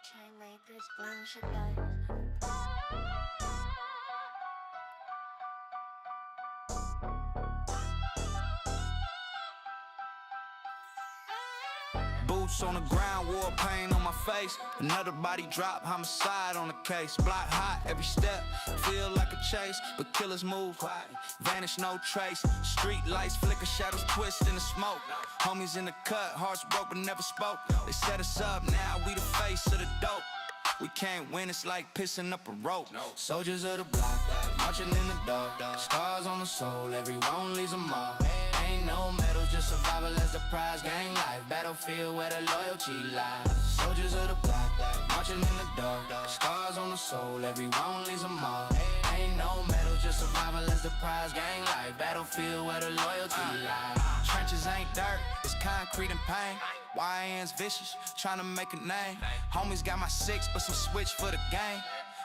Chainmakers, blanchardeurs. Boots on the ground, war paint on my face. Another body drop, homicide on the case. Block hot, every step, feel like a chase. But killers move quiet, vanish no trace. Street lights flicker, shadows twist in the smoke. Homies in the cut, hearts broke but never spoke. They set us up, now we the face of the dope. We can't win, it's like pissing up a rope. Soldiers of the block, marching in the dark. Scars on the soul, everyone leaves a mark. Ain't no medals, just survival as the prize. Gang life, battlefield where the loyalty lies. Soldiers of the block, marching in the dark. Scars on the soul, everyone leaves a mark. Ain't no medals, just survival as the prize. Gang life, battlefield where the loyalty lies. Trenches ain't dirt, it's concrete and pain. YN's vicious, tryna make a name. Homies got my six, but some switch for the game.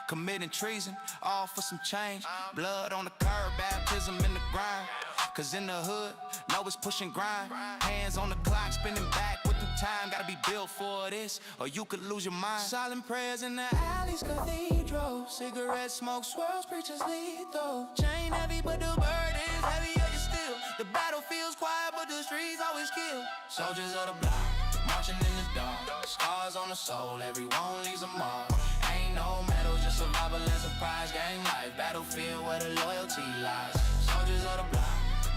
Committing treason, all for some change. Blood on the curb, baptism in the grind. Cause in the hood, know it's pushing grind. Hands on the clock, spinning back with the time. Gotta be built for this, or you could lose your mind. Silent prayers in the alleys, cathedral. Cigarette smoke swirls, preachers lethal. Chain heavy, but the burden's heavier still. The battlefield's quiet, but the streets always kill. Soldiers of the block, marching in the dark. Scars on the soul, everyone leaves a mark. Ain't no medals, just survival and surprise. Gang life, battlefield where the loyalty lies. Soldiers of the block,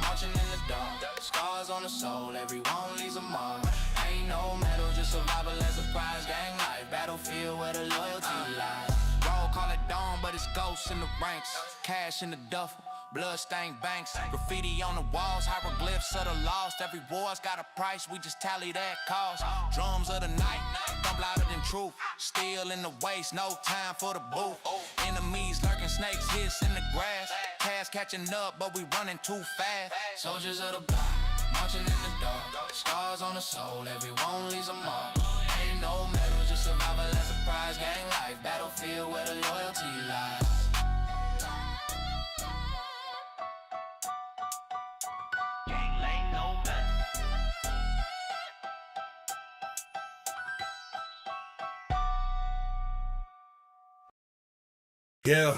marching in the dark. Scars on the soul, everyone leaves a mark. Ain't no medals, just survival and surprise. Gang life, battlefield where the loyalty lies. Roll, call it dawn, but it's ghosts in the ranks. Cash in the duffel, blood-stained banks. Graffiti on the walls, hieroglyphs of the lost. Every war's got a price, we just tally that cost. Drums of the night, thump louder than truth. Steel in the waist, no time for the booth. Enemies lurking, snakes hiss in the grass. Cash catching up, but we running too fast. Soldiers of the block, marching in the dark. Scars on the soul, everyone leaves a mark. Ain't no medal, just survival and surprise. Gang life, battlefield where the loyalty lies. Yeah.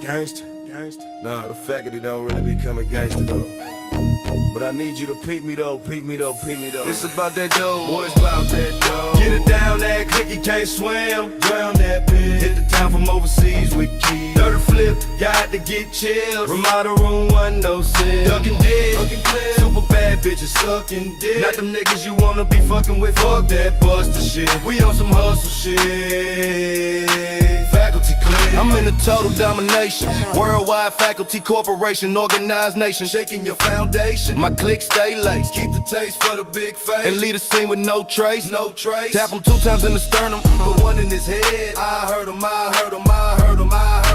Gangster. Nah, the faculty don't really become a gangster though. But I need you to peep me though. It's about that dough, boy, it's about that dough. Get it down that click, you can't swim. Drown that bitch. Hit the town from overseas with keys. 30 flip, got to get chills. Ramada room 106. Ducking dick, super bad bitches sucking dick. Not them niggas you wanna be fucking with. Fuck that buster shit. We on some hustle shit. Faculty clear. I'm in a total domination. Worldwide faculty corporation, organized nation. Shaking your foundation. My clique stay laced. Keep the taste for the big face. And lead a scene with no trace. Tap him 2 times in the sternum, but 1 in his head. I heard him.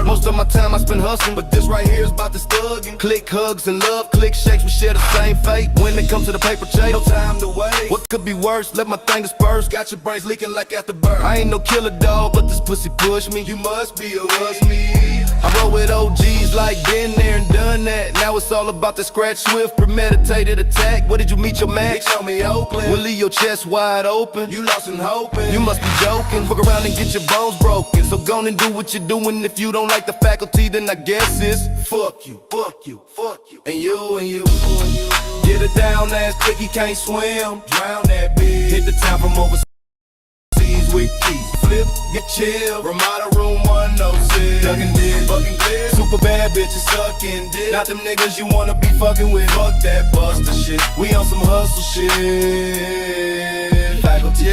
Most of my time I spend hustling, but this right here is about the thugging. Click hugs and love, click shakes, we share the same fate. When it comes to the paper chase, no time to wait. What could be worse? Let my thing disperse. Got your brains leaking like after birth. I ain't no killer dog, but this pussy push me. You must be a me. I roll with OGs like been there and done that. Now it's all about the scratch swift, premeditated attack. Where did you meet your match? Show me Oakland. We'll leave your chest wide open. You lost and hoping. You must be joking. Fuck around and get your bones broken. So go and do what you're doing. If you don't like the faculty, then I guess it's fuck you, and you. Get it down, ass quick, you can't swim. Drown that bitch. Hit the town from overseas with keys. Flip, get chill. Ramada room 106. Ducking dick, fucking clear. Super bad bitches sucking dick. Not them niggas you wanna be fucking with. Fuck that buster shit. We on some hustle shit. Faculty,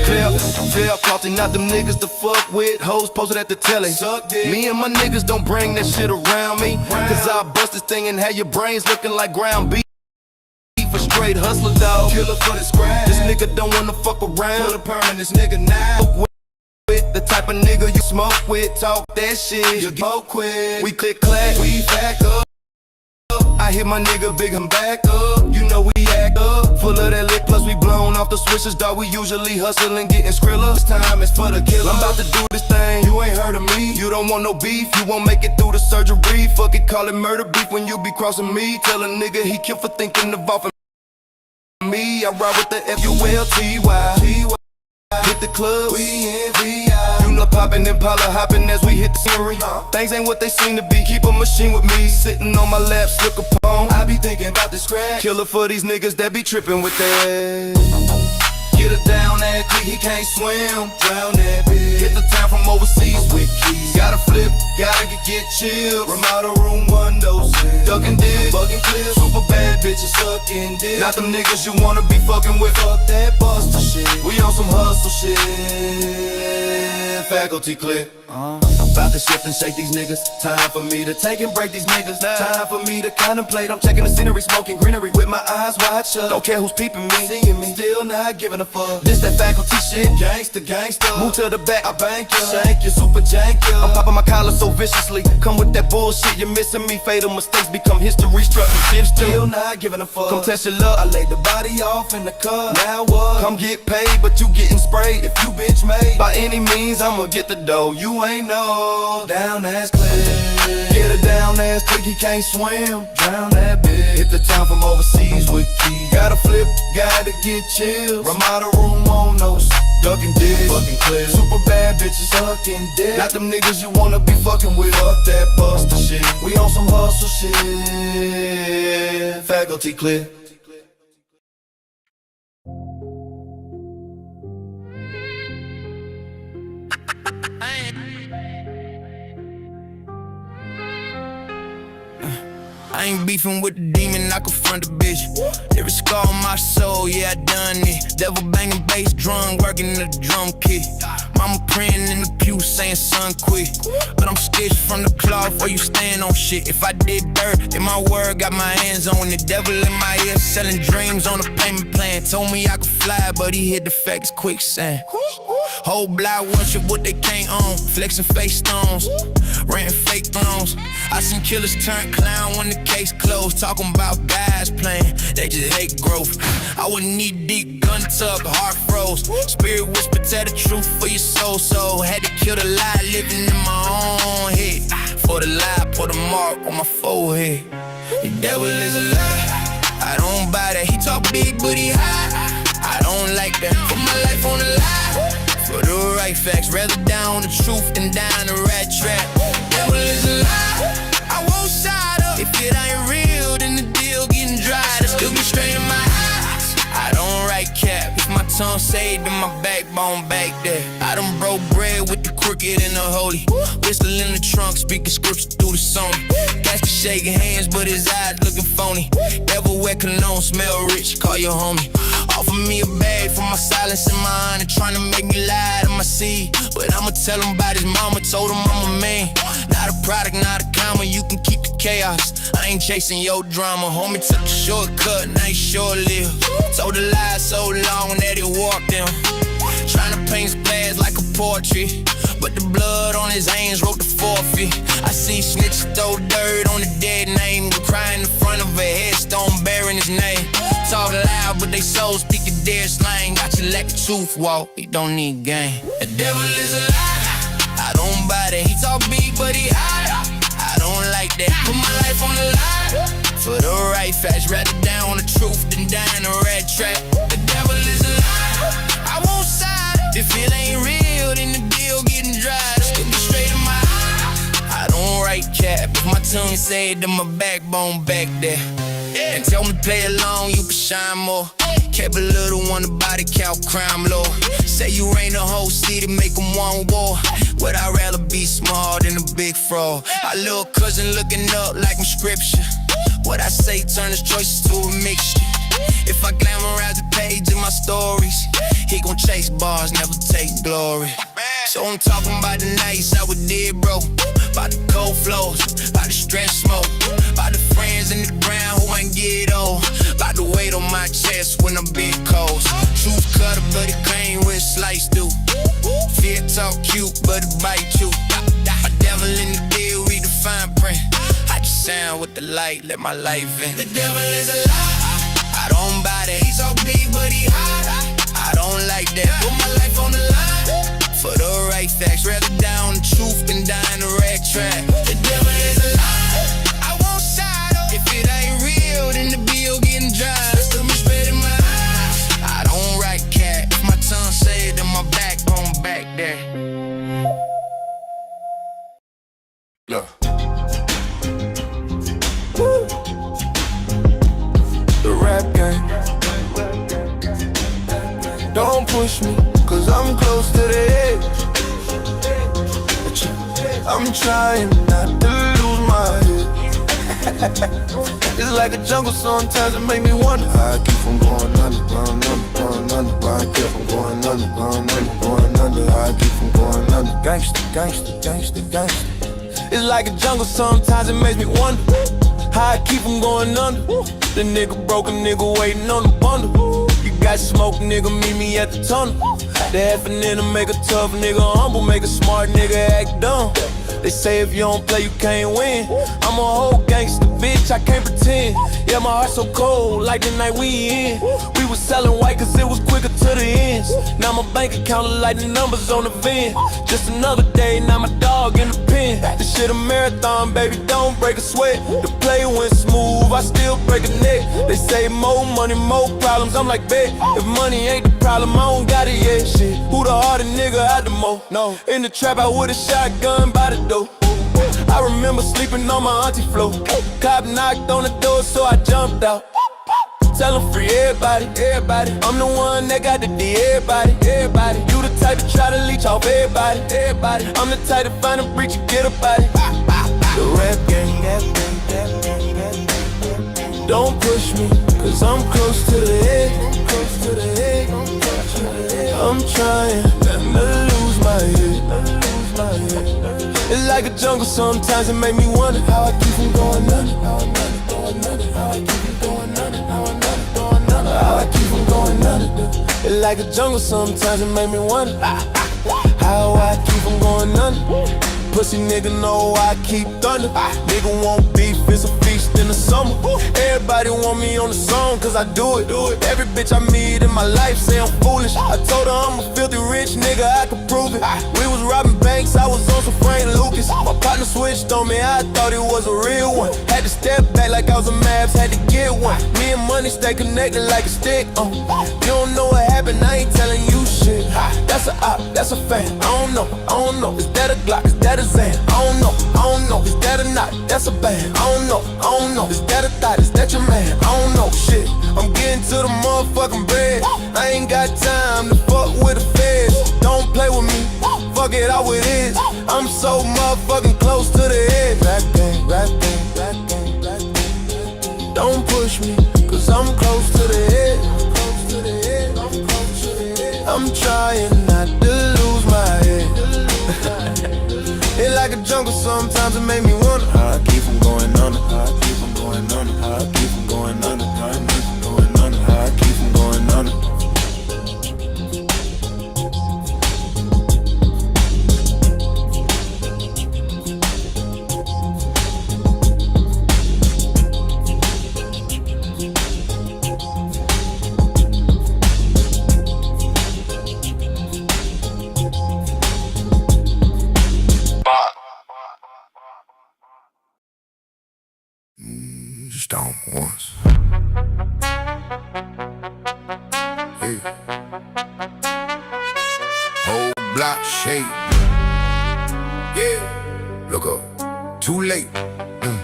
clear, party, not them niggas to fuck with. Hoes posted at the telly. Suck dick. Me and my niggas don't bring that shit around me. Cause I bust this thing and have your brains looking like ground beef. For straight hustler dog. Killer for the scratch. This nigga don't wanna fuck around. Put a perm in this nigga now. With the type of nigga you smoke with. Talk that shit, you go quick. We click clack, we back up. I hit my nigga big and back up. You know we act up. Full of that lick, plus we blown off the switches, dog. We usually hustling, getting skrilla. This time is for the killer. I'm about to do this thing, you ain't heard of me. You don't want no beef, you won't make it through the surgery. Fuck it, call it murder beef when you be crossing me. Tell a nigga he killed for thinking of offing me. I ride with the FULTY. at the club, we in VI. You know poppin' and Paula hoppin' as we hit the scenery. Things ain't what they seem to be, keep a machine with me. Sitting on my lap, slick upon. I be thinking about this crack. Killer for these niggas that be trippin' with that. Get her down that quick, he can't swim. Drown that bitch. Hit the town from overseas with keys. Gotta flip, gotta get chill. Remodel room windows. Duckin' dick, buggin' clear. Super bad bitches suckin' dick. Not them niggas you wanna be fucking with. Fuck that buster shit. We on some hustle shit. Faculty clip. About to shift and shake these niggas. Time for me to take and break these niggas. Time for me to contemplate. I'm checking the scenery, smoking greenery with my eyes wide shut. Don't care who's peeping me, seeing me, still not giving a fuck. This that faculty shit, gangsta, gangsta. Move to the back, I bank you, shank you, super jank you. I'm popping my collar so viciously. Come with that bullshit, you're missing me. Fatal mistakes become history. Struck and shit, still not giving a fuck. Come test your luck, I laid the body off in the car. Now what? Come get paid, but you getting sprayed. If you bitch made, by any means I'ma get the dough. You ain't know. Down ass clear. Get her down ass quick, he can't swim. Drown that bitch. Hit the town from overseas with keys. Gotta flip, gotta get chills. Remodel room on those. Duckin' dick, fucking clear. Super bad bitches sucking dick. Not them niggas you wanna be fucking with. Up that buster shit. We on some hustle shit. Faculty clear. I ain't beefing with the demon, I confront the bitch. Every scar on my soul, yeah, I done it. Devil banging bass drum, working the drum kit. Mama praying in the pew, saying son quit. But I'm stitched from the cloth where you stand on shit. If I did dirt, then my word got my hands on it. Devil in my ear, selling dreams on a payment plan. Told me I could fly, but he hit the facts quicksand. Whole block worship what they can't own. Flexing face stones, renting fake thrones. I seen killers turn clown when the case closed. Talking about guys playing, they just hate growth. I wouldn't need deep gun tuck, heart froze. Spirit whisper, tell the truth for your soul. So had to kill the lie living in my own head. For the lie, put a mark on my forehead. The devil is a lie, I don't buy that. He talk big but he high, I don't like that. Put my life on the line for the right facts, rather down the truth than down the rat trap. Devil is a lie, I won't side up. If it ain't real, then the deal getting dry. It still be straight in my eyes, I don't write cap. If my tongue say, then my backbone back there. I done broke bread with the crooked and the holy. Whistle in the trunk, speaking scripture through the song. Got to shaking hands, but his eyes looking phony. Devil wear cologne, smell rich, call your homie. Offer me a bag for my silence and my honor, trying to make me lie to my seed. But I'ma tell him about his mama, told him I'm a man. Not a product, not a comma, you can keep the chaos. I ain't chasing your drama, homie took a shortcut, and I ain't short-lived. Told the lie so long that it walked them. Trying to paint his glass like a portrait, but the blood on his hands wrote the forfeit. I seen snitches throw dirt on the dead name, crying in front of a headstone bearing his name. Talk loud, but they souls speak a dead slang. Got you like a tooth walk, he don't need game. The devil is a lie, I don't buy that. He talk big, but he high, I don't like that. Put my life on the line for the right facts, rather down the truth than down the rat trap. The devil is a lie, I won't side. If it ain't real, then the deal getting dry. Still be straight in my eyes, I don't write cap. If my tongue say it, then my backbone back there. And tell me play along, you can shine more. Kept a little one, the body count crime law. Say you ain't a whole city, make them one war. Would I rather be small than a big fraud? My little cousin looking up like I'm scripture. What I say turn his choices to a mixture. If I glamorize the page in my stories, he gon' chase bars, never take glory. So I'm talking about the nights I was dead, bro. About the cold flows, about the stress smoke, about the friends in the ground who ain't get old, about the weight on my chest when I'm big cold. Truth cutter, but it came with slice through. Fear talk cute, but it bite you. A devil in the deal, read the fine print. I just sound with the light, let my life in. The devil is a lie, I don't buy that. He's so big, but he high, I don't like that. Put my life on the line for the right facts, rather down the truth than down the rat trap. The devil is a lie, I won't side up. If it ain't real, then the bill getting dry. Still me straight in my eyes, I don't write cat. If my tongue say it, then my back Don't push me, cause I'm close to the edge. I'm trying not to lose my head. It's like a jungle sometimes, it make me wonder how I keep from going under, going under, going under. Why I keep from going under, going under, going under. How I keep from going under. Gangsta, gangsta, gangsta, gangsta. It's like a jungle sometimes, it makes me wonder how I keep from going under. The nigga broke, a nigga waiting on the bundle. You got smoke, nigga, meet me at the tunnel. The effing in to make a tough nigga humble, make a smart nigga act dumb. They say if you don't play, you can't win. I'm a whole gangster, bitch, I can't pretend. Yeah, my heart so cold, like the night we in. We was selling white cause it was quicker to the ends. Now my bank account look like the numbers on the VIN. Just another day, now my dog in the pen. This shit a marathon, baby, don't break a sweat. The play went smooth, I still break a neck. They say more money, more problems, I'm like, bet. If money ain't the problem, I don't got it yet. Shit, who the hardest nigga out the mo? No, in the trap, I with a shotgun by the door. I remember sleeping on my auntie floor. Cop knocked on the door, so I jumped out. Tell them free everybody, everybody. I'm the one that got the D, everybody, everybody. You the type to try to leech off everybody, everybody. I'm the type to find a breach and get a body. The rap game, don't push me, cause I'm close to the edge. I'm trying not to lose my head. It's like a jungle sometimes, it make me wonder how I keep from going under. How I keep from going under. How I keep from going under. It's like a jungle sometimes, it make me wonder how I keep from going under. Pussy nigga know I keep thunder. Nigga want beef, it's a feast in the summer. Everybody want me on the song cause I do it. Every bitch I meet in my life say I'm foolish. I told her I'm a filthy rich nigga, I could prove it. We was robbing banks, I was on some Frank Lucas. My partner switched on me, I thought it was a real one. Had to step back like I was a Mavs, had to get one. Me and money stay connected like a stick. You don't know what happened, I ain't telling you shit. That's a op, that's a fan. I don't know. Is that a Glock? Is that a Zan? I don't know. Is that a knot? That's a band. I don't know. Is that a thought? Is that your man? I don't know. Shit, I'm getting to the motherfucking bread. I ain't got time to fuck with the feds. Don't play with me. Fuck it out with his. I'm so motherfucking close to the edge. Rap game, rap game, rap game, rap game. Don't push me, cause I'm close to the edge. I'm trying not to lose my head. It's like a jungle sometimes, it make me wonder how I keep from going under. How I keep from going under. How I keep from going under. How I keep from going under. How I keep from going under. Just on once. Hey. Whole block shake. Yeah. Look up. Too late. I'm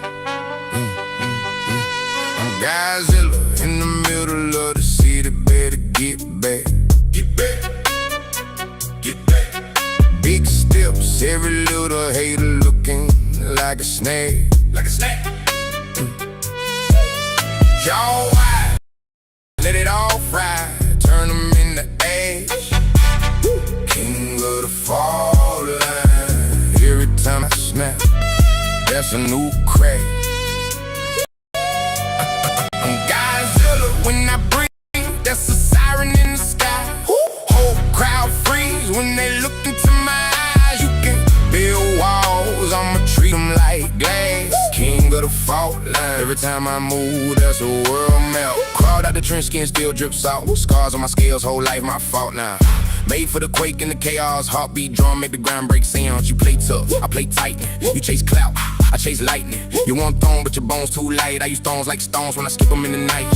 Godzilla in the middle of the city. Better get back. Get back. Get back. Big steps. Every little hater looking like a snake. Like a snake. Y'all wide, let it all fry, turn them into ash. King of the fall line, every time I snap, that's a new crack. I'm Godzilla when I breathe, that's a siren in the sky. Whole crowd freeze when they look into my eyes. You can build walls, I'ma treat them like glass. King of the fault line, every time I move, that's a world map. Crawled out the trench, skin still drips out. Scars on my scales, whole life my fault now. Made for the quake and the chaos, heartbeat drum, make the ground break sounds. You play tough, I play titan. You chase clout, I chase lightning. You want throne, but your bones too light. I use stones like stones when I skip them in the night.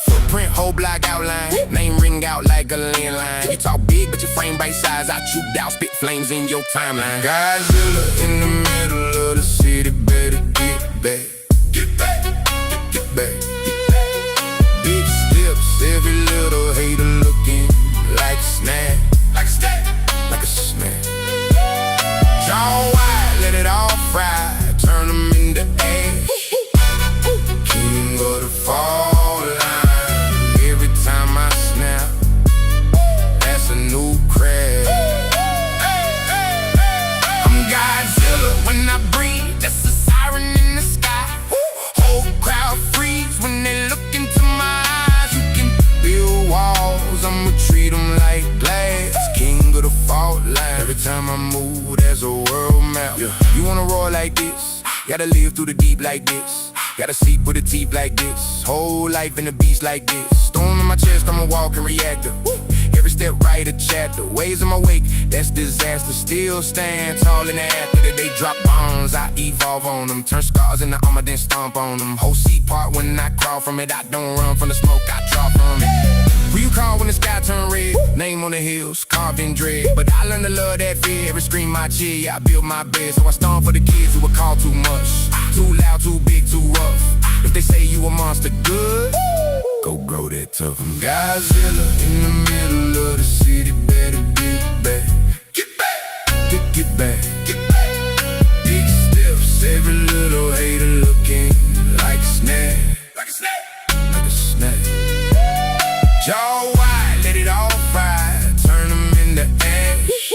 Footprint, whole block outline, name ring out like a landline. You talk big, but your frame bite size. I chewed out, spit flames in your timeline. Godzilla in the middle of the city, better get back. Get back, get back, get back. Big steps, every little hater looking like line. Every time I move, there's a world map. You wanna roar like this, gotta live through the deep like this. Gotta sleep with a teeth like this. Whole life in the beast like this. Storm in my chest, I'm a walking reactor. Every step right a chapter. Waves in my wake, that's disaster. Still stand tall in the after that they drop bombs. I evolve on them. Turn scars into armor, then stomp on them. Whole sea part when I crawl from it. I don't run from the smoke, I draw from it. Who you call when the sky turn red? Name on the hills, carved in dread. But I learned to love that fear. Every scream I cheer, I build my bed. So I stomp for the kids who would call too much. Too loud, too big, too rough. If they say you a monster, good, go grow that tough. I'm Godzilla in the middle of the city, better get back. Get back, get back, get back. Big steps, every little hater looking like a snack. Like a snack, like a snack. Jaw wide, let it all fry, turn them into ash.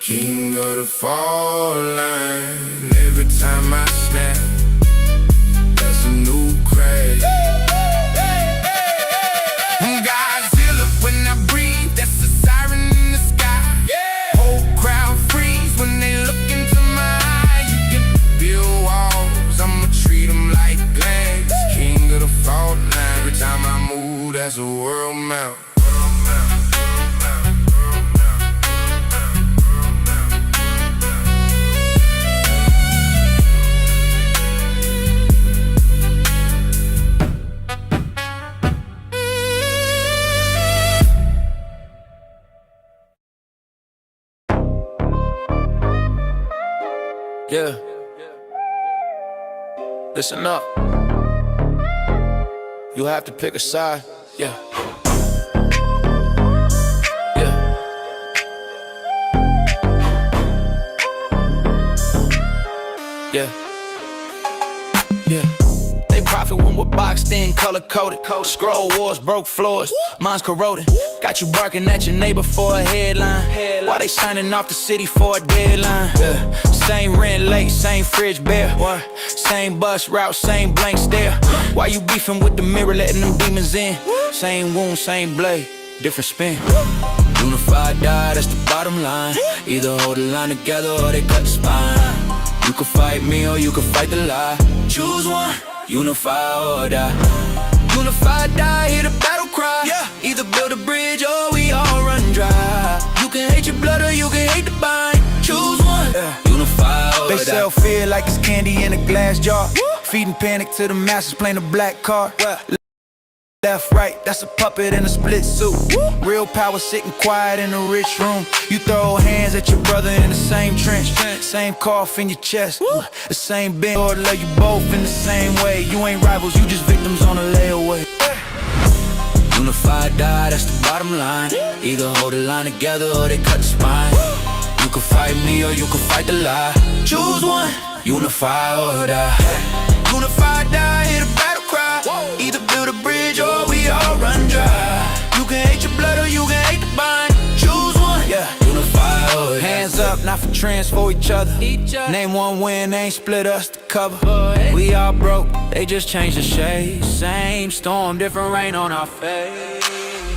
King of the fall line, every time I snap, that's a new crash. I'm Godzilla when I breathe, that's a siren in the sky. Whole crowd freeze when they look into my eye. You can build walls, I'ma treat them like glass. King of the fault line, every time I move, that's a world map. Yeah. Listen up. You have to pick a side. Yeah. Yeah. Yeah. Yeah. They profit when we're boxed in, color coded. Scroll wars, broke floors, mine's corroded. Got you barking at your neighbor for a headline. Why they signing off the city for a deadline? Yeah. Same rent late, same fridge bare. Same bus route, same blank stare. Why you beefing with the mirror, letting them demons in? Same wound, same blade, different spin. Unified die, that's the bottom line. Either hold the line together or they cut the spine. You can fight me or you can fight the lie. Choose one, unify or die. Unify, die, hear the battle cry. Either build a bridge or we all run dry. You can hate your blood or you can hate the bind. Choose one, unify or die. They sell fear like it's candy in a glass jar. Feeding panic to the masses, playing a black card. Left, right, that's a puppet in a split suit. Real power sitting quiet in a rich room. You throw hands at your brother in the same trench. Same cough in your chest, the same bend. Lord love you both in the same way. You ain't rivals, you just victims on a layaway. Unified die, that's the bottom line. Either hold the line together or they cut the spine. You can fight me or you can fight the lie. Choose one, unify or die. Unify, die, hear the battle cry. Either build a bridge or we all run dry. You can hate your blood or you can hate the bind. Choose one, unify or die. Hands up, not for trends, for each other. Name one win, they ain't split us to cover. We all broke, they just changed the shade. Same storm, different rain on our face.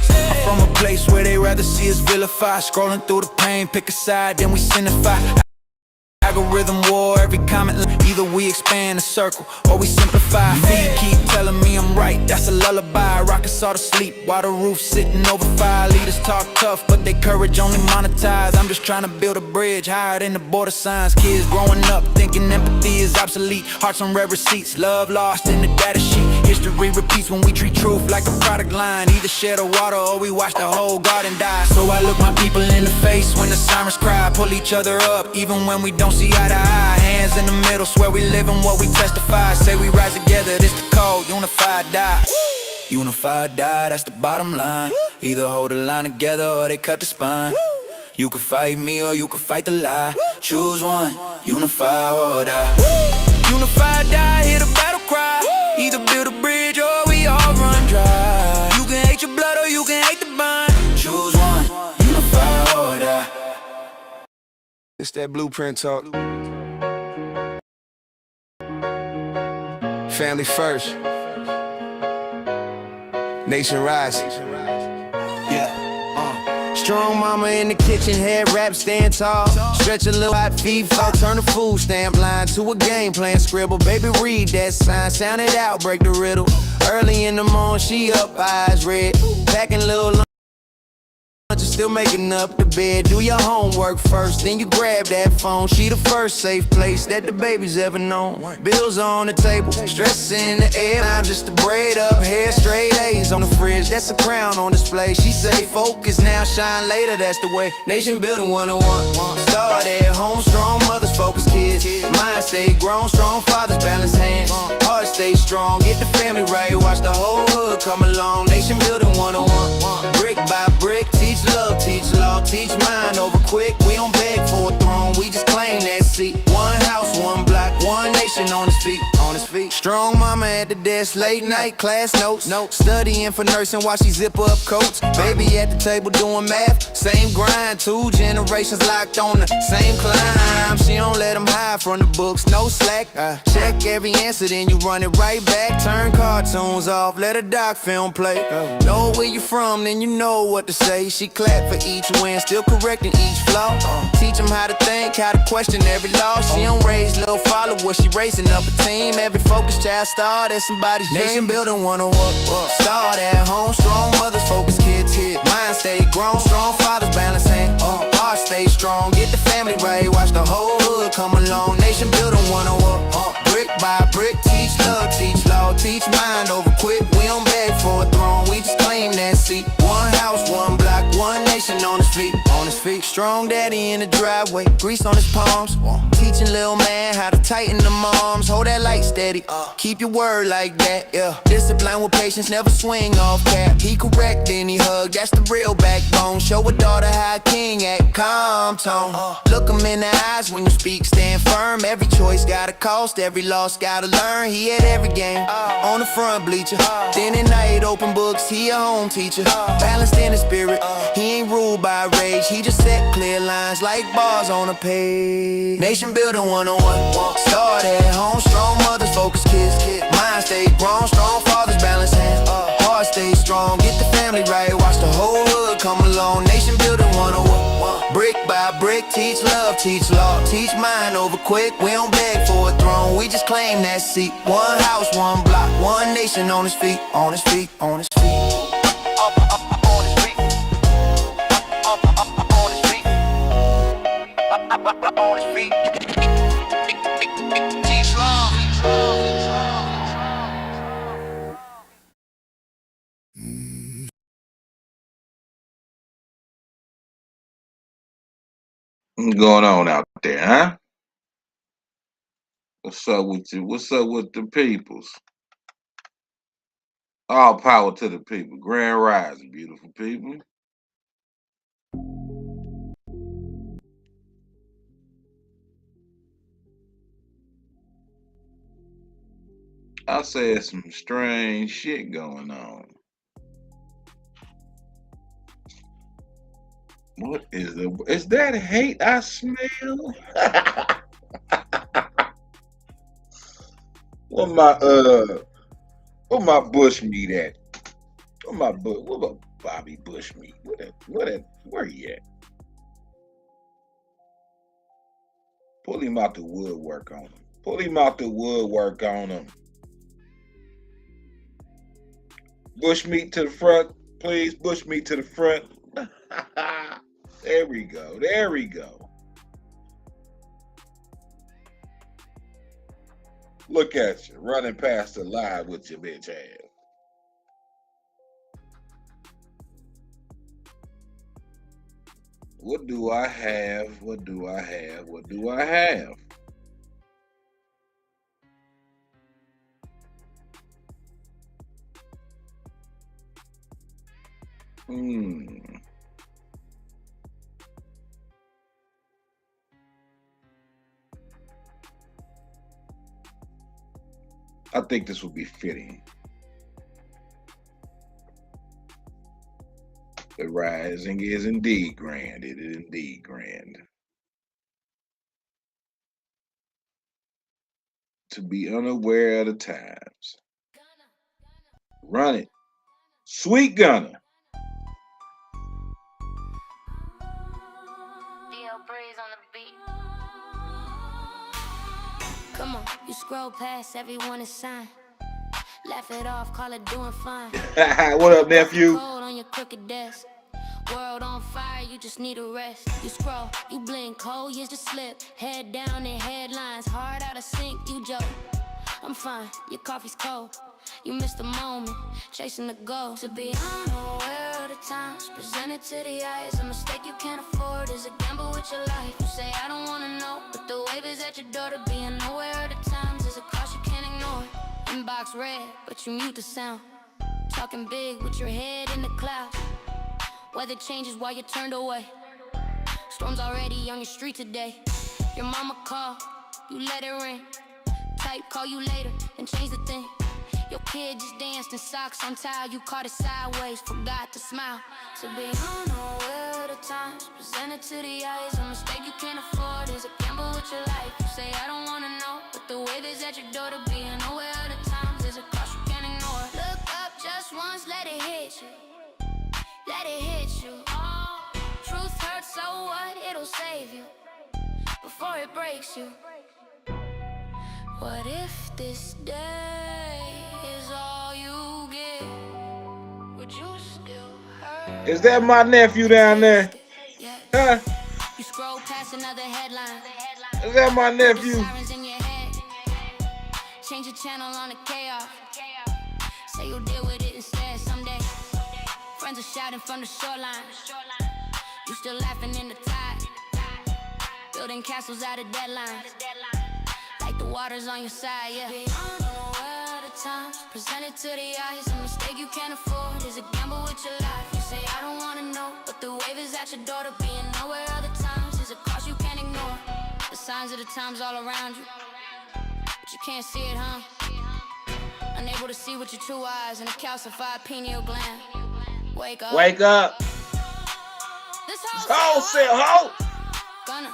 I'm from a place where they rather see us vilify. Scrolling through the pain, pick a side, then we signify. Algorithm war, every comment. Either we expand the circle or we simplify. Feet keep telling me I'm right, that's a lullaby. Rockets saw to sleep while the roof sitting over fire. Leaders talk tough, but they courage only monetize. I'm just trying to build a bridge higher than the border signs. Kids growing up thinking empathy is obsolete. Hearts on red receipts, love lost in the data sheet. History repeats when we treat truth like a product line. Either share the water or we watch the whole garden die. So I look my people in the face when the sirens cry. Pull each other up even when we don't see eye to eye. Hands in the middle, swear we live in what we testify. Say we rise together, this the code, unified die. Unified die, that's the bottom line. Either hold the line together or they cut the spine. You can fight me or you can fight the lie. Choose one, unify or die. Unified die, hear the battle cry. Either build a bridge or we all run dry. You can hate your blood or you can hate the bind. Choose one, unify or die. It's that blueprint talk. Family first. Nation rise. Strong mama in the kitchen, head wrap, stand tall. Stretch a little hot feet, fall, turn the food stamp line to a game plan scribble. Baby, read that sign, sound it out, break the riddle. Early in the morning, she up, eyes red. Packing little lunch, still making up the bed. Do your homework first, then you grab that phone. She the first safe place that the baby's ever known. Bills on the table, stress in the air. Now just to braid up, hair straight A's on the fridge. That's a crown on display. She say focus now, shine later, that's the way. Nation building 101. Start at home, strong mothers, focus kids. Mind stay grown, strong fathers, balance hands. Heart stay strong, get the family right. Watch the whole hood come along. Nation building 101. Brick by brick, teach love, teach law, teach mind over quick. We don't beg for a throne, we just claim that seat. One house, one block, one nation on his feet, on his feet. Strong mama at the desk, late night class notes. Studying for nursing while she zip up coats. Baby at the table doing math, same grind. 2 generations locked on the same climb. She don't let them hide from the books, no slack. Check every answer, then you run it right back. Turn cartoons off, let a doc film play. Know where you from, then you know what to say. She clap for each win, still correcting each flaw. Teach them how to think, how to question every law. She don't raise little followers, she raising up a team. Every focused child start at somebody's dream. Nation building 101. Start at home, strong mothers, focus kids. Mind stay grown, strong fathers, balance hands. Heart stay strong, get the family right. Watch the whole hood come along. Nation building 101. Brick by brick, teach love, teach law, teach mind over quick. We don't beg for a throne, we just claim that seat. One house, one block, one nation on his feet, on his feet. Strong daddy in the driveway, grease on his palms. Teaching little man how to tighten the arms. Hold that light steady, keep your word like that, yeah. Discipline with patience, never swing off cap. He correct, then he hug, that's the real backbone. Show a daughter how a king act, calm tone. Look him in the eyes when you speak, stand firm. Every choice got a cost, every loss gotta learn. He at every game, on the front bleacher. Then at night, open books, he a home teacher. Balanced in the spirit, he ain't ruled by rage. He just set clear lines like bars on a page. Nation building 101. Start at home, strong mothers, focus kids. Mind stay grown, strong fathers, balance hands. Heart stay strong, get the family right. Watch the whole hood come along. Nation building 101. Brick by brick, teach love, teach law, teach mind over quick. We don't beg for a throne, we just claim that seat. One house, one block, one nation on his feet, on his feet, on his feet. On his feet. On his feet. On his feet. Teach law. What's going on out there, huh? What's up with you? What's up with the peoples? All power to the people. Grand rising, beautiful people. I said some strange shit going on. What is that hate I smell? Where my bush meat at? Where my Bobby Bush meat? Where he at? Pull him out the woodwork on him. Pull him out the woodwork on him. Bush meat to the front, please. Bush meat to the front. There we go. There we go. Look at you, running past the line with your bitch ass. What do I have? What do I have? What do I have? I think this would be fitting. The rising is indeed grand. It is indeed grand. To be unaware of the times. Run it. Sweet Gunner. breeze on the beat. Come on, you scroll past everyone is signed. Laugh it off, call it doing fine. What up, nephew? Cold on your crooked desk. World on fire, you just need a rest. You scroll, you blink, cold years to slip. Head down in headlines, hard out of sync, you joke. I'm fine, your coffee's cold. You missed the moment, chasing the goal. To be unaware of the times, presented to the eyes. A mistake you can't afford is a gamble with your life. You say I don't wanna know, but the wave is at your door. To be unaware of the times is a cost you can't ignore. Inbox red, but you mute the sound. Talking big with your head in the clouds. Weather changes while you're turned away. Storms already on your street today. Your mama call, you let it ring. Type, call you later, and change the thing. Your kid just danced in socks on tile. You caught it sideways, forgot to smile. To be unaware of the times, presented to the eyes. A mistake you can't afford is a gamble with your life. You say I don't wanna know, but the wave is at your door. To be unaware of the times is a cost you can't ignore. Look up just once, let it hit you. Let it hit you. Truth hurts, so what? It'll save you before it breaks you. What if this day is all you get? Would you still hurt? Is that my nephew down there? Huh? You scroll past another headline. Is that my nephew? Sirens in your head. Change your channel on the chaos. Say you'll deal with it instead someday. Friends are shouting from the shoreline. You still laughing in the tide. Building castles out of deadlines. Like the water's on your side, yeah. Be unaware of the times, presented to the eyes. A mistake you can't afford is a gamble with your life. You say I don't wanna know, but the wave is at your door. To be unaware of the times is a cost you can't ignore. The signs of the times all around you, but you can't see it, huh? Unable to see with your true eyes and a calcified pineal gland. Wake up. Wake up. This Ho, say ho. Gonna.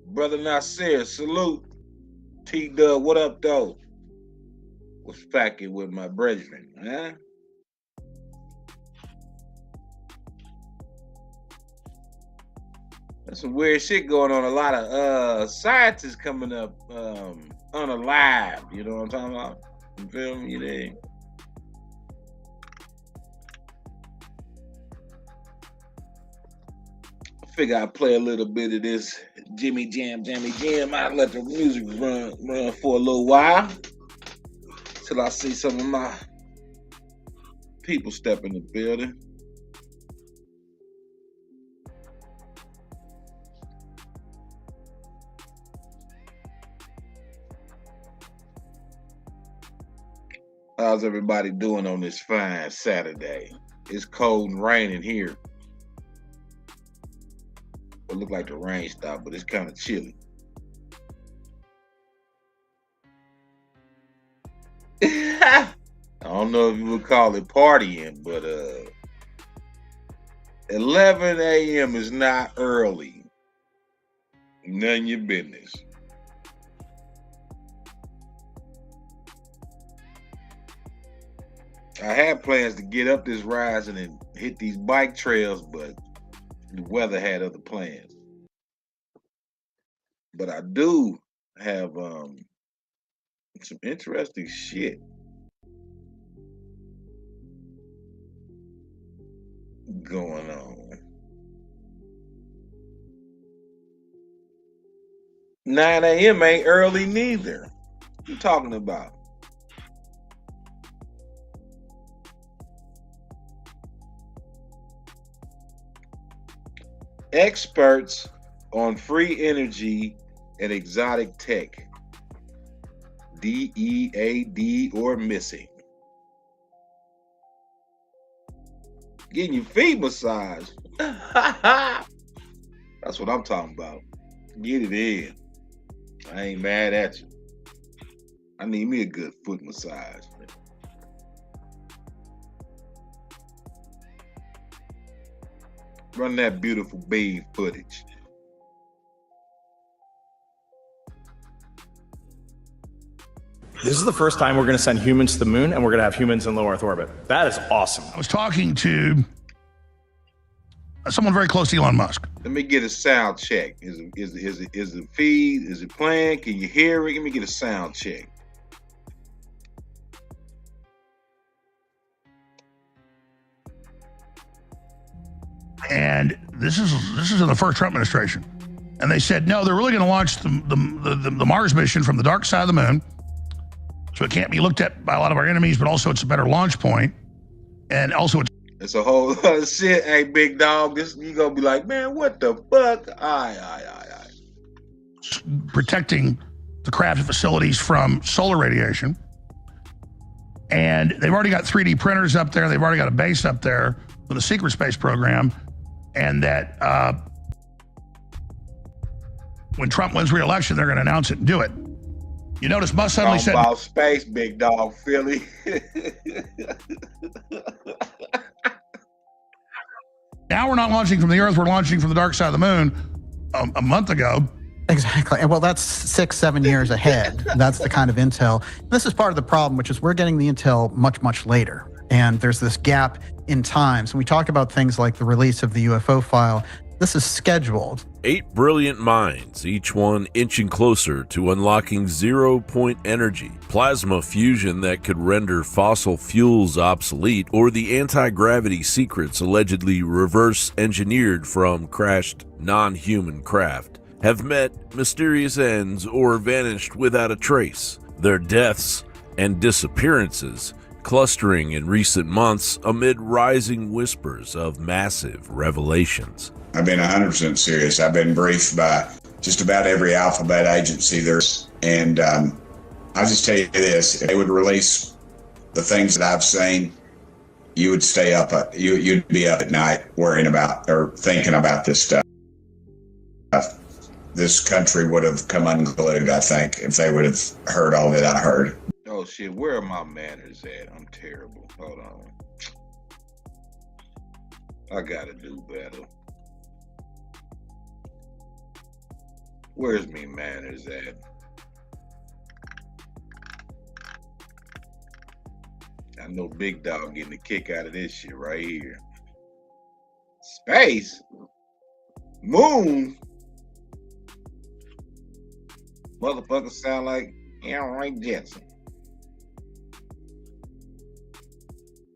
Brother Nasir, salute. T-Dub, what up, though? What's facking with my brethren, huh? There's some weird shit going on. A lot of scientists coming up unalived. You know what I'm talking about? You feel me? You dig? I figure I'd play a little bit of this Jimmy Jam. I'd let the music run for a little while till I see some of my people step in the building. How's everybody doing on this fine Saturday? It's cold and raining here. It look like the rain stopped, but it's kind of chilly. I don't know if you would call it partying, but 11 a.m. is not early. None of your business. I had plans to get up this rising and hit these bike trails, but the weather had other plans. But I do have some interesting shit going on. 9 a.m. ain't early neither. What you talking about? Experts on free energy and exotic tech. DEAD or missing. Getting your feet massaged. That's what I'm talking about. Get it in. I ain't mad at you. I need me a good foot massage. Run that beautiful babe footage. This is the first time we're going to send humans to the moon, and we're going to have humans in low Earth orbit. That is awesome. I was talking to someone very close to Elon Musk. Let me get a sound check. Is the feed? Is it playing? Can you hear it? Let me get a sound check. And this is in the first Trump administration. And they said, no, they're really going to launch the Mars mission from the dark side of the moon. So it can't be looked at by a lot of our enemies, but also it's a better launch point. And also it's a whole lot of shit. Hey, big dog, this you gonna be like, man, what the fuck? Aye. Protecting the craft facilities from solar radiation. And they've already got 3D printers up there. They've already got a base up there with a secret space program. And that when Trump wins re-election, they're going to announce it and do it. You notice Musk suddenly said about space, big dog, Philly. Now we're not launching from the Earth, we're launching from the dark side of the moon a month ago. Exactly. And well, that's 6-7 years ahead. That's the kind of intel. This is part of the problem, which is we're getting the intel much, much later. And there's this gap in time. So we talk about things like the release of the UFO file. This is scheduled. 8 brilliant minds, each one inching closer to unlocking zero-point energy, plasma fusion that could render fossil fuels obsolete, or the anti-gravity secrets allegedly reverse-engineered from crashed non-human craft, have met mysterious ends or vanished without a trace. Their deaths and disappearances clustering in recent months amid rising whispers of massive revelations. I've been 100% serious. I've been briefed by just about every alphabet agency there's, and I'll just tell you this: if they would release the things that I've seen, you would stay up. You'd be up at night worrying about or thinking about this stuff. This country would have come unglued, I think, if they would have heard all that I heard. Oh shit, where are my manners at? I'm terrible. Hold on. I gotta do better. Where's me manners at? I know Big Dog getting a kick out of this shit right here. Space? Moon? Motherfucker sound like Aaron Jensen.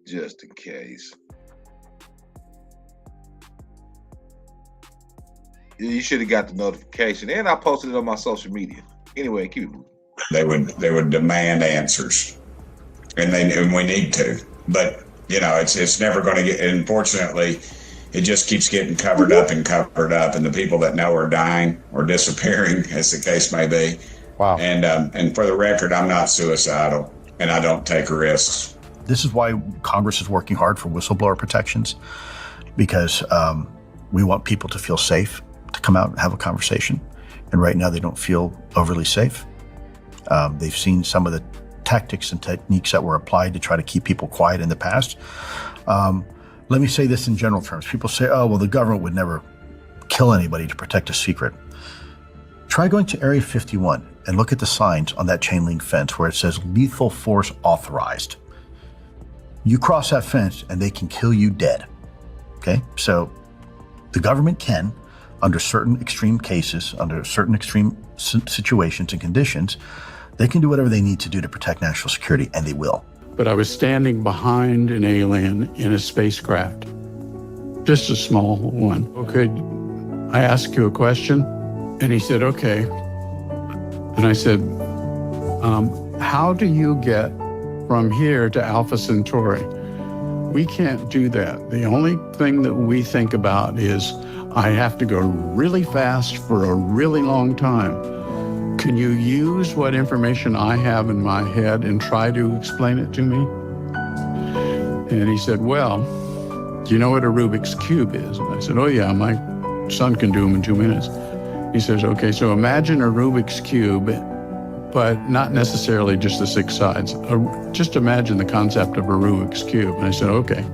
Just in case. You should have got the notification, and I posted it on my social media. Anyway, keep it moving. They would demand answers, and we need to. But you know, it's never going to get. Unfortunately, it just keeps getting covered up, and the people that know are dying or disappearing, as the case may be. Wow. And for the record, I'm not suicidal, and I don't take risks. This is why Congress is working hard for whistleblower protections, because we want people to feel safe to come out and have a conversation. And right now they don't feel overly safe. They've seen some of the tactics and techniques that were applied to try to keep people quiet in the past. Let me say this in general terms. People say, oh, well, the government would never kill anybody to protect a secret. Try going to Area 51 and look at the signs on that chain link fence where it says lethal force authorized. You cross that fence and they can kill you dead. Okay, so the government can, under certain extreme cases, under certain extreme situations and conditions, they can do whatever they need to do to protect national security, and they will. But I was standing behind an alien in a spacecraft, just a small one. Okay, I ask you a question? And he said, okay. And I said, how do you get from here to Alpha Centauri? We can't do that. The only thing that we think about is I have to go really fast for a really long time. Can you use what information I have in my head and try to explain it to me? And he said, well, do you know what a Rubik's Cube is? And I said, oh yeah, my son can do them in 2 minutes. He says, okay, so imagine a Rubik's Cube, but not necessarily just the 6 sides. Just imagine the concept of a Rubik's Cube. And I said, okay.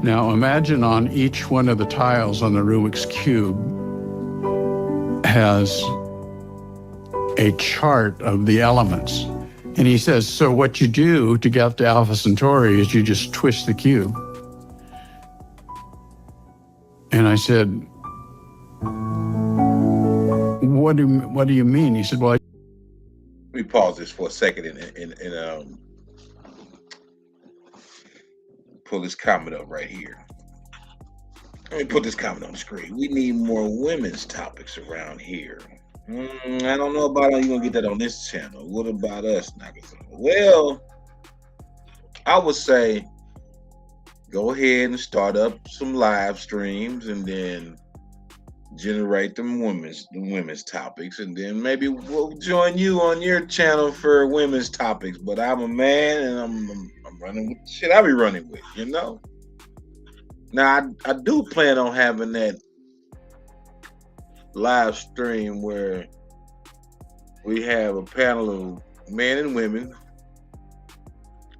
Now imagine on each one of the tiles on the Rubik's Cube has a chart of the elements. And he says, so what you do to get to Alpha Centauri is you just twist the cube. And I said, what do you mean? He said, well, Let me pause this for a second and pull this comment up right here. Let me put this comment on the screen. We need more women's topics around here. I don't know about how you gonna get that on this channel. What about us, Nakazone? Well, I would say go ahead and start up some live streams and then generate them women's topics, and then maybe we'll join you on your channel for women's topics. But I'm a man, and I'm running with the shit I be running with, you know. Now I do plan on having that live stream where we have a panel of men and women,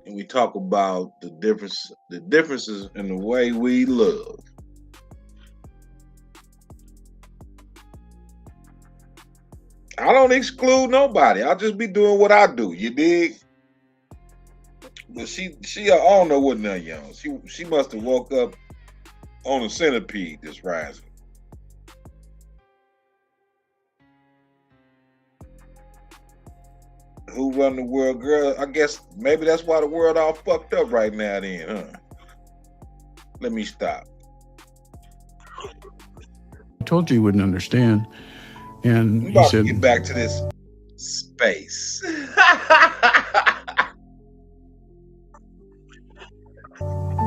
and we talk about the differences in the way we love. I don't exclude nobody. I'll just be doing what I do. You dig? But she I don't know what none y'all. She must have woke up on a centipede this rising. Who run the world, girl? I guess maybe that's why the world all fucked up right now then, huh? Let me stop. I told you you wouldn't understand. And I'm about he said, to get back to this space.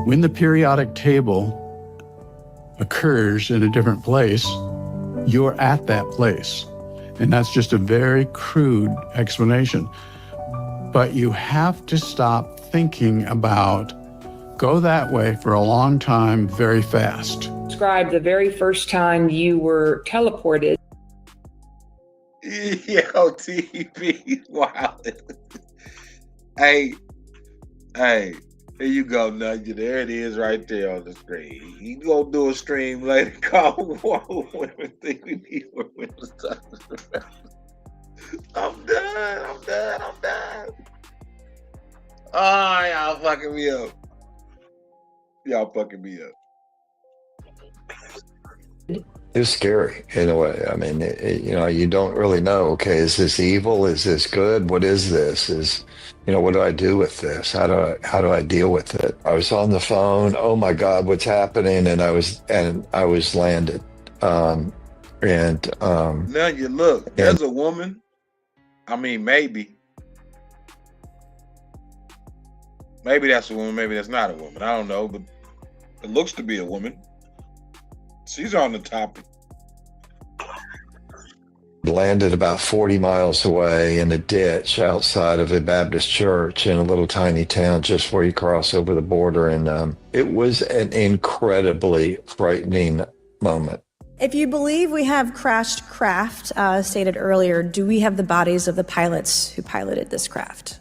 when the periodic table occurs in a different place, you're at that place. And that's just a very crude explanation. But you have to stop thinking about go that way for a long time very fast. Describe the very first time you were teleported. Yo, TV, wow. Hey, here you go, Nudge. There it is right there on the screen. You gonna do a stream later called Women Think We Need More Women's Topics. I'm done. Oh, y'all fucking me up. It was scary in a way. I mean, you don't really know. Okay, is this evil? Is this good? What is this? What do I do with this? How do I deal with it? I was on the phone. Oh my God, what's happening? And I was landed. Now you look. There's a woman. I mean, maybe that's a woman. Maybe that's not a woman. I don't know, but it looks to be a woman. She's on the topic. Landed about 40 miles away in a ditch outside of a Baptist church in a little tiny town just before you cross over the border. And it was an incredibly frightening moment. If you believe we have crashed craft, stated earlier, do we have the bodies of the pilots who piloted this craft?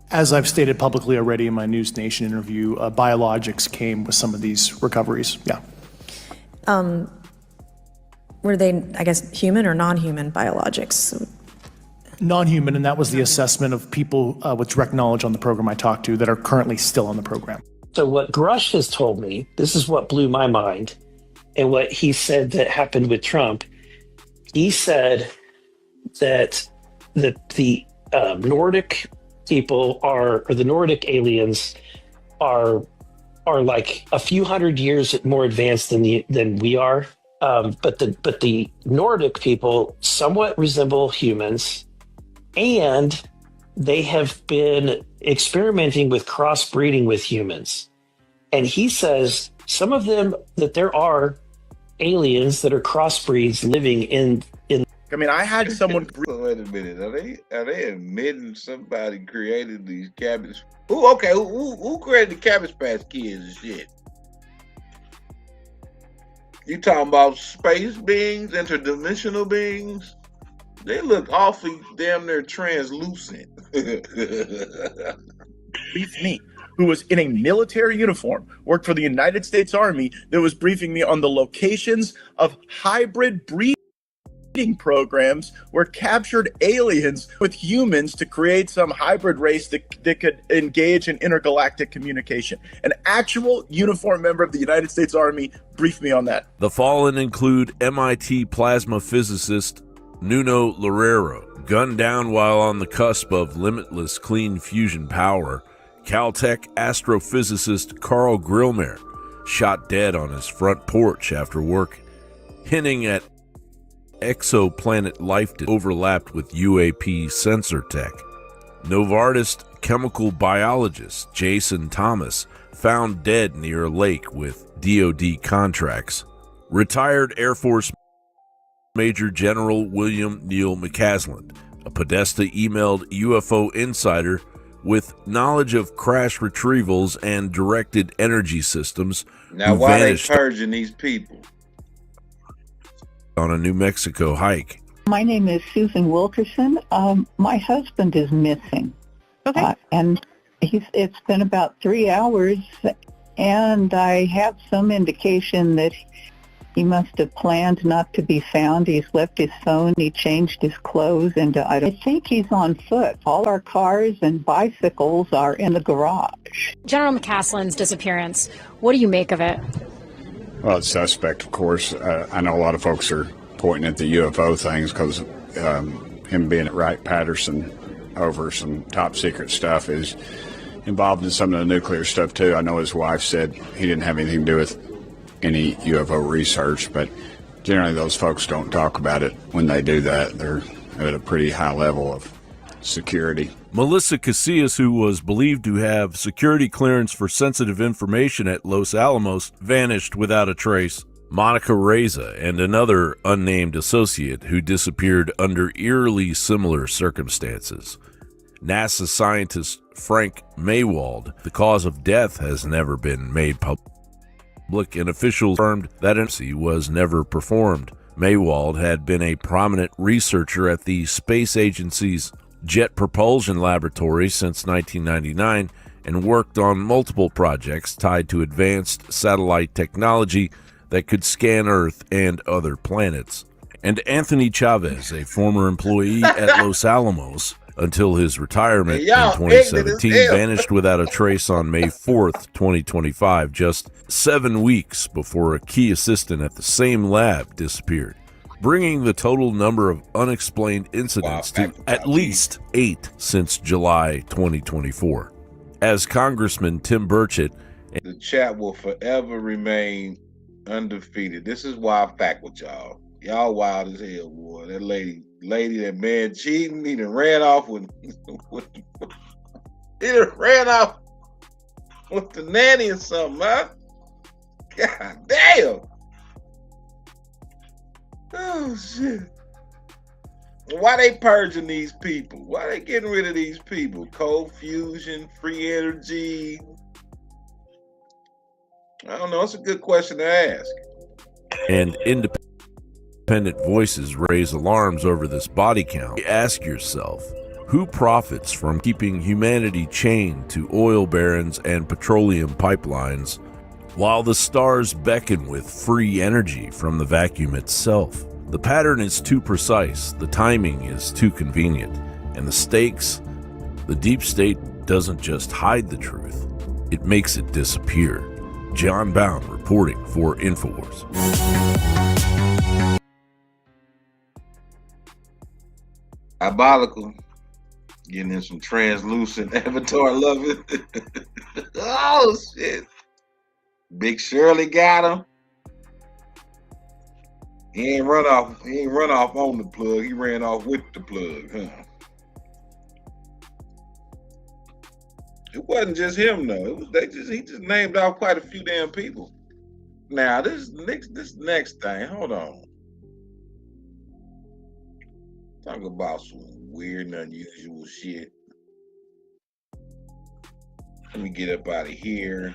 As I've stated publicly already in my News Nation interview, biologics came with some of these recoveries. Yeah. Were they, I guess, human or non-human biologics? Non-human, and that was the assessment of people with direct knowledge on the program I talked to that are currently still on the program. So what Grush has told me, this is what blew my mind, and what he said that happened with Trump. He said that the Nordic people or the Nordic aliens are like a few hundred years more advanced than we are. But the Nordic people somewhat resemble humans, and they have been experimenting with crossbreeding with humans. And he says some of them that there are aliens that are crossbreeds living in. I mean, I had someone. Wait a minute. Are they admitting somebody created these cabbage? Who created the Cabbage Patch Kids and shit? You talking about space beings, interdimensional beings? They look awfully damn near translucent. Me, who was in a military uniform, worked for the United States Army, that was briefing me on the locations of hybrid breed. programs were captured aliens with humans to create some hybrid race that could engage in intergalactic communication. An actual uniformed member of the United States Army briefed me on that. The fallen include MIT plasma physicist Nuno Loureiro, gunned down while on the cusp of limitless clean fusion power. Caltech astrophysicist Carl Grillmer, shot dead on his front porch after work, hinting at exoplanet life that overlapped with UAP sensor tech. Novartis chemical biologist Jason Thomas, found dead near a lake with DoD contracts. Retired Air Force Major General William Neal McCasland, a Podesta emailed UFO insider with knowledge of crash retrievals and directed energy systems. Now, who why they vanished purging these people? On a New Mexico hike. My name is Susan Wilkerson. My husband is missing. Okay. And it's been about 3 hours, and I have some indication that he must have planned not to be found. He's left his phone. He changed his clothes, and I think he's on foot. All our cars and bicycles are in the garage. General McCasland's disappearance, what do you make of it? Well, it's suspect, of course. I know a lot of folks are pointing at the UFO things because him being at Wright-Patterson over some top secret stuff is involved in some of the nuclear stuff too. I know his wife said he didn't have anything to do with any UFO research, but generally those folks don't talk about it when they do that. They're at a pretty high level of security. Melissa Casillas, who was believed to have security clearance for sensitive information at Los Alamos, vanished without a trace. Monica Reza and another unnamed associate who disappeared under eerily similar circumstances. NASA scientist Frank Maywald, the cause of death has never been made public, and officials confirmed that an autopsy was never performed. Maywald had been a prominent researcher at the space agency's Jet Propulsion Laboratory since 1999 and worked on multiple projects tied to advanced satellite technology that could scan Earth and other planets. And Anthony Chavez, a former employee at Los Alamos until his retirement in 2017, vanished without a trace on May 4th, 2025, just 7 weeks before a key assistant at the same lab disappeared, bringing the total number of unexplained incidents to at least 8 since July 2024. As Congressman Tim Burchett, the chat will forever remain undefeated. This is why I fact with y'all. Y'all wild as hell, boy. That lady, that man cheating, he done ran off with he done ran off with the nanny or something, huh? God damn. Oh shit. Why they purging these people? Why they getting rid of these people? Cold fusion, free energy. I don't know. It's a good question to ask. And independent voices raise alarms over this body count. Ask yourself, who profits from keeping humanity chained to oil barons and petroleum pipelines, while the stars beckon with free energy from the vacuum itself? The pattern is too precise, the timing is too convenient, and the stakes, the deep state doesn't just hide the truth, it makes it disappear. John Bound reporting for InfoWars. Diabolical. Getting in some translucent avatar love it. Oh shit. Big Shirley got him. He ain't run off on the plug. He ran off with the plug, huh? It wasn't just him though. It was he just named off quite a few damn people. Now this next thing, hold on. Talk about some weird and unusual shit. Let me get up out of here.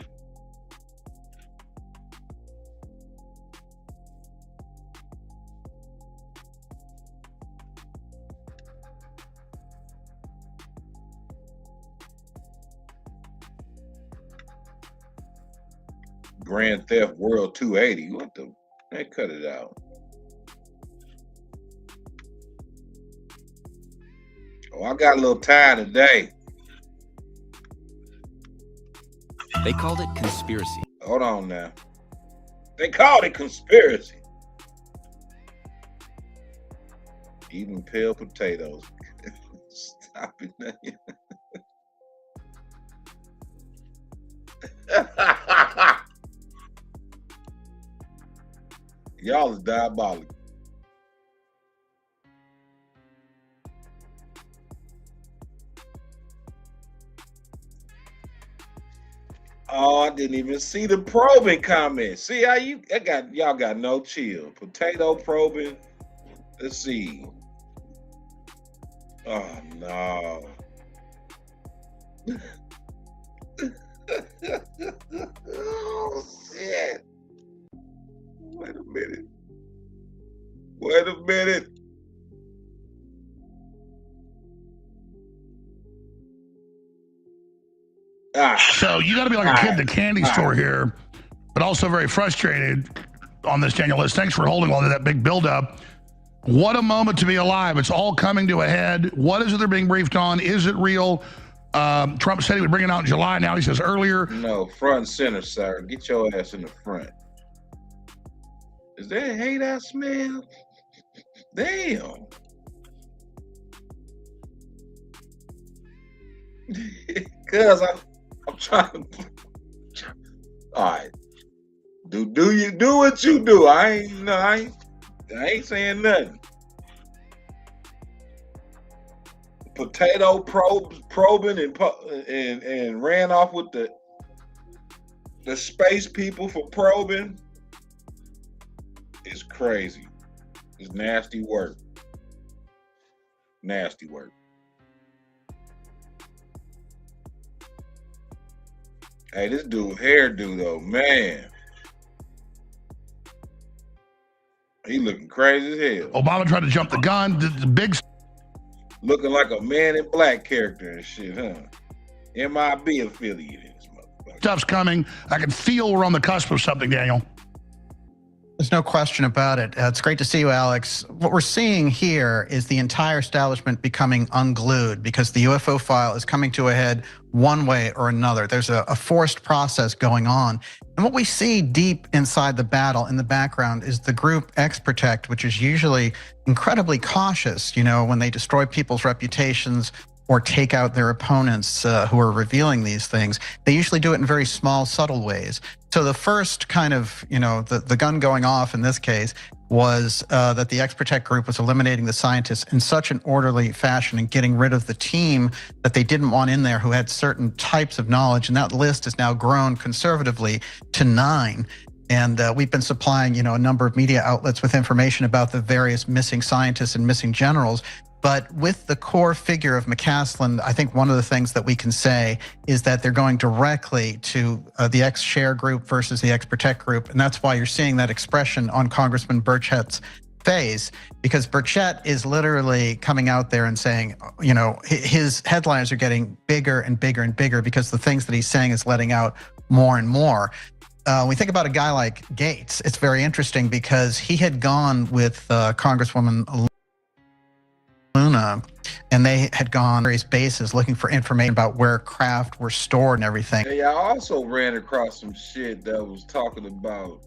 Grand Theft World 280. What the? They cut it out. Oh, I got a little time today. They called it conspiracy. Hold on now. They called it conspiracy. Eating pale potatoes. Stop it now. Y'all is diabolical. Oh, I didn't even see the probing comment. See how y'all got no chill. Potato probing. Let's see. Oh no. Oh shit. Wait a minute. Wait a minute. So you got to be like a kid in a candy store here, but also very frustrated on this, Daniel List. Thanks for holding all of that big buildup. What a moment to be alive. It's all coming to a head. What is it they're being briefed on? Is it real? Trump said he would bring it out in July. Now he says earlier. No, front and center, sir. Get your ass in the front. Is that hate I smell? Damn. Cause I'm trying to. All right. Do you do what you do? I ain't saying nothing. Potato probing and ran off with the space people for probing. It's crazy. It's nasty work. Nasty work. Hey, this dude hairdo though, man. He looking crazy as hell. Obama tried to jump the gun. The big. Looking like a Man in Black character and shit, huh? MIB affiliated. Stuff's coming. I can feel we're on the cusp of something, Daniel. There's no question about it. It's great to see you, Alex. What we're seeing here is the entire establishment becoming unglued because the UFO file is coming to a head one way or another. There's a forced process going on. And what we see deep inside the battle in the background is the group X-Protect, which is usually incredibly cautious, you know, when they destroy people's reputations or take out their opponents who are revealing these things. They usually do it in very small, subtle ways. So the first kind of, you know, the gun going off in this case was that the X-Protect group was eliminating the scientists in such an orderly fashion and getting rid of the team that they didn't want in there who had certain types of knowledge. And that list has now grown conservatively to 9. And we've been supplying, you know, a number of media outlets with information about the various missing scientists and missing generals. But with the core figure of McCaslin, I think one of the things that we can say is that they're going directly to the X-Share group versus the X-Protect group. And that's why you're seeing that expression on Congressman Burchett's face, because Burchett is literally coming out there and saying, you know, his headlines are getting bigger and bigger and bigger because the things that he's saying is letting out more and more. We think about a guy like Gates. It's very interesting because he had gone with Congresswoman Luna, and they had gone various bases looking for information about where craft were stored and everything. Hey, I also ran across some shit that was talking about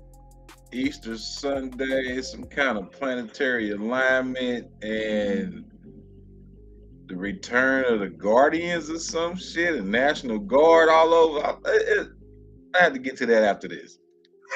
Easter Sunday, some kind of planetary alignment, and the return of the Guardians or some shit, and National Guard all over. I had to get to that after this.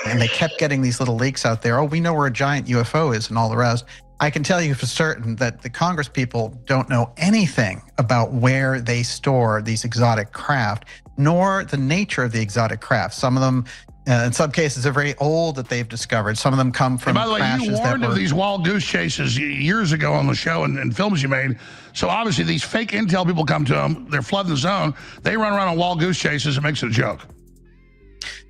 And they kept getting these little leaks out there. Oh, we know where a giant UFO is and all the rest. I can tell you for certain that the Congress people don't know anything about where they store these exotic craft, nor the nature of the exotic craft. Some of them, in some cases, are very old that they've discovered. Some of them come from by the way, crashes you warned that were... of these wild goose chases years ago on the show and films you made. So obviously these fake intel people come to them. They're flooding the zone. They run around on wild goose chases. It makes it a joke.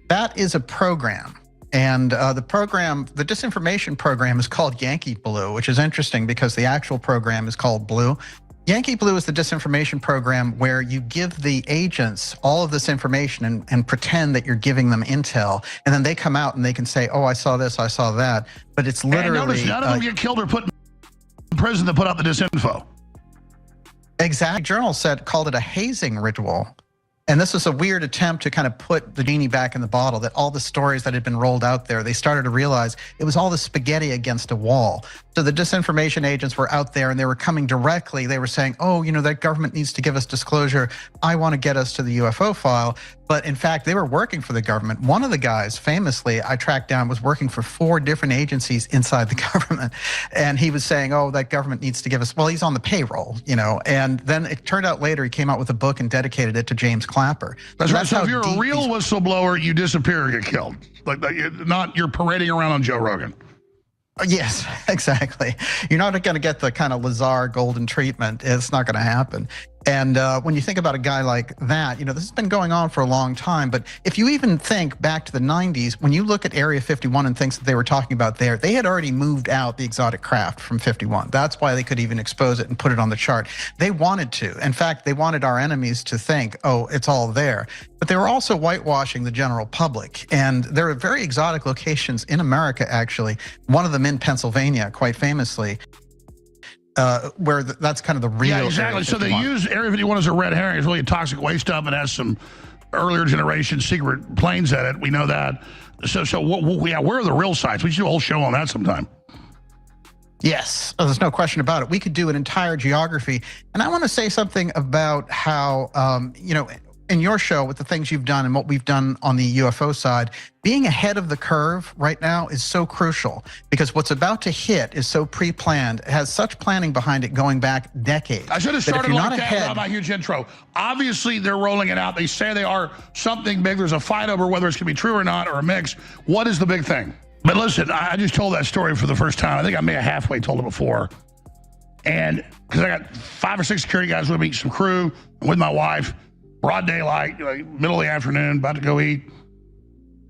That is a program. And the program, the disinformation program is called Yankee Blue, which is interesting because the actual program is called Blue. Yankee Blue is the disinformation program where you give the agents all of this information and pretend that you're giving them intel. And then they come out and they can say, oh, I saw this, I saw that. But it's literally... And notice none of them get killed or put in prison to put out the disinfo. Exactly. Journal called it a hazing ritual. And this was a weird attempt to kind of put the genie back in the bottle, that all the stories that had been rolled out there, they started to realize it was all the spaghetti against a wall. So the disinformation agents were out there and they were coming directly. They were saying, oh, you know, that government needs to give us disclosure. I want to get us to the UFO file. But in fact, they were working for the government. One of the guys, famously, I tracked down, was working for 4 different agencies inside the government. And he was saying, oh, that government needs to give us, well, he's on the payroll, you know. And then it turned out later he came out with a book and dedicated it to James Clapper. That's right. So if you're a real whistleblower, you disappear or get killed. Like you're parading around on Joe Rogan. Yes, exactly. You're not going to get the kind of Lazar golden treatment. It's not going to happen. And when you think about a guy like that, you know, this has been going on for a long time. But if you even think back to the 90s, when you look at Area 51 and things that they were talking about there, they had already moved out the exotic craft from 51. That's why they could even expose it and put it on the chart. They wanted to. In fact, they wanted our enemies to think, oh, it's all there. But they were also whitewashing the general public. And there are very exotic locations in America, actually. One of them in Pennsylvania, quite famously. Where that's kind of the real. Yeah, exactly. So they use Area 51 as a red herring. It's really a toxic waste dump and has some earlier generation secret planes at it. We know that. So where are the real sites? We should do a whole show on that sometime. Yes, there's no question about it. We could do an entire geography. And I want to say something about how, you know, in your show with the things you've done and what we've done on the UFO side, being ahead of the curve right now is so crucial because what's about to hit is so pre-planned. It has such planning behind it going back decades. I should have started like that without my huge intro. Obviously, they're rolling it out. They say they are something big. There's a fight over whether it's going to be true or not or a mix. What is the big thing? But listen, I just told that story for the first time. I think I may have halfway told it before. And because I got 5 or 6 security guys with me, some crew, with my wife, broad daylight, like middle of the afternoon, about to go eat.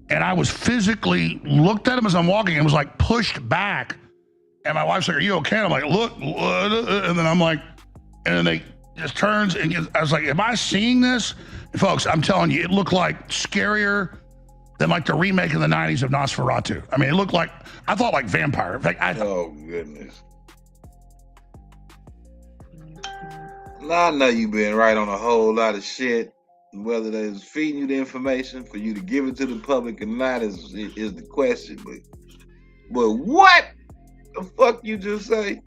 And I was physically looked at him as I'm walking and was like pushed back. And my wife's like, are you okay? And I'm like, look, and then I'm like, and then they just turns and I was like, am I seeing this? And folks, I'm telling you, it looked like scarier than like the remake in the 90s of Nosferatu. I mean, it looked like, I thought like vampire. In fact, oh, goodness. Now, I know you've been right on a whole lot of shit. Whether they was feeding you the information for you to give it to the public or not is the question. But what the fuck you just say?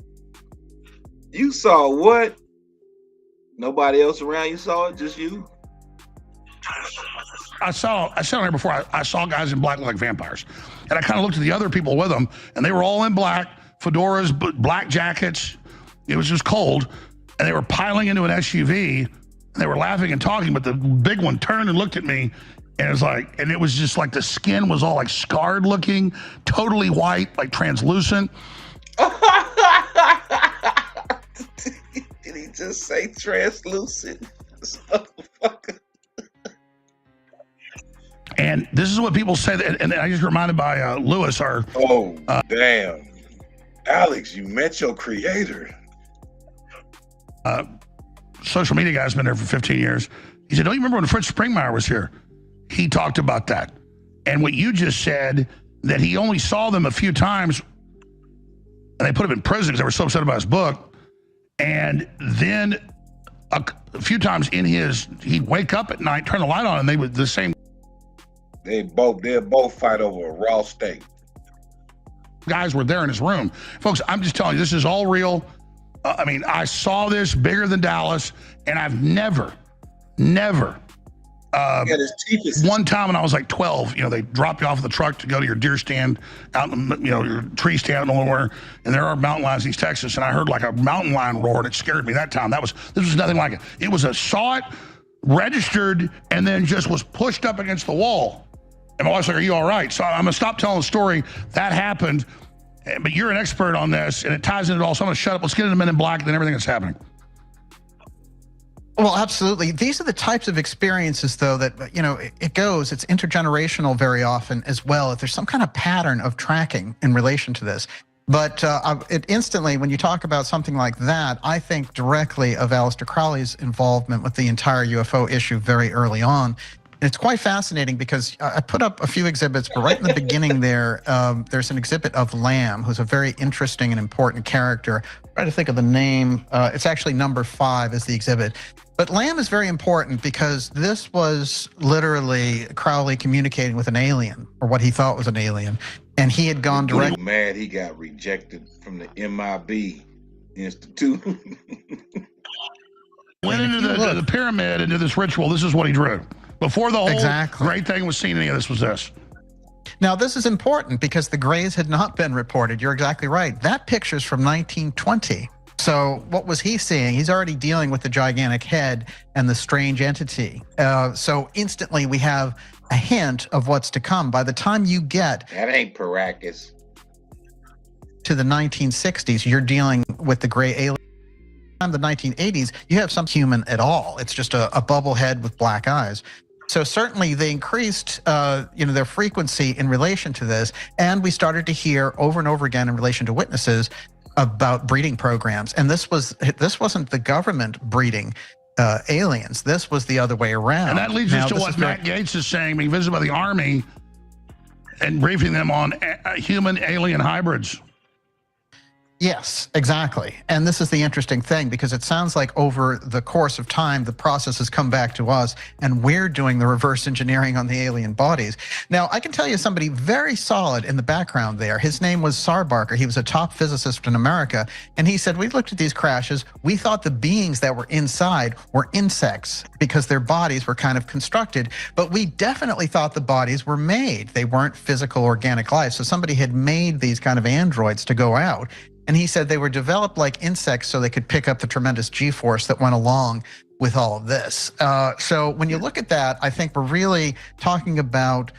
You saw what? Nobody else around you saw it, just you? I said on here before, I saw guys in black like vampires. And I kind of looked at the other people with them, and they were all in black, fedoras, black jackets. It was just cold. And they were piling into an SUV, and they were laughing and talking, but the big one turned and looked at me, and it was like, and it was just like the skin was all like scarred looking, totally white, like translucent. Did he just say translucent? And this is what people say, and I just reminded by Lewis, our... Oh, damn. Alex, you met your creator. Social media guy's been there for 15 years. He said, don't you remember when Fritz Springmeier was here? He talked about that. And what you just said, that he only saw them a few times, and they put him in prison because they were so upset about his book. And then a few times he'd wake up at night, turn the light on, and they were the same. They'll both fight over a raw steak. Guys were there in his room. Folks, I'm just telling you, this is all real. I mean, I saw this bigger than Dallas, and I've never, one time when I was like 12, you know, they dropped you off of the truck to go to your deer stand out in the, you know, your tree stand nowhere, and there are mountain lions in East Texas, and I heard like a mountain lion roar, and it scared me that time. This was nothing like it. It was saw it, registered, and then just was pushed up against the wall. And my wife's like, are you all right? So I'm gonna stop telling the story. That happened. But you're an expert on this, and it ties into it all. So I'm going to shut up. Let's get into Men in Black and then everything that's happening. Well, absolutely. These are the types of experiences, though, that, you know, it's intergenerational very often as well. If there's some kind of pattern of tracking in relation to this. But instantly, when you talk about something like that, I think directly of Aleister Crowley's involvement with the entire UFO issue very early on. It's quite fascinating because I put up a few exhibits, but right in the beginning there's an exhibit of Lamb, who's a very interesting and important character try to think of the name. It's actually number 5 is the exhibit. But Lamb is very important because this was literally Crowley communicating with an alien, or what he thought was an alien. And he had gone direct. Mad he got rejected from the MIB Institute. Went into the pyramid, into this ritual. This is what he drew. Before the whole great thing was seen, any of this was this. Now, this is important because the grays had not been reported. You're exactly right. That picture's from 1920. So what was he seeing? He's already dealing with the gigantic head and the strange entity. So instantly we have a hint of what's to come. By the time you get That ain't Paracas. to the 1960s, you're dealing with the gray alien. In the 1980s, you have some human at all. It's just a bubble head with black eyes. So certainly they increased, their frequency in relation to this, and we started to hear over and over again in relation to witnesses about breeding programs. And this wasn't the government breeding aliens. This was the other way around. And that leads us to what Matt Gaetz is saying, being visited by the Army and briefing them on human-alien hybrids. Yes, exactly. And this is the interesting thing, because it sounds like over the course of time, the process has come back to us and we're doing the reverse engineering on the alien bodies. Now, I can tell you somebody very solid in the background there. His name was Sar Barker. He was a top physicist in America. And he said, we looked at these crashes. We thought the beings that were inside were insects because their bodies were kind of constructed. But we definitely thought the bodies were made. They weren't physical organic life. So somebody had made these kind of androids to go out. And he said they were developed like insects so they could pick up the tremendous G-force that went along with all of this. So when you look at that, I think we're really talking about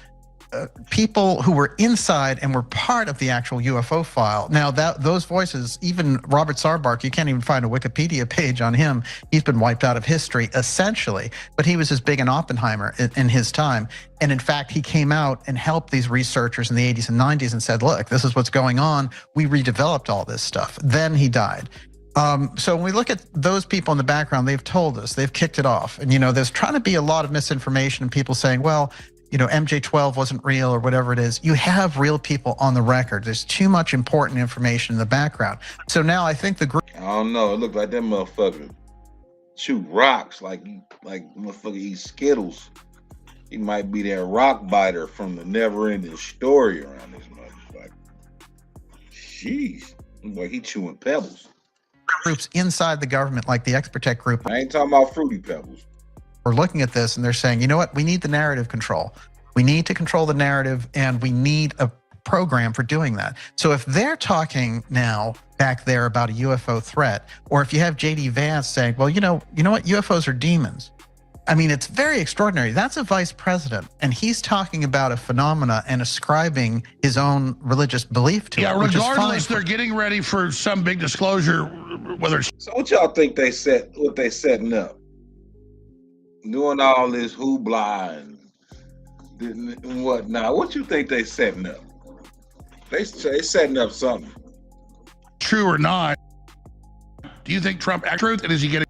people who were inside and were part of the actual UFO file. Now, those voices, even Robert Sarbark, you can't even find a Wikipedia page on him. He's been wiped out of history, essentially. But he was as big an Oppenheimer in his time. And in fact, he came out and helped these researchers in the 80s and 90s and said, look, this is what's going on. We redeveloped all this stuff. Then he died. So when we look at those people in the background, they've told us, they've kicked it off. And, there's trying to be a lot of misinformation and people saying, well, MJ-12 wasn't real or whatever it is. You have real people on the record. There's too much important information in the background. So now I think the group... I don't know. It looked like that motherfucker shoot rocks like motherfucker eat Skittles. He might be that rock biter from the never-ending story around this motherfucker. Jeez. Like he chewing pebbles. Groups inside the government, like the Expertech group... I ain't talking about Fruity Pebbles. Are looking at this and they're saying, you know what, we need the narrative control. We need to control the narrative and we need a program for doing that. So if they're talking now back there about a UFO threat, or if you have J.D. Vance saying, well, you know what, UFOs are demons. I mean, it's very extraordinary. That's a vice president, and he's talking about a phenomena and ascribing his own religious belief to it. Yeah, regardless, they're getting ready for some big disclosure, whether it's... So what y'all think they setting up? Doing all this hoopla and whatnot. What you think they setting up? They setting up something. True or not, do you think Trump actually truth, and is he getting...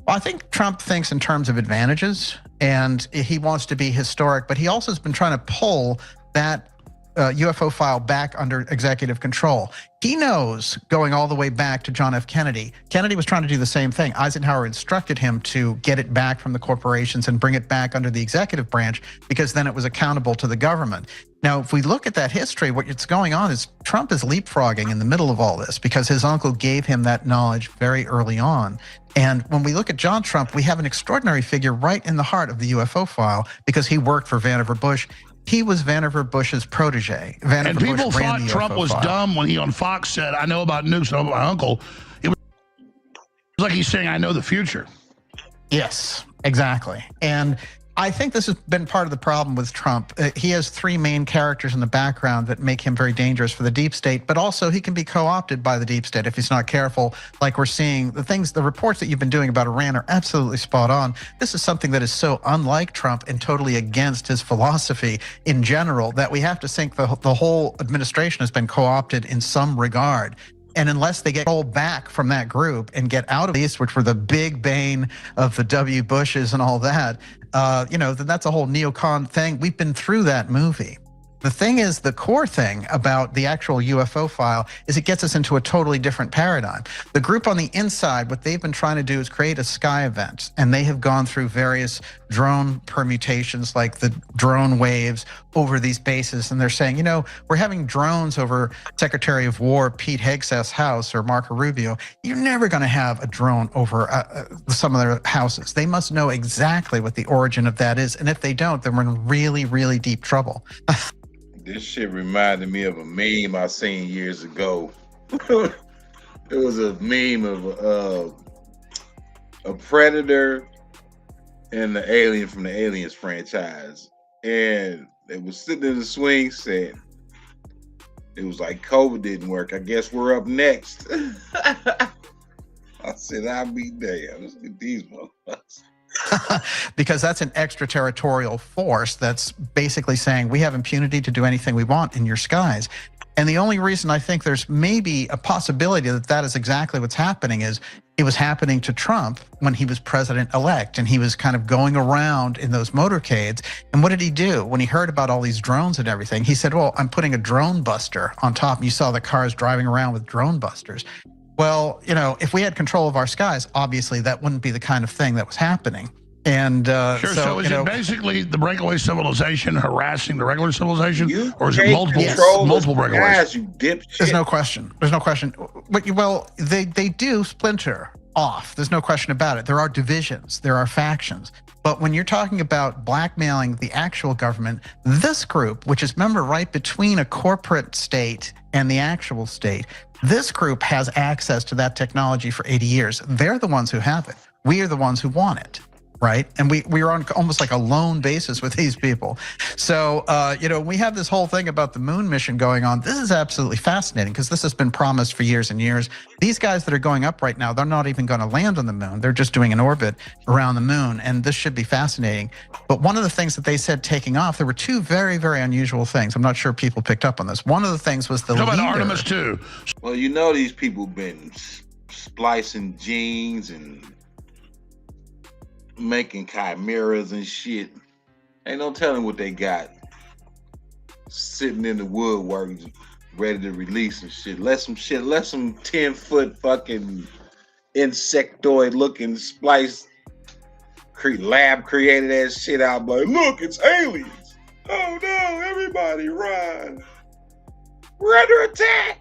Well, I think Trump thinks in terms of advantages, and he wants to be historic, but he also has been trying to pull that UFO file back under executive control. He knows, going all the way back to John F. Kennedy, Kennedy was trying to do the same thing. Eisenhower instructed him to get it back from the corporations and bring it back under the executive branch because then it was accountable to the government. Now, if we look at that history, what's going on is Trump is leapfrogging in the middle of all this because his uncle gave him that knowledge very early on. And when we look at John Trump, we have an extraordinary figure right in the heart of the UFO file because he worked for Vannevar Bush. He was Vannevar Bush's protege. And people thought Trump was dumb when he on Fox said, I know about nukes, I know about my uncle. It was like he's saying, I know the future. Yes, exactly. And I think this has been part of the problem with Trump. He has three main characters in the background that make him very dangerous for the deep state, but also he can be co-opted by the deep state if he's not careful. Like we're seeing, the reports that you've been doing about Iran are absolutely spot on. This is something that is so unlike Trump and totally against his philosophy in general that we have to think the whole administration has been co-opted in some regard. And unless they get rolled back from that group and get out of these, which were the big bane of the W. Bushes and all that, then that's a whole neocon thing. We've been through that movie. The thing is, the core thing about the actual UFO file is it gets us into a totally different paradigm. The group on the inside, what they've been trying to do is create a sky event, and they have gone through various drone permutations, like the drone waves over these bases, and they're saying, you know, we're having drones over Secretary of War Pete Hegseth's house or Marco Rubio. You're never going to have a drone over some of their houses. They must know exactly what the origin of that is, and if they don't, then we're in really, really deep trouble. This shit reminded me of a meme I seen years ago. It was a meme of a predator and the alien from the Aliens franchise. And they was sitting in the swing set. It was like, COVID didn't work. I guess we're up next. I said, I'll be damned. Let's get these motherfuckers. Because that's an extraterritorial force that's basically saying we have impunity to do anything we want in your skies. And the only reason I think there's maybe a possibility that that is exactly what's happening is it was happening to Trump when he was president-elect, and he was kind of going around in those motorcades. And what did he do? When he heard about all these drones and everything, he said, well, I'm putting a drone buster on top. And you saw the cars driving around with drone busters. Well, you know, if we had control of our skies, obviously that wouldn't be the kind of thing that was happening. And so is it basically the breakaway civilization harassing the regular civilization, or is it multiple breakaways? There's no question. There's no question. But well, they do splinter off. There's no question about it. There are divisions. There are factions. But when you're talking about blackmailing the actual government, this group, which is, remember, right between a corporate state and the actual state, this group has access to that technology for 80 years. They're the ones who have it. We are the ones who want it. Right. And we are on almost like a loan basis with these people. So, you know, we have this whole thing about the moon mission going on. This is absolutely fascinating because this has been promised for years and years. These guys that are going up right now, they're not even going to land on the moon. They're just doing an orbit around the moon. And this should be fascinating. But one of the things that they said taking off, there were two very, very unusual things. I'm not sure people picked up on this. One of the things was the leader. Artemis 2. Well, you know, these people been splicing genes and making chimeras and shit. Ain't no telling what they got sitting in the woodwork ready to release and shit. Let some 10-foot fucking insectoid looking splice lab created that shit out, but look, it's aliens. Oh no, everybody run. We're under attack.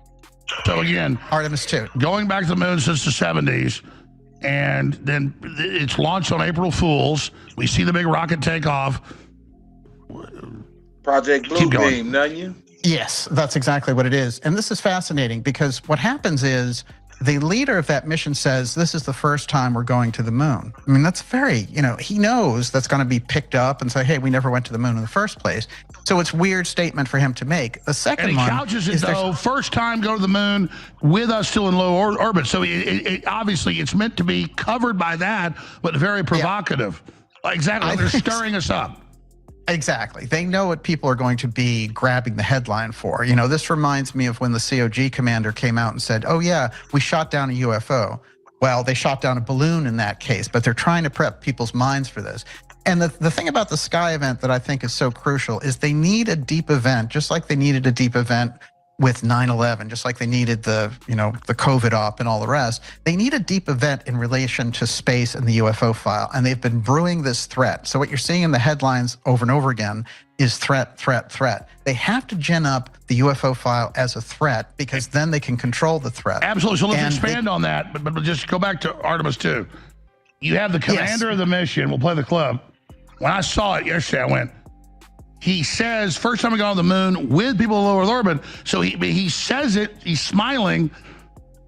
So again, Artemis 2. Going back to the moon since the 70s. And then it's launched on April Fools. We see the big rocket take off. Project Bluebeam, don't you? Yes, that's exactly what it is. And this is fascinating because what happens is the leader of that mission says, this is the first time we're going to the moon. I mean, that's very, you know, he knows that's going to be picked up and say, hey, we never went to the moon in the first place. So it's a weird statement for him to make. The second one, and he couches it, though, first time go to the moon with us still in low orbit. So it obviously it's meant to be covered by that, but very provocative. Yeah. Exactly. They're stirring us up. Exactly. They know what people are going to be grabbing the headline for. You know, this reminds me of when the COG commander came out and said, oh, yeah, we shot down a UFO. Well, they shot down a balloon in that case, but they're trying to prep people's minds for this. And the thing about the Sky event that I think is so crucial is they need a deep event, just like they needed a deep event with 9/11, just like they needed the COVID op and all the rest. They need a deep event in relation to space and the UFO file, and they've been brewing this threat. So what you're seeing in the headlines over and over again is threat, threat, threat. They have to gin up the UFO file as a threat because then they can control the threat. Absolutely. So let's expand on that, but just go back to Artemis 2. You have the commander of the mission. We'll play the clip. When I saw it yesterday, I went, he says, first time we got on the moon with people in low Earth orbit. So he says it, he's smiling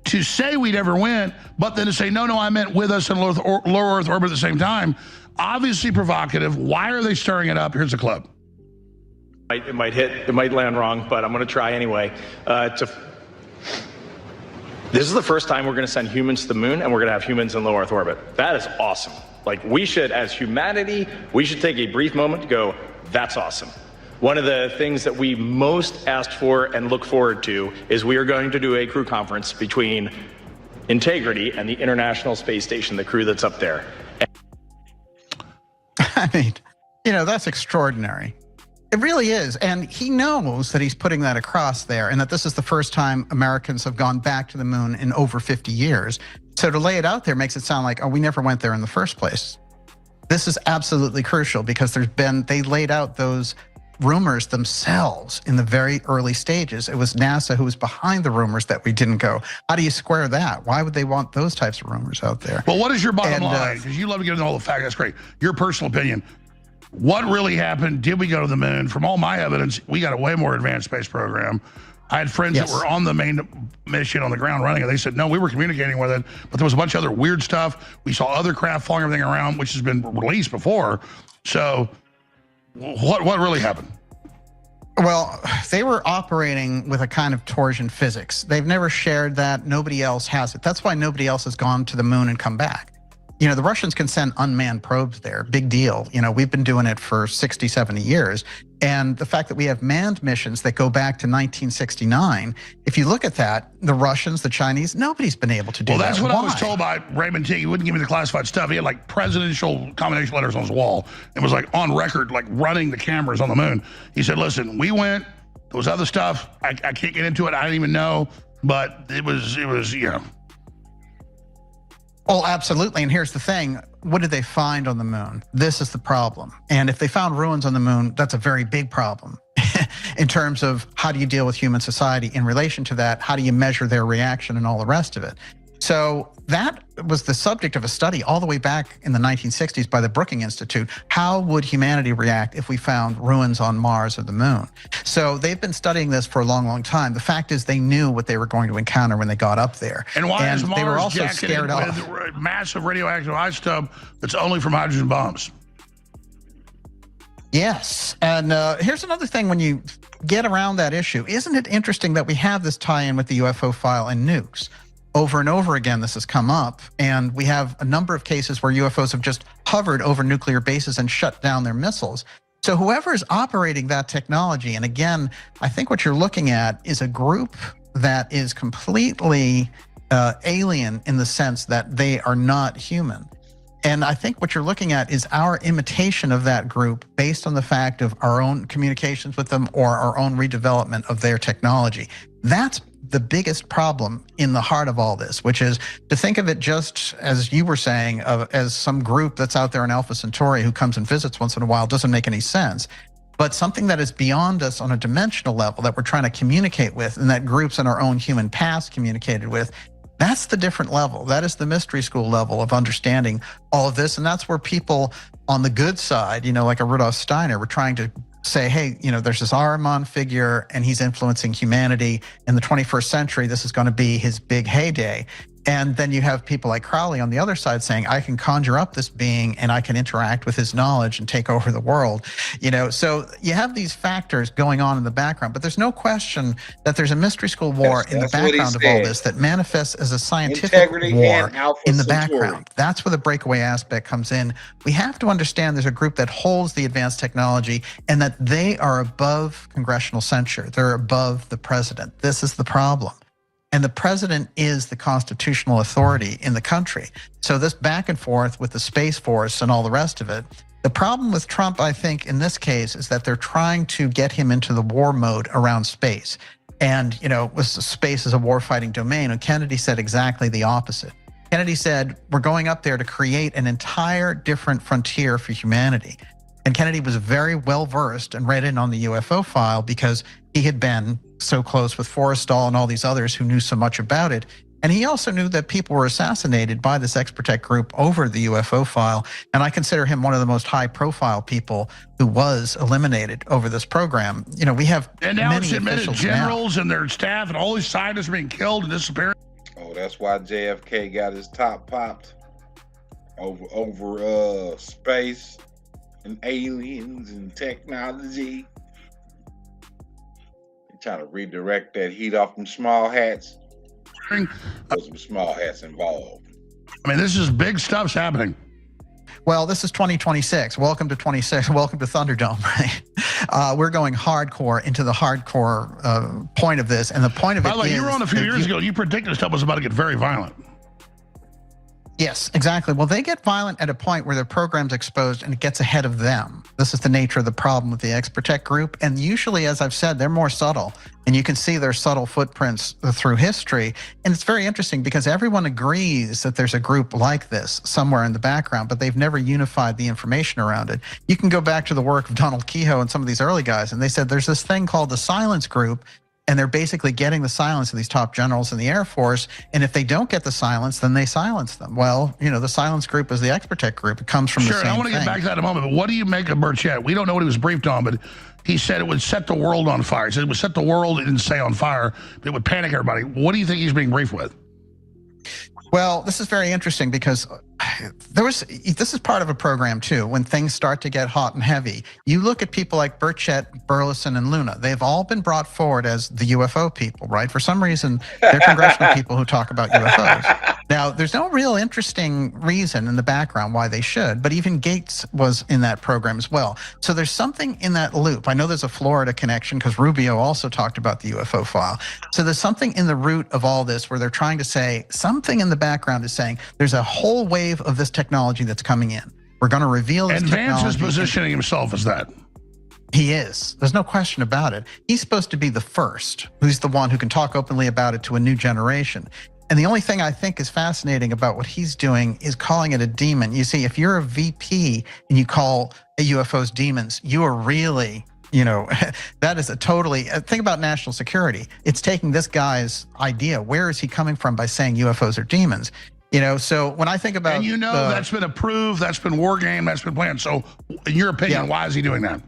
to say we never went, but then to say, no, I meant with us in low Earth orbit at the same time. Obviously provocative. Why are they stirring it up? Here's a clip. It might hit, it might land wrong, but I'm going to try anyway. This is the first time we're going to send humans to the moon, and we're going to have humans in low Earth orbit. That is awesome. Like, we should, as humanity, we should take a brief moment to go, that's awesome. One of the things that we most asked for and look forward to is we are going to do a crew conference between Integrity and the International Space Station, the crew that's up there. I mean, you know, that's extraordinary. It really is. And he knows that he's putting that across there and that this is the first time Americans have gone back to the moon in over 50 years. So to lay it out there makes it sound like, oh, we never went there in the first place. This is absolutely crucial because they laid out those rumors themselves in the very early stages. It was NASA who was behind the rumors that we didn't go. How do you square that? Why would they want those types of rumors out there? Well, what is your bottom line? Because you love to get into all the facts. That's great. Your personal opinion. What really happened? Did we go to the moon? From all my evidence, we got a way more advanced space program. I had friends that were on the main mission on the ground running it. They said, no, we were communicating with it, but there was a bunch of other weird stuff. We saw other craft flying everything around, which has been released before. So what really happened? Well, they were operating with a kind of torsion physics. They've never shared that. Nobody else has it. That's why nobody else has gone to the moon and come back. You know, the Russians can send unmanned probes there. Big deal. You know, we've been doing it for 60, 70 years. And the fact that we have manned missions that go back to 1969, if you look at that, the Russians, the Chinese, nobody's been able to do that. Well, that's what Why? I was told by Raymond T. He wouldn't give me the classified stuff. He had like presidential combination letters on his wall. It was like on record, like running the cameras on the moon. He said, listen, we went, there was other stuff. I can't get into it. I didn't even know, but it was, you know. Oh, absolutely. And here's the thing. What did they find on the moon? This is the problem. And if they found ruins on the moon, that's a very big problem in terms of how do you deal with human society in relation to that? How do you measure their reaction and all the rest of it? So that was the subject of a study all the way back in the 1960s by the Brookings Institute. How would humanity react if we found ruins on Mars or the moon? So they've been studying this for a long, long time. The fact is they knew what they were going to encounter when they got up there. And why is they were Mars also jacketed scared off. with massive radioactive isotope that's only from hydrogen bombs? Yes. And here's another thing when you get around that issue. Isn't it interesting that we have this tie-in with the UFO file and nukes? Over and over again, this has come up, and we have a number of cases where UFOs have just hovered over nuclear bases and shut down their missiles. So whoever is operating that technology, and again, I think what you're looking at is a group that is completely alien in the sense that they are not human. And I think what you're looking at is our imitation of that group based on the fact of our own communications with them or our own redevelopment of their technology. That's the biggest problem in the heart of all this, which is to think of it just as you were saying, as some group that's out there in Alpha Centauri who comes and visits once in a while doesn't make any sense. But something that is beyond us on a dimensional level that we're trying to communicate with, and that groups in our own human past communicated with, that's the different level. That is the mystery school level of understanding all of this. And that's where people on the good side, you know, like a Rudolf Steiner, were trying to say, hey, you know, there's this Ahriman figure and he's influencing humanity. In the 21st century, this is going to be his big heyday. And then you have people like Crowley on the other side saying, I can conjure up this being and I can interact with his knowledge and take over the world. You know, so you have these factors going on in the background, but there's no question that there's a mystery school war in the background of all this that manifests as a scientific war in the background. That's where the breakaway aspect comes in. We have to understand there's a group that holds the advanced technology and that they are above congressional censure. They're above the president. This is the problem. And the president is the constitutional authority in the country. So this back and forth with the Space Force and all the rest of it, the problem with Trump, I think, in this case, is that they're trying to get him into the war mode around space. And, you know, space is a war-fighting domain. And Kennedy said exactly the opposite. Kennedy said, we're going up there to create an entire different frontier for humanity. And Kennedy was very well-versed and read in on the UFO file because he had been so close with Forrestal and all these others who knew so much about it. And he also knew that people were assassinated by this X-Protect group over the UFO file. And I consider him one of the most high-profile people who was eliminated over this program. You know, we have and now many it's admitted officials generals and their staff and all these scientists are being killed and disappearing. Oh, that's why JFK got his top popped over space and aliens and technology. Trying to redirect that heat off them small hats. There's some small hats involved. I mean, this is big stuff's happening. Well, this is 2026. Welcome to 26. Welcome to Thunderdome, right? We're going hardcore into the hardcore point of this. And the point of it is... By the way, you were on a few years ago. You predicted stuff was about to get very violent. Yes, exactly. Well, they get violent at a point where their program's exposed and it gets ahead of them. This is the nature of the problem with the X-Protect group. And usually, as I've said, they're more subtle. And you can see their subtle footprints through history. And it's very interesting because everyone agrees that there's a group like this somewhere in the background, but they've never unified the information around it. You can go back to the work of Donald Kehoe and some of these early guys, and they said there's this thing called the silence group. And they're basically getting the silence of these top generals in the Air Force. And if they don't get the silence, then they silence them. Well, you know, the silence group is the X-Protect group. It comes from the same thing. Sure, I want to get back to that in a moment. But what do you make of Burchett? We don't know what he was briefed on, but he said it would set the world on fire. He said it would set the world, he didn't say on fire, but it would panic everybody. What do you think he's being briefed with? Well, this is very interesting because this is part of a program too. When things start to get hot and heavy, you look at people like Burchett, Burleson, and Luna. They've all been brought forward as the UFO people, right? For some reason, they're congressional people who talk about UFOs. Now, there's no real interesting reason in the background why they should, but even Gates was in that program as well. So there's something in that loop. I know there's a Florida connection because Rubio also talked about the UFO file. So there's something in the root of all this where they're trying to say something in the background is saying there's a whole wave of this technology that's coming in. We're going to reveal this technology. And Vance is positioning himself as that. He is. There's no question about it. He's supposed to be the first, who's the one who can talk openly about it to a new generation. And the only thing I think is fascinating about what he's doing is calling it a demon. You see, if you're a VP and you call UFOs demons, you are really, you know, that is a totally, think about national security. It's taking this guy's idea. Where is he coming from by saying UFOs are demons? You know, so when I think about... And you know that's been approved, that's been war game, that's been planned. So in your opinion, why is he doing that?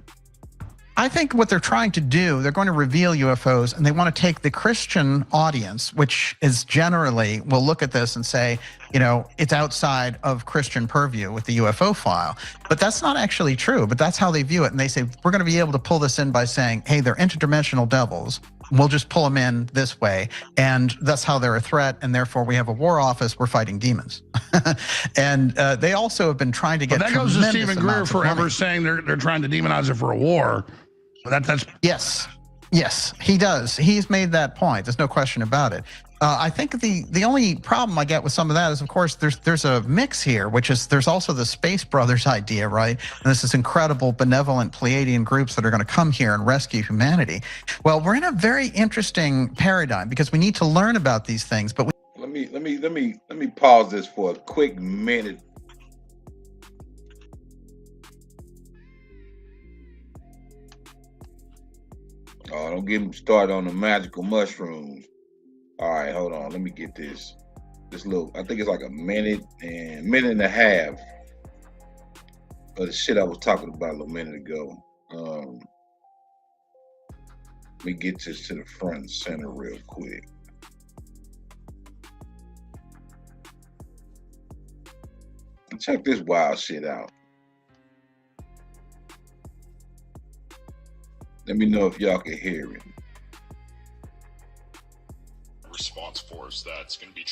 I think what they're trying to do, they're going to reveal UFOs, and they want to take the Christian audience, which is generally will look at this and say, you know, it's outside of Christian purview with the UFO file. But that's not actually true, but that's how they view it. And they say, we're going to be able to pull this in by saying, hey, they're interdimensional devils. We'll just pull them in this way. And that's how they're a threat. And therefore, we have a war office. We're fighting demons. And they also have been trying to get that goes to Stephen Greer forever saying they're trying to demonize it for a war. That's Yes, he does. He's made that point. There's no question about it. I think the only problem I get with some of that is, of course, there's a mix here, which is there's also the Space Brothers idea, right? And this is incredible benevolent Pleiadian groups that are going to come here and rescue humanity. Well, we're in a very interesting paradigm because we need to learn about these things, but let me pause this for a quick minute. Oh, don't get him started on the magical mushrooms. All right, hold on. Let me get this little, I think it's like a minute and a half of the shit I was talking about a little minute ago. Let me get this to the front and center real quick. Check this wild shit out. Let me know if y'all can hear it. Response force that's going to be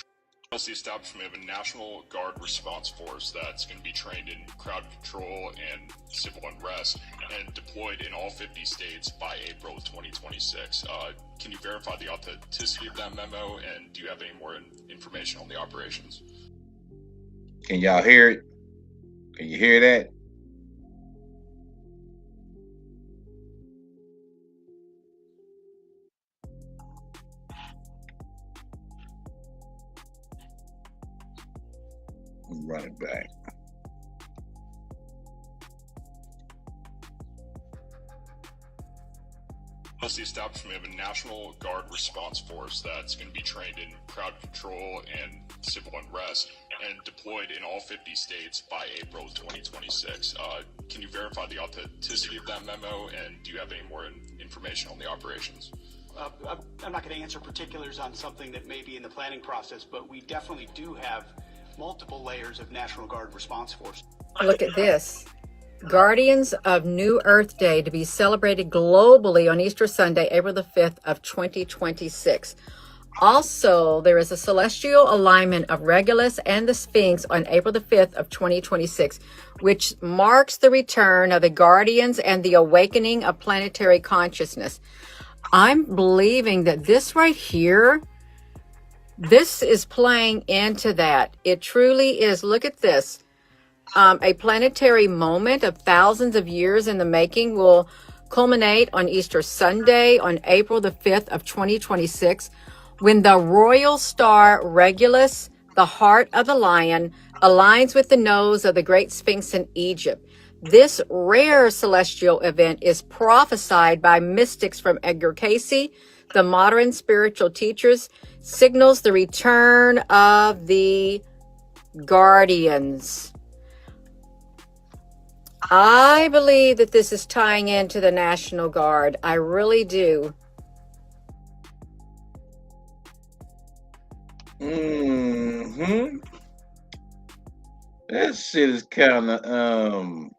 the establishment of a National Guard response force that's going to be trained in crowd control and civil unrest and deployed in all 50 states by April 2026. Can you verify the authenticity of that memo, and do you have any more information on the operations? Can y'all hear it? Can you hear that? Run it back. The establishment of a National Guard response force that's going to be trained in crowd control and civil unrest and deployed in all 50 states by April 2026. Can you verify the authenticity of that memo, and do you have any more information on the operations? I'm not going to answer particulars on something that may be in the planning process, but we definitely do have multiple layers of National Guard response force. Look at this. Guardians of New Earth Day to be celebrated globally on Easter Sunday, April the 5th of 2026. Also, there is a celestial alignment of Regulus and the Sphinx on April the 5th of 2026, which marks the return of the Guardians and the awakening of planetary consciousness. I'm believing that this right here This is playing into that. It truly is. Look at this. A planetary moment of thousands of years in the making will culminate on Easter Sunday on April the 5th of 2026, when the royal star Regulus, the heart of the lion, aligns with the nose of the great Sphinx in Egypt. This rare celestial event is prophesied by mystics from Edgar Cayce, the modern spiritual teachers, signals the return of the guardians. I believe that this is tying into the National Guard. I really do. Mm-hmm. That shit is kind of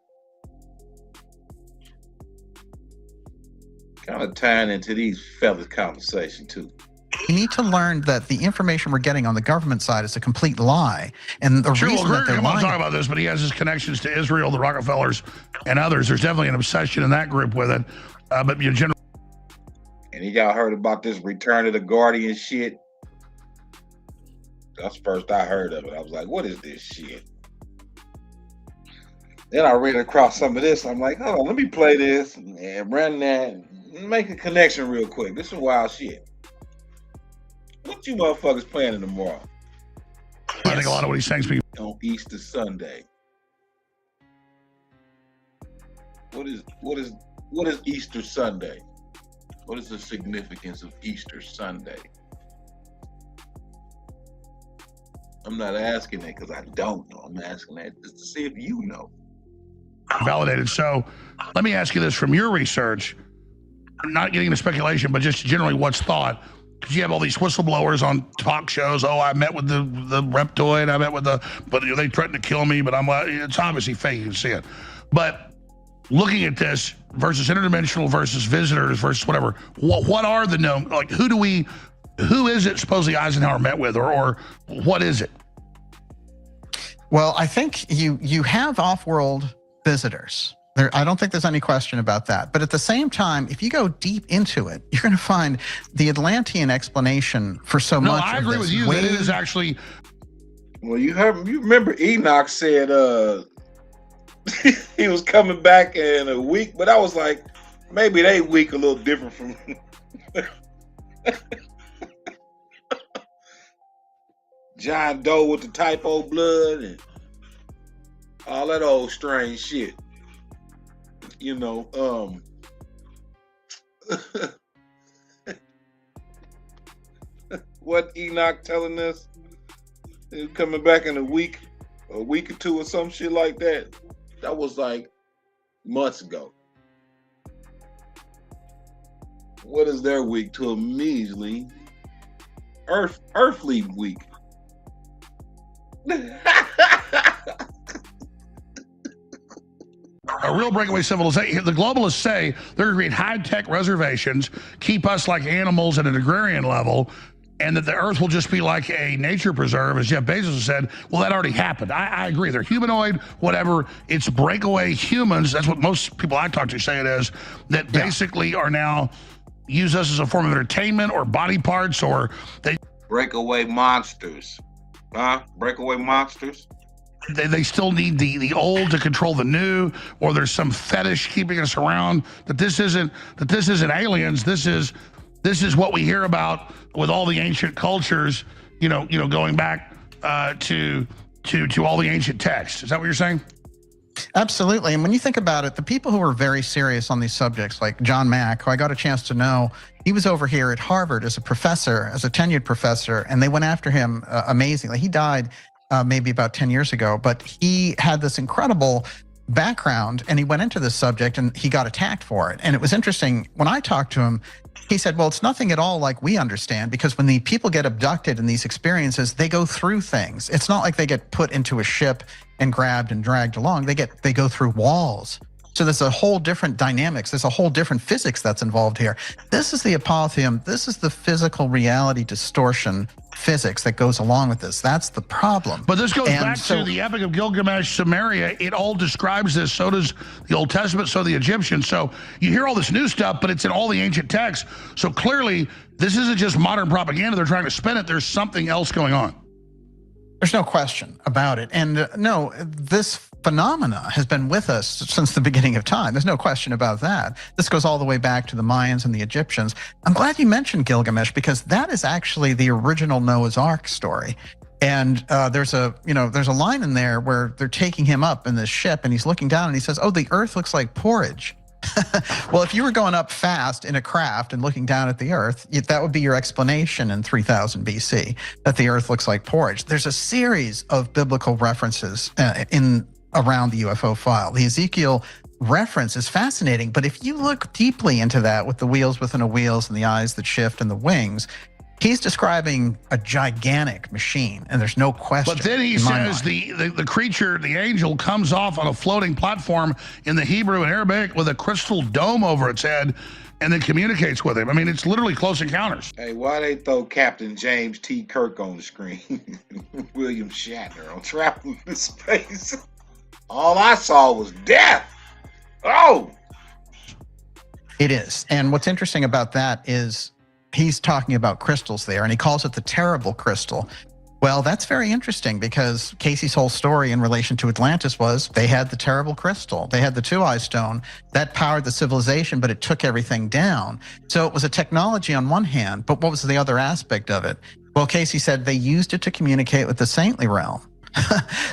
tying into these fellas' conversation too. We need to learn that the information we're getting on the government side is a complete lie. And the reason that they're come on, lying... talk about this, but he has his connections to Israel, the Rockefellers, and others. There's definitely an obsession in that group with it. But you generally... And y'all heard about this Return of the Guardian shit? That's the first I heard of it. I was like, what is this shit? Then I ran across some of this. I'm like, hold on, let me play this and run that and make a connection real quick. This is wild shit. What you motherfuckers planning tomorrow? I think a lot of what he's saying is on Easter Sunday. What is Easter Sunday? What is the significance of Easter Sunday? I'm not asking that because I don't know. I'm asking that just to see if you know. Validated. So let me ask you this from your research, not getting into speculation, but just generally what's thought. Because you have all these whistleblowers on talk shows. Oh, I met with the reptoid. I met with but they threatened to kill me. But it's obviously fake. You can see it. But looking at this versus interdimensional versus visitors versus whatever, what are the known? Like, who is it supposedly Eisenhower met with, or what is it? Well, I think you have off-world visitors. I don't think there's any question about that. But at the same time, if you go deep into it, you're going to find the Atlantean explanation for so much. No, I agree with you that it is actually. Well, you remember Enoch said he was coming back in a week, but I was like, maybe they week a little different from. John Doe with the typo blood and all that old strange shit. You know, what Enoch telling us? He's coming back in a week or two or some shit like that. That was like months ago. What is their week to a measly earthly week? A real breakaway civilization. The globalists say they're going to create high-tech reservations, keep us like animals at an agrarian level, and that the Earth will just be like a nature preserve, as Jeff Bezos said. Well, that already happened. I agree. They're humanoid, whatever. It's breakaway humans. That's what most people I talk to say it is, that basically are now use us as a form of entertainment or body parts, or they... Breakaway monsters. Huh? Breakaway monsters? They still need the old to control the new, or there's some fetish keeping us around. That this isn't aliens. This is what we hear about with all the ancient cultures. You know, going back to all the ancient texts. Is that what you're saying? Absolutely. And when you think about it, the people who are very serious on these subjects, like John Mack, who I got a chance to know, he was over here at Harvard as a professor, as a tenured professor, and they went after him amazingly. He died maybe about 10 years ago, but he had this incredible background and he went into this subject and he got attacked for it. And it was interesting. When I talked to him, he said, well, it's nothing at all like we understand, because when the people get abducted in these experiences, they go through things. It's not like they get put into a ship and grabbed and dragged along. They go through walls. So there's a whole different dynamics. There's a whole different physics that's involved here. This is the apotheum. This is the physical reality distortion physics that goes along with this. That's the problem. But this goes back to the Epic of Gilgamesh, Sumeria. It all describes this. So does the Old Testament, so the Egyptians. So you hear all this new stuff, but it's in all the ancient texts. So clearly, this isn't just modern propaganda. They're trying to spin it. There's something else going on. There's no question about it. And no, this phenomena has been with us since the beginning of time. There's no question about that. This goes all the way back to the Mayans and the Egyptians. I'm glad you mentioned Gilgamesh because that is actually the original Noah's Ark story. And there's a line in there where they're taking him up in this ship and he's looking down and he says, "Oh, the earth looks like porridge." Well, if you were going up fast in a craft and looking down at the earth, that would be your explanation in 3000 BC, that the earth looks like porridge. There's a series of biblical references around the UFO file. The Ezekiel reference is fascinating, but if you look deeply into that with the wheels within a wheels and the eyes that shift and the wings, he's describing a gigantic machine, and there's no question. But then he says the creature, the angel, comes off on a floating platform in the Hebrew and Arabic with a crystal dome over its head and then communicates with him. I mean, it's literally Close Encounters. Hey, why they throw Captain James T. Kirk on the screen? William Shatner on Travel into Space. All I saw was death. Oh! It is. And what's interesting about that is he's talking about crystals there, and he calls it the terrible crystal. Well, that's very interesting because Casey's whole story in relation to Atlantis was they had the terrible crystal. They had the two-eye stone that powered the civilization, but it took everything down. So it was a technology on one hand, but what was the other aspect of it? Well, Casey said they used it to communicate with the saintly realm.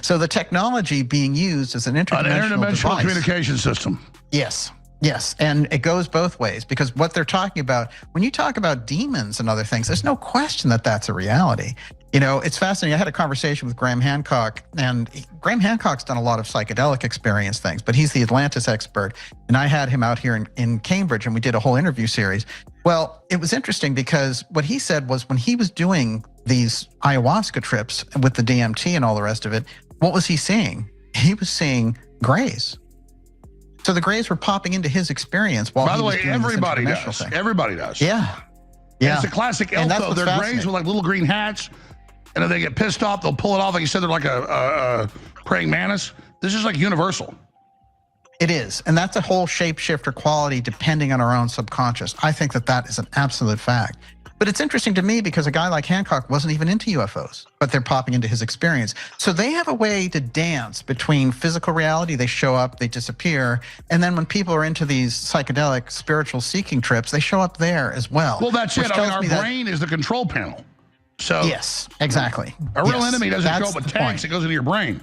So the technology being used as an interdimensional device. Communication system. Yes. Yes, and it goes both ways because what they're talking about, when you talk about demons and other things, there's no question that that's a reality. You know, it's fascinating. I had a conversation with Graham Hancock, and Graham Hancock's done a lot of psychedelic experience things, but he's the Atlantis expert, and I had him out here in Cambridge, and we did a whole interview series. Well, it was interesting because what he said was when he was doing these ayahuasca trips with the DMT and all the rest of it, what was he seeing? He was seeing grays. So the grays were popping into his experience while By he the was way, doing everybody this does. thing. Everybody does. Yeah. And it's a classic elf, though. They're grays with like little green hats, and if they get pissed off, they'll pull it off. Like you said, they're like a praying mantis. This is like universal. It is. And that's a whole shapeshifter quality depending on our own subconscious. I think that that is an absolute fact. But it's interesting to me because a guy like Hancock wasn't even into UFOs, but they're popping into his experience. So they have a way to dance between physical reality, they show up, they disappear, and then when people are into these psychedelic spiritual seeking trips, they show up there as well. Well, that's it. I mean, our brain is the control panel. So yes, exactly. A real enemy doesn't show up with tanks, it goes into your brain.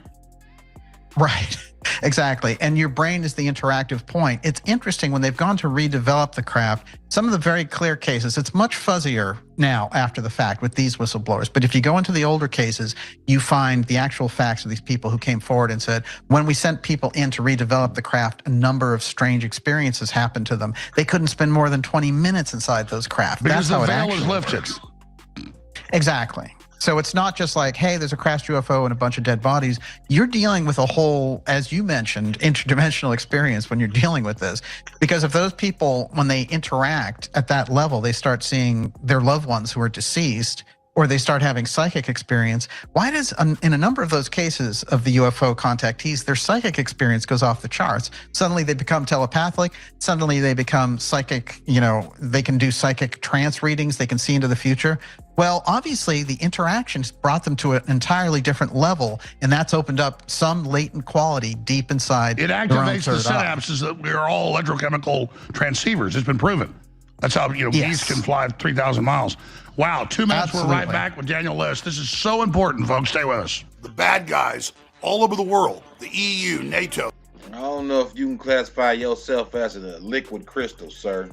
Right. Exactly. And your brain is the interactive point. It's interesting when they've gone to redevelop the craft, some of the very clear cases, it's much fuzzier now after the fact with these whistleblowers. But if you go into the older cases, you find the actual facts of these people who came forward and said, when we sent people in to redevelop the craft, a number of strange experiences happened to them. They couldn't spend more than 20 minutes inside those craft. Because That's how the it veil is actually lifted. Exactly. So it's not just like, hey, there's a crashed UFO and a bunch of dead bodies. You're dealing with a whole, as you mentioned, interdimensional experience when you're dealing with this. Because if those people, when they interact at that level, they start seeing their loved ones who are deceased, or they start having psychic experience. Why does, in a number of those cases of the UFO contactees, their psychic experience goes off the charts? Suddenly they become telepathic. Suddenly they become psychic, they can do psychic trance readings. They can see into the future. Well, obviously the interactions brought them to an entirely different level, and that's opened up some latent quality deep inside. It activates the synapses that we are all electrochemical transceivers. It's been proven. That's how, bees can fly 3,000 miles. Wow, 2 minutes. Absolutely. We're right back with Daniel List. This is so important, folks. Stay with us. The bad guys all over the world, the EU, NATO. I don't know if you can classify yourself as a liquid crystal, sir.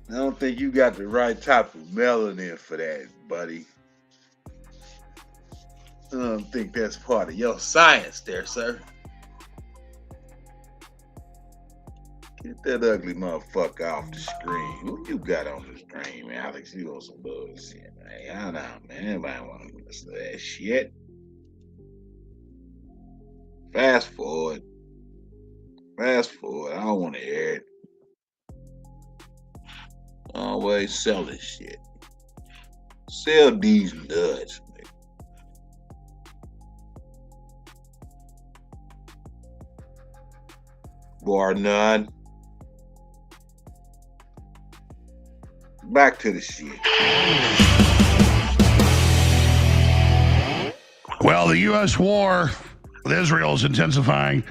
I don't think you got the right type of melanin for that, buddy. I don't think that's part of your science there, sir. Get that ugly motherfucker off the screen. Who you got on the screen, man? Alex, you on some bullshit, man. I don't know, man. Anybody want to listen to that shit? Fast forward. Fast forward. I don't want to hear it. Always sell this shit. Sell these nuts, nigga. Bar none. Back to the shit. Well, the U.S. war with Israel is intensifying.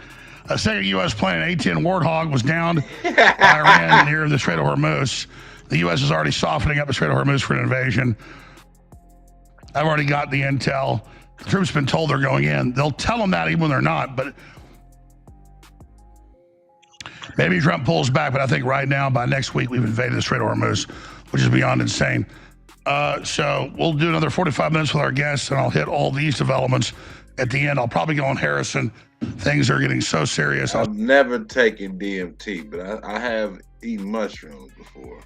A second U.S. plane, an A-10 Warthog, was downed by Iran near the Strait of Hormuz. The U.S. is already softening up the Strait of Hormuz for an invasion. I've already got the intel. The troops have been told they're going in. They'll tell them that even when they're not, but maybe Trump pulls back, but I think right now, by next week, we've invaded the Strait of Hormuz, which is beyond insane. So we'll do another 45 minutes with our guests, and I'll hit all these developments at the end. I'll probably go on Harrison. Things are getting so serious. I've never taken DMT, but I have eaten mushrooms before.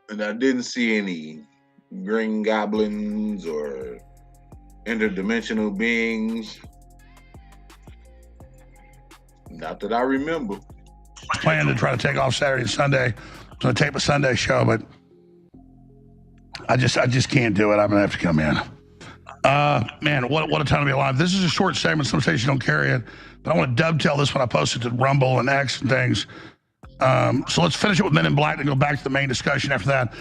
And I didn't see any green goblins or interdimensional beings. Not that I remember. Plan to try to take off Saturday and Sunday. I'm going to tape a Sunday show, but I just can't do it. I'm going to have to come in. Man, what a time to be alive. This is a short segment. Some stations don't carry it, but I want to dovetail this when I post it to Rumble and X and things. So let's finish it with Men in Black and go back to the main discussion after that.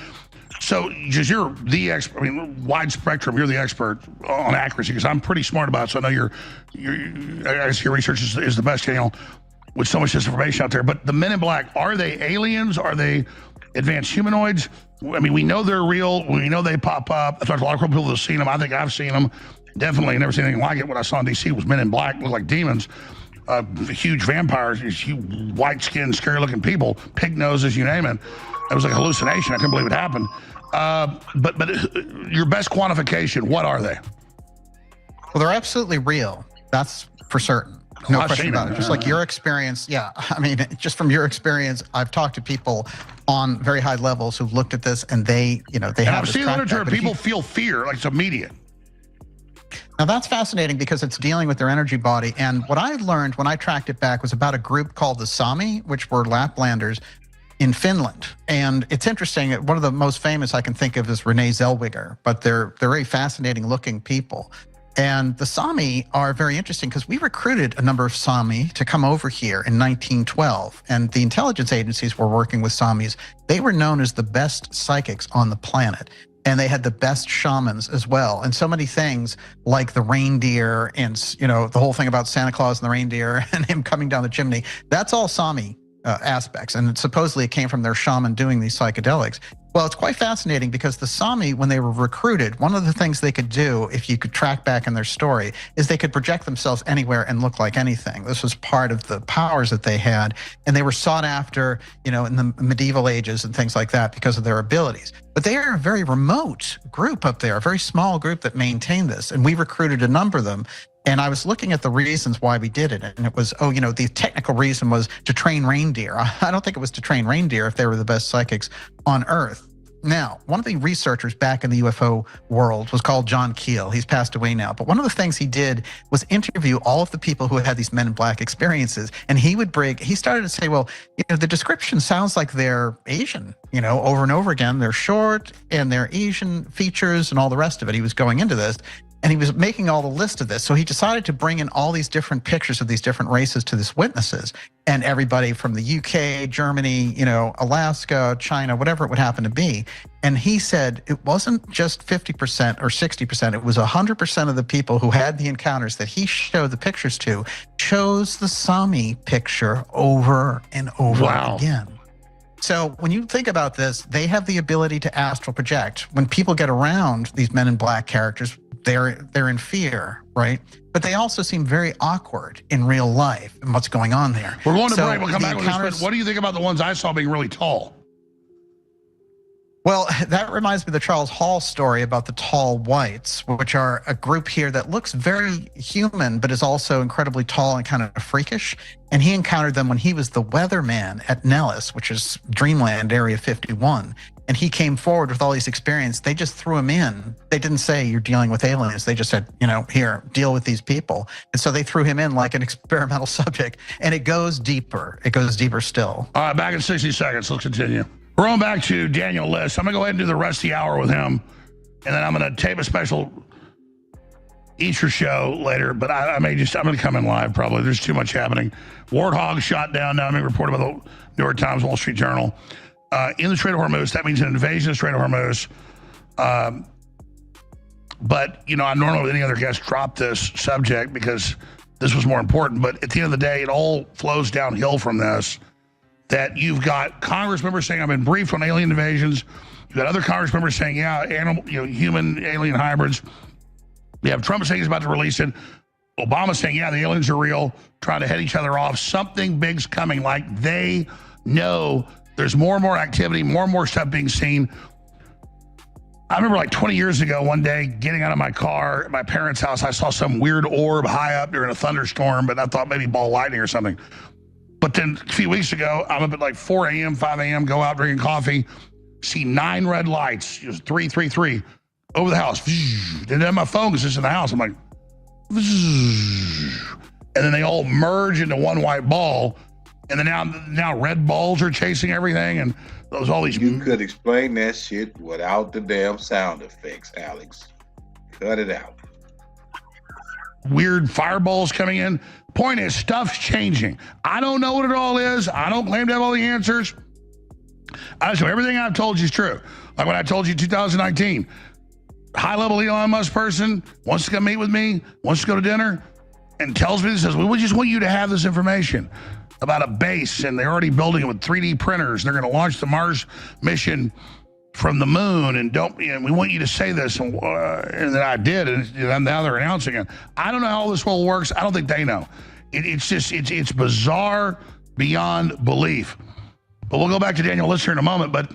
So just you're the expert, I mean, wide spectrum, you're the expert on accuracy, because I'm pretty smart about it. So I know I guess your research is the best, Daniel, with so much disinformation out there. But the Men in Black, are they aliens? Are they advanced humanoids? I mean, we know they're real. We know they pop up. I've talked to a lot of people that have seen them. I think I've seen them. Definitely never seen anything like it. What I saw in D.C. was Men in Black, looked like demons. Huge vampires, these huge white-skinned, scary-looking people, pig noses, you name it. It was like a hallucination. I couldn't believe it happened. But your best quantification, what are they? Well, they're absolutely real. That's for certain. No question about it. Just like your experience. Yeah. I mean, just from your experience, I've talked to people on very high levels who've looked at this, and they have. I've seen literature. People feel fear, like it's immediate. Now that's fascinating because it's dealing with their energy body. And what I learned when I tracked it back was about a group called the Sami, which were Laplanders in Finland. And it's interesting. One of the most famous I can think of is Renee Zellweger, but they're very fascinating looking people. And the Sami are very interesting because we recruited a number of Sami to come over here in 1912. And the intelligence agencies were working with Samis. They were known as the best psychics on the planet. And they had the best shamans as well. And so many things like the reindeer and, the whole thing about Santa Claus and the reindeer and him coming down the chimney, that's all Sami aspects. And supposedly it came from their shaman doing these psychedelics. Well, it's quite fascinating because the Sami, when they were recruited, one of the things they could do, if you could track back in their story, is they could project themselves anywhere and look like anything. This was part of the powers that they had. And they were sought after, in the medieval ages and things like that because of their abilities. But they are a very remote group up there, a very small group that maintained this. And we recruited a number of them. And I was looking at the reasons why we did it. And it was, the technical reason was to train reindeer. I don't think it was to train reindeer if they were the best psychics on Earth. Now, one of the researchers back in the UFO world was called John Keel. He's passed away now. But one of the things he did was interview all of the people who had these Men in Black experiences. And he started to say, well, the description sounds like they're Asian, over and over again. They're short and they're Asian features and all the rest of it. He was going into this. And he was making all the list of this. So he decided to bring in all these different pictures of these different races to these witnesses. And everybody from the UK, Germany, Alaska, China, whatever it would happen to be. And he said it wasn't just 50% or 60%. It was 100% of the people who had the encounters that he showed the pictures to chose the Sami picture over and over again. So when you think about this, they have the ability to astral project. When people get around these Men in Black characters, they're in fear, right? But they also seem very awkward in real life and what's going on there. We're going to break. We'll come back with this. But what do you think about the ones I saw being really tall? Well, that reminds me of the Charles Hall story about the tall whites, which are a group here that looks very human, but is also incredibly tall and kind of freakish. And he encountered them when he was the weatherman at Nellis, which is Dreamland Area 51. and he came forward with all these experience. They just threw him in. They didn't say you're dealing with aliens. They just said, here, deal with these people. And so they threw him in like an experimental subject, and it goes deeper. It goes deeper still. All right, back in 60 seconds. Let's continue. We're on back to Daniel List. I'm going to go ahead and do the rest of the hour with him, and then I'm going to tape a special Easter show later, but I'm going to come in live probably. There's too much happening. Warthog shot down, now being reported by the New York Times, Wall Street Journal. In the Strait of Hormuz, that means an invasion of the Strait of Hormuz. But, I normally with any other guest drop this subject because this was more important. But at the end of the day, it all flows downhill from this. That you've got Congress members saying, I've been briefed on alien invasions. You've got other Congress members saying, human alien hybrids. You have Trump saying he's about to release it. Obama saying, the aliens are real, trying to head each other off. Something big's coming. Like they know there's more and more activity, more and more stuff being seen. I remember like 20 years ago, one day getting out of my car at my parents' house, I saw some weird orb high up during a thunderstorm, but I thought maybe ball lightning or something. But then a few weeks ago, I'm up at like 4 a.m., 5 a.m., go out drinking coffee, see 9 red lights, just 3, 3, 3, over the house. Didn't have my phone because it's in the house. I'm like, and then they all merge into one white ball. And then now red balls are chasing everything, and there's all these. You could explain that shit without the damn sound effects, Alex. Cut it out. Weird fireballs coming in. Point is, stuff's changing. I don't know what it all is. I don't claim to have all the answers. I just know everything I've told you is true. Like when I told you 2019, high-level Elon Musk person wants to come meet with me, wants to go to dinner, and tells me, says, we just want you to have this information about a base, and they're already building it with 3D printers. And they're going to launch the Mars mission from the moon, and we want you to say this. And then I did, and now they're announcing it. I don't know how all this world works. I don't think they know. It's bizarre beyond belief. But we'll go back to Daniel Lister in a moment. But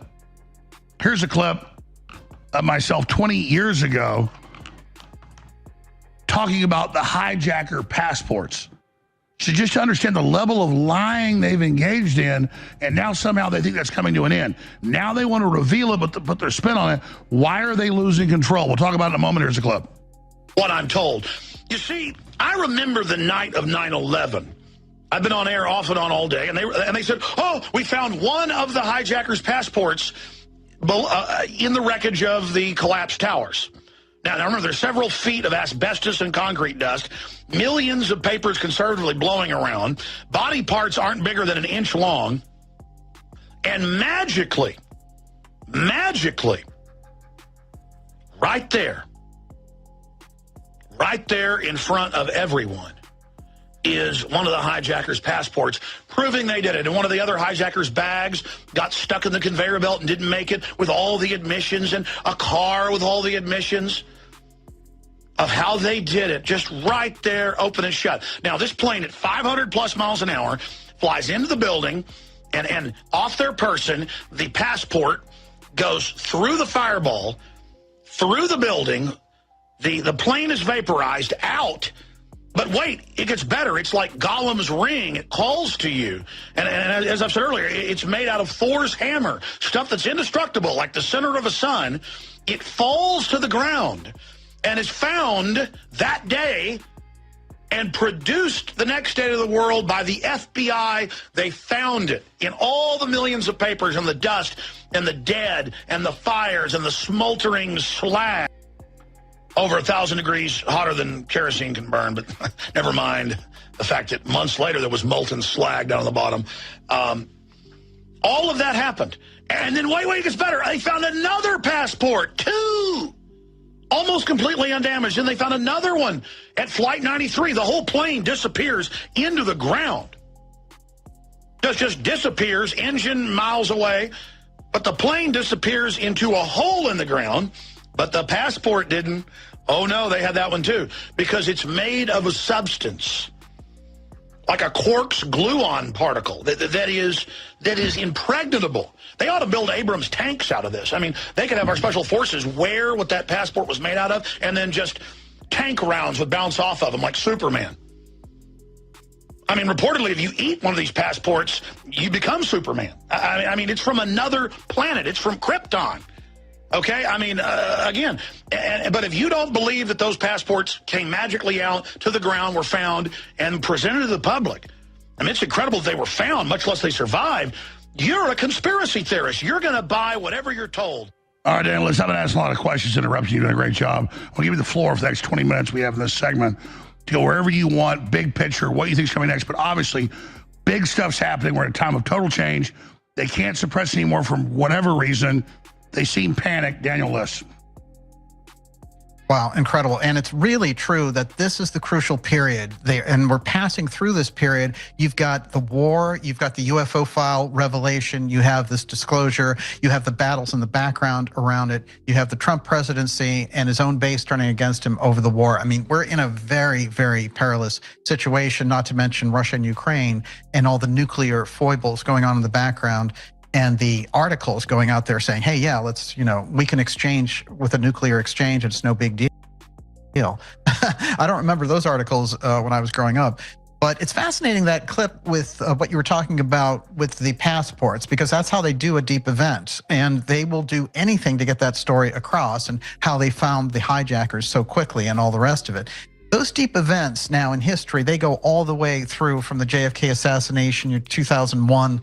here's a clip of myself 20 years ago talking about the hijacker passports. So just to understand the level of lying they've engaged in, and now somehow they think that's coming to an end. Now they want to reveal it, but put their spin on it. Why are they losing control? We'll talk about it in a moment. Here's a clip. What I'm told. You see, I remember the night of 9/11. I've been on air off and on all day, and they said, oh, we found one of the hijackers' passports in the wreckage of the collapsed towers. Now remember, there's several feet of asbestos and concrete dust, millions of papers conservatively blowing around, body parts aren't bigger than an inch long, and magically, right there in front of everyone is one of the hijackers' passports, proving they did it. And one of the other hijackers' bags got stuck in the conveyor belt and didn't make it, with all the admissions, and a car with all the admissions of how they did it, just right there, open and shut. Now, this plane at 500 plus miles an hour flies into the building, and off their person, the passport goes through the fireball, through the building. The plane is vaporized out. But wait, it gets better. It's like Gollum's ring. It calls to you. And as I've said earlier, it's made out of Thor's hammer, stuff that's indestructible, like the center of a sun. It falls to the ground and is found that day and produced the next day to the world by the FBI. They found it in all the millions of papers and the dust and the dead and the fires and the smoldering slag. Over 1,000 degrees hotter than kerosene can burn, but never mind the fact that months later there was molten slag down on the bottom. All of that happened. And then, wait, it gets better. They found another passport, 2, almost completely undamaged. And they found another one at Flight 93. The whole plane disappears into the ground. Just disappears, engine miles away. But the plane disappears into a hole in the ground. But the passport didn't. Oh, no, they had that one, too, because it's made of a substance, like a quark's gluon particle that is impregnable. They ought to build Abrams tanks out of this. I mean, they could have our special forces wear what that passport was made out of, and then just tank rounds would bounce off of them like Superman. I mean, reportedly, if you eat one of these passports, you become Superman. I mean, it's from another planet. It's from Krypton. Okay? I mean, again, but if you don't believe that those passports came magically out to the ground, were found, and presented to the public, I mean, it's incredible that they were found, much less they survived. You're a conspiracy theorist. You're going to buy whatever you're told. All right, Dan, listen, I've been asking a lot of questions, interrupting you, doing a great job. I'll give you the floor for the next 20 minutes we have in this segment to go wherever you want, big picture, what you think is coming next. But obviously, big stuff's happening. We're at a time of total change. They can't suppress anymore for whatever reason. They seem panicked. Daniel lists. Wow, incredible. And it's really true that this is the crucial period there. And we're passing through this period. You've got the war, you've got the UFO file revelation, you have this disclosure, you have the battles in the background around it, you have the Trump presidency and his own base turning against him over the war. I mean, we're in a very, very perilous situation, not to mention Russia and Ukraine and all the nuclear foibles going on in the background. And the articles going out there saying, hey, yeah, let's, we can exchange with a nuclear exchange. It's no big deal. I don't remember those articles when I was growing up. But it's fascinating, that clip with what you were talking about with the passports, because that's how they do a deep event. And they will do anything to get that story across, and how they found the hijackers so quickly and all the rest of it. Those deep events now in history, they go all the way through from the JFK assassination, 2001,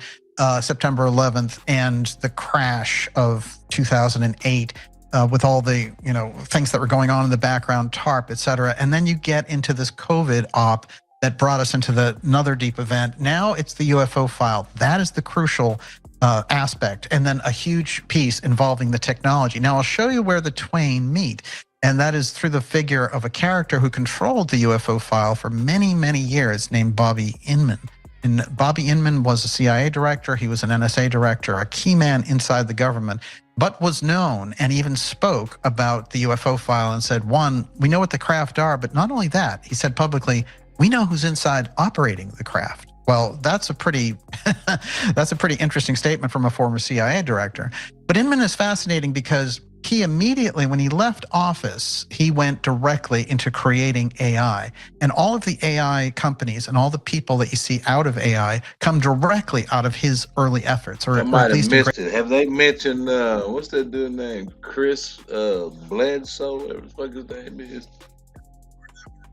September 11th, and the crash of 2008 with all the things that were going on in the background, TARP, et cetera. And then you get into this COVID op that brought us into another deep event. Now it's the UFO file. That is the crucial aspect. And then a huge piece involving the technology. Now I'll show you where the twain meet. And that is through the figure of a character who controlled the UFO file for many, many years, named Bobby Inman. And Bobby Inman was a CIA director. He was an NSA director, a key man inside the government, but was known and even spoke about the UFO file and said, one, we know what the craft are, but not only that, he said publicly, we know who's inside operating the craft. Well, that's a pretty interesting statement from a former CIA director. But Inman is fascinating because he immediately, when he left office, he went directly into creating AI. And all of the AI companies and all the people that you see out of AI come directly out of his early efforts. Or I might at least have missed it. Have they mentioned, what's that dude's name? Chris Bledsoe, whatever the fuck his name is?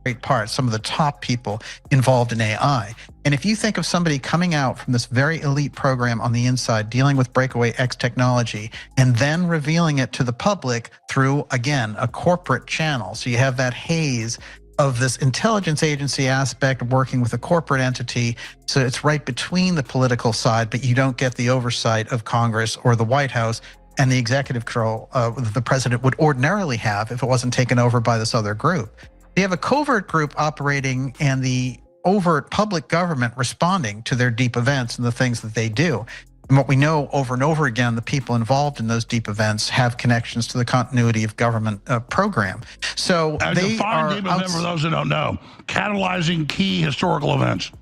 Great part, some of the top people involved in AI. And if you think of somebody coming out from this very elite program on the inside, dealing with breakaway X technology, and then revealing it to the public through, again, a corporate channel. So you have that haze of this intelligence agency aspect working with a corporate entity. So it's right between the political side, but you don't get the oversight of Congress or the White House and the executive control the president would ordinarily have if it wasn't taken over by this other group. You have a covert group operating and the overt public government responding to their deep events and the things that they do. And what we know over and over again, the people involved in those deep events have connections to the continuity of government program. So they are deep event for those who don't know, catalyzing key historical events.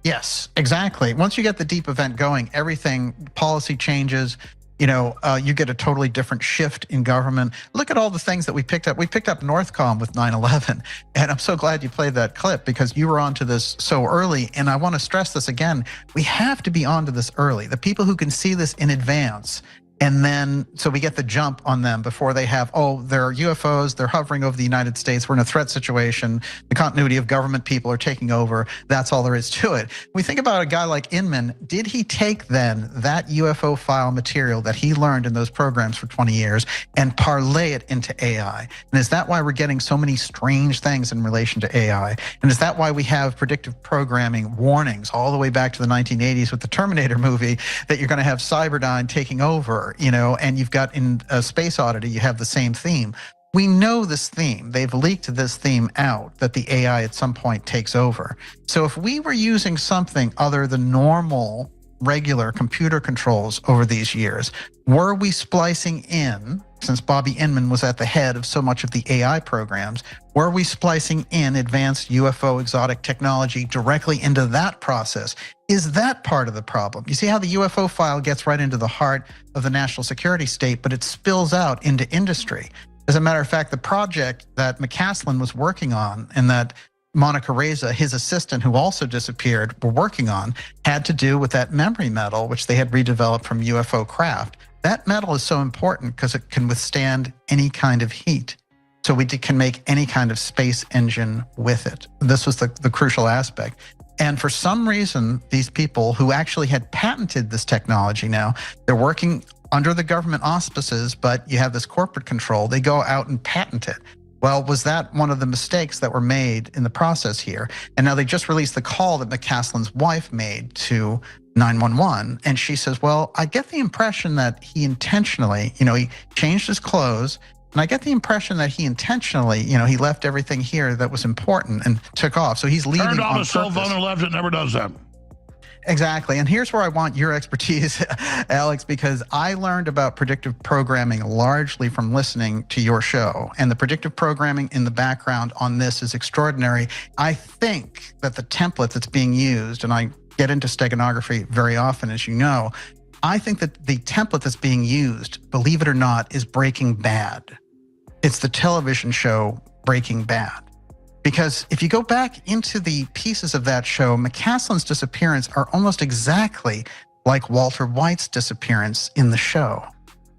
Yes, exactly. Once you get the deep event going, everything, policy changes. You get a totally different shift in government. Look at all the things that we picked up. We picked up Northcom with 9/11. And I'm so glad you played that clip because you were onto this so early. And I want to stress this again. We have to be onto this early. The people who can see this in advance. And then, so we get the jump on them before they have, they're UFOs, they're hovering over the United States, we're in a threat situation, the continuity of government people are taking over, that's all there is to it. We think about a guy like Inman, did he take then that UFO file material that he learned in those programs for 20 years and parlay it into AI? And is that why we're getting so many strange things in relation to AI? And is that why we have predictive programming warnings all the way back to the 1980s with the Terminator movie that you're going to have Cyberdyne taking over? And you've got in Space Oddity, you have the same theme. We know this theme. They've leaked this theme out, that the AI at some point takes over. So if we were using something other than normal, regular computer controls over these years, were we splicing in, since Bobby Inman was at the head of so much of the AI programs, were we splicing in advanced UFO exotic technology directly into that process? Is that part of the problem? You see how the UFO file gets right into the heart of the national security state, but it spills out into industry. As a matter of fact, the project that McCaslin was working on and that Monica Reza, his assistant, who also disappeared, were working on had to do with that memory metal, which they had redeveloped from UFO craft. That metal is so important because it can withstand any kind of heat. So we can make any kind of space engine with it. This was the crucial aspect. And for some reason, these people who actually had patented this technology now, they're working under the government auspices, but you have this corporate control. They go out and patent it. Well, was that one of the mistakes that were made in the process here? And now they just released the call that McCaslin's wife made to 911. And she says, well, I get the impression that he intentionally, he changed his clothes. And I get the impression that he intentionally, he left everything here that was important and took off. So he's leaving Turned on on purpose. a cell phone and left it. Never does that. Exactly. And here's where I want your expertise, Alex, because I learned about predictive programming largely from listening to your show. And the predictive programming in the background on this is extraordinary. I think that the template that's being used, and I get into steganography very often, as you know, I think that the template that's being used, believe it or not, is Breaking Bad. It's the television show Breaking Bad. Because if you go back into the pieces of that show, McCaslin's disappearance are almost exactly like Walter White's disappearance in the show.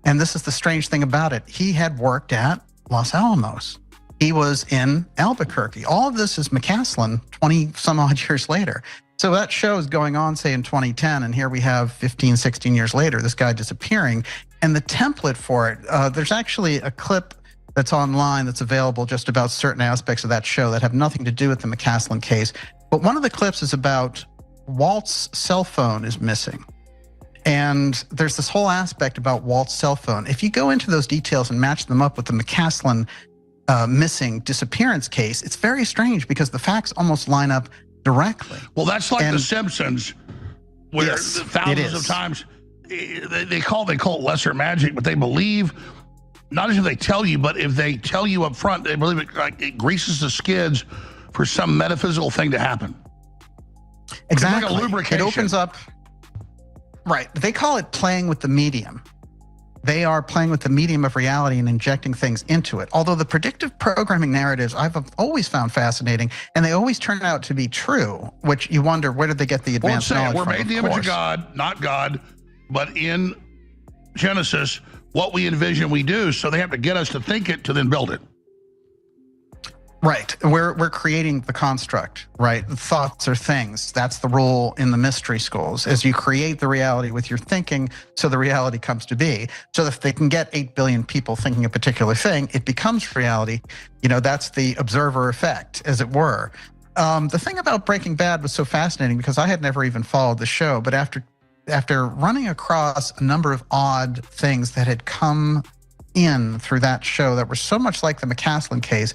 And this is the strange thing about it. He had worked at Los Alamos. He was in Albuquerque. All of this is McCaslin 20 some odd years later. So that show is going on, say, in 2010, and here we have 15, 16 years later, this guy disappearing. And the template for it, there's actually a clip that's online that's available just about certain aspects of that show that have nothing to do with the McCaslin case. But one of the clips is about Walt's cell phone is missing. And there's this whole aspect about Walt's cell phone. If you go into those details and match them up with the McCaslin missing disappearance case, it's very strange because the facts almost line up directly. Well, that's like The Simpsons, where Yes, thousands of times they call it lesser magic, but they believe, not as if they tell you, but if they tell you up front, they believe it greases the skids for some metaphysical thing to happen. Exactly. It's like a lubrication. It opens up. Right. They call it playing with the medium. They are playing with the medium of reality and injecting things into it. Although the predictive programming narratives I've always found fascinating, and they always turn out to be true, which you wonder, where did they get the advanced knowledge we're from? made in the image of God, not God, but in Genesis, what we envision we do, so they have to get us to think it to then build it. Right. We're creating the construct, right? Thoughts are things. That's the rule in the mystery schools, as you create the reality with your thinking, so the reality comes to be. So if they can get 8 billion people thinking a particular thing, it becomes reality. That's the observer effect, as it were. The thing about Breaking Bad was so fascinating because I had never even followed the show, but after running across a number of odd things that had come in through that show that were so much like the McCaslin case,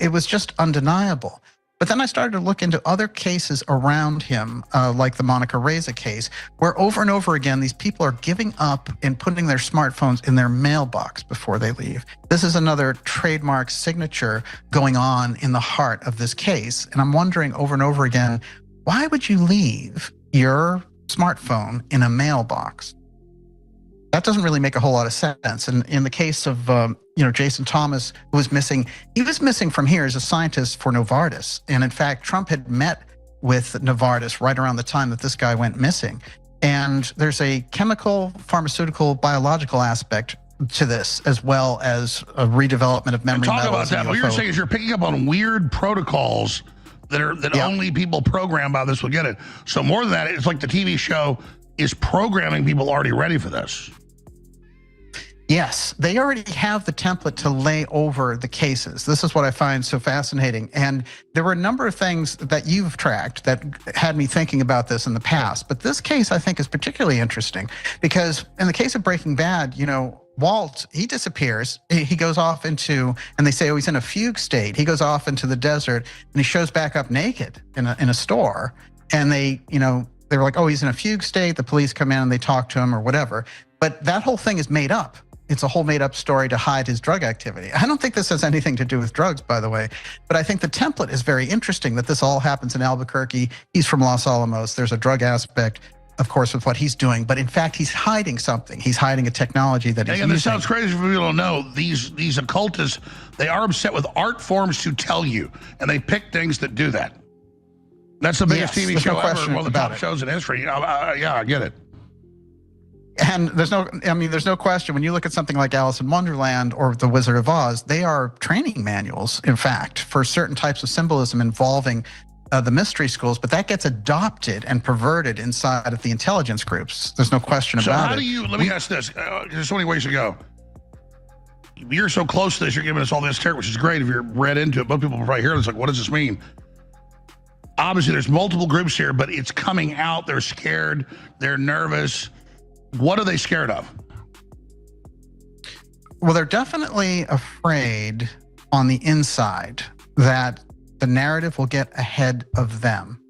it was just undeniable. But then I started to look into other cases around him, like the Monica Reza case, where over and over again, these people are giving up and putting their smartphones in their mailbox before they leave. This is another trademark signature going on in the heart of this case. And I'm wondering over and over again, why would you leave your smartphone in a mailbox? That doesn't really make a whole lot of sense. And in the case of, Jason Thomas, who was missing, he was missing from here as a scientist for Novartis. And in fact, Trump had met with Novartis right around the time that this guy went missing. And there's a chemical, pharmaceutical, biological aspect to this, as well as a redevelopment of memory metals. Talk about that. What you're saying is you're picking up on weird protocols that only people programmed by this will get it. So more than that, it's like the TV show is programming people already ready for this. Yes, they already have the template to lay over the cases. This is what I find so fascinating. And there were a number of things that you've tracked that had me thinking about this in the past. But this case, I think, is particularly interesting because in the case of Breaking Bad, Walt, he disappears. He goes off into, and they say, he's in a fugue state. He goes off into the desert and he shows back up naked in a store. And they were like, he's in a fugue state. The police come in and they talk to him or whatever. But that whole thing is made up. It's a whole made-up story to hide his drug activity. I don't think this has anything to do with drugs, by the way, but I think the template is very interesting that this all happens in Albuquerque. He's from Los Alamos. There's a drug aspect, of course, with what he's doing, but in fact, he's hiding something. He's hiding a technology that he's using. This sounds crazy for people to know. These occultists, They are upset with art forms to tell you, and they pick things that do that. That's the biggest TV show ever, one of the top shows in history. Yeah, I get it. And there's no question, when you look at something like Alice in Wonderland or The Wizard of Oz, they are training manuals, in fact, for certain types of symbolism involving the mystery schools, but that gets adopted and perverted inside of the intelligence groups. There's no question about it. So how do you, let me ask this, there's so many ways to go. You're so close to this, you're giving us all this care, which is great if you're read into it. Most people probably hear this, like, what does this mean? Obviously, there's multiple groups here, but it's coming out. They're scared. They're nervous. What are they scared of? Well, they're definitely afraid on the inside that the narrative will get ahead of them.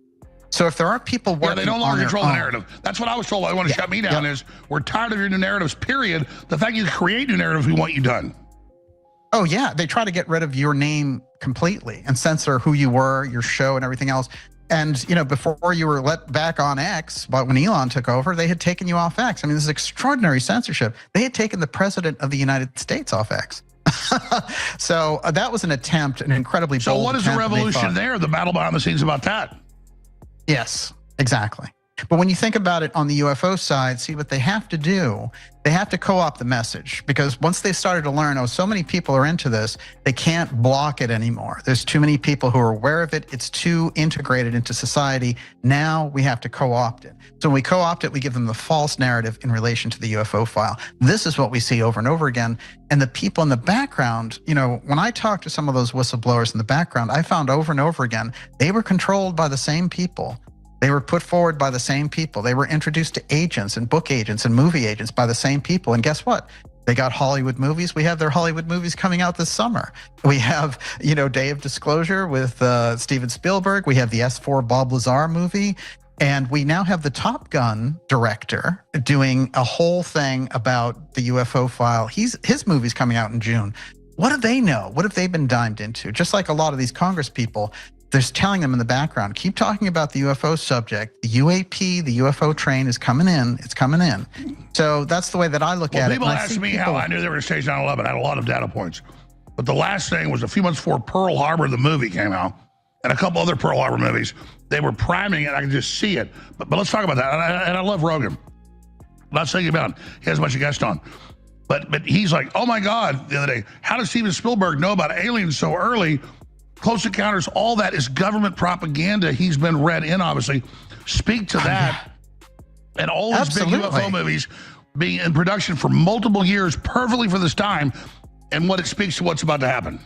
So if there are people working, they no longer control the narrative. That's what I was told. I want to shut me down. Is we're tired of your new narratives. Period. The fact you create new narratives, we want you done. Oh yeah, they try to get rid of your name completely and censor who you were, your show, and everything else. And before you were let back on X, but when Elon took over, they had taken you off X. I mean, this is extraordinary censorship. They had taken the president of the United States off X. So that was an attempt, an incredibly bold So what is the attempt, revolution there? The battle behind the scenes about that? Yes, exactly. But when you think about it on the UFO side, see what they have to do, they have to co-opt the message, because once they started to learn, so many people are into this, they can't block it anymore. There's too many people who are aware of it. It's too integrated into society. Now we have to co-opt it. So when we co-opt it, we give them the false narrative in relation to the UFO file. This is what we see over and over again. And the people in the background, when I talked to some of those whistleblowers in the background, I found over and over again, they were controlled by the same people. They were put forward by the same people. They were introduced to agents and book agents and movie agents by the same people. And guess what? They got Hollywood movies. We have their Hollywood movies coming out this summer. We have, Day of Disclosure with Steven Spielberg. We have the S4 Bob Lazar movie. And we now have the Top Gun director doing a whole thing about the UFO file. His movie's coming out in June. What do they know? What have they been dimed into? Just like a lot of these Congress people, they're telling them in the background, keep talking about the UFO subject. The UAP, the UFO train is coming in. It's coming in. So that's the way that I look at it. People ask me how I knew they were going to stage 9/11. I had a lot of data points. But the last thing was a few months before Pearl Harbor, the movie, came out, and a couple other Pearl Harbor movies. They were priming it. I could just see it. But let's talk about that. And I love Rogan. I'm not saying about him. He has a bunch of guests on. But he's like, oh, my God, the other day, how does Steven Spielberg know about aliens so early? Close Encounters, all that is government propaganda. He's been read in, obviously. Speak to that. And all these big UFO movies being in production for multiple years, perfectly for this time, and what it speaks to what's about to happen.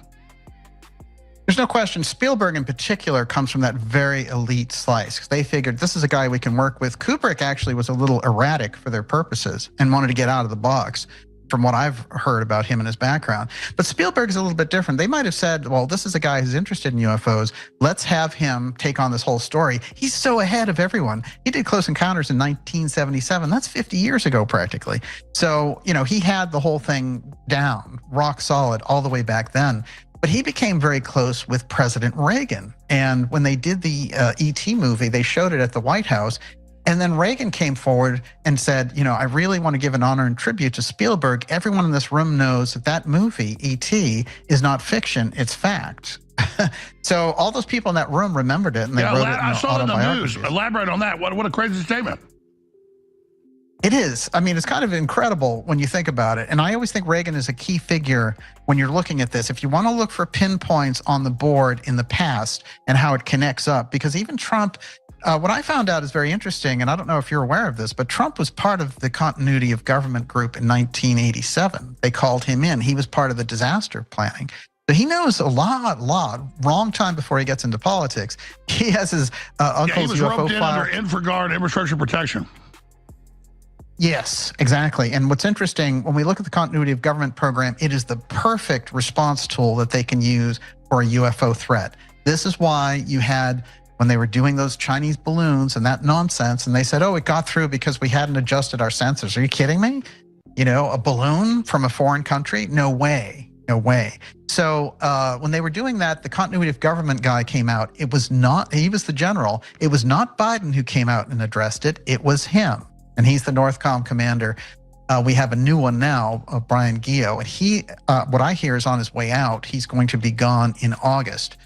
There's no question. Spielberg in particular comes from that very elite slice, because they figured this is a guy we can work with. Kubrick actually was a little erratic for their purposes and wanted to get out of the box, from what I've heard about him and his background. But Spielberg is a little bit different. They might have said, well, this is a guy who's interested in UFOs. Let's have him take on this whole story. He's so ahead of everyone. He did Close Encounters in 1977. That's 50 years ago, practically. So, he had the whole thing down, rock solid, all the way back then. But he became very close with President Reagan. And when they did the E.T. movie, they showed it at the White House. And then Reagan came forward and said, I really want to give an honor and tribute to Spielberg. Everyone in this room knows that movie, E.T., is not fiction, it's fact. So all those people in that room remembered it, and they wrote it in I saw it in the news. autobiographies. Elaborate on that. What a crazy statement. It is. I mean, it's kind of incredible when you think about it. And I always think Reagan is a key figure when you're looking at this. If you want to look for pinpoints on the board in the past and how it connects up, because even Trump, what I found out is very interesting, and I don't know if you're aware of this, but Trump was part of the continuity of government group in 1987. They called him in. He was part of the disaster planning. So he knows a lot. Wrong time before he gets into politics. He has his uncle's he was UFO roped in file. under InfraGard, infrastructure protection. Yes, exactly. And what's interesting, when we look at the continuity of government program, it is the perfect response tool that they can use for a UFO threat. This is why you had, when they were doing those Chinese balloons and that nonsense, and they said, oh, it got through because we hadn't adjusted our sensors. Are you kidding me? A balloon from a foreign country? No way. No way. So when they were doing that, the continuity of government guy came out. It was not, he was the general. It was not Biden who came out and addressed it. It was him. And he's the Northcom commander. We have a new one now, Brian Guillot, and he, what I hear is on his way out. He's going to be gone in August.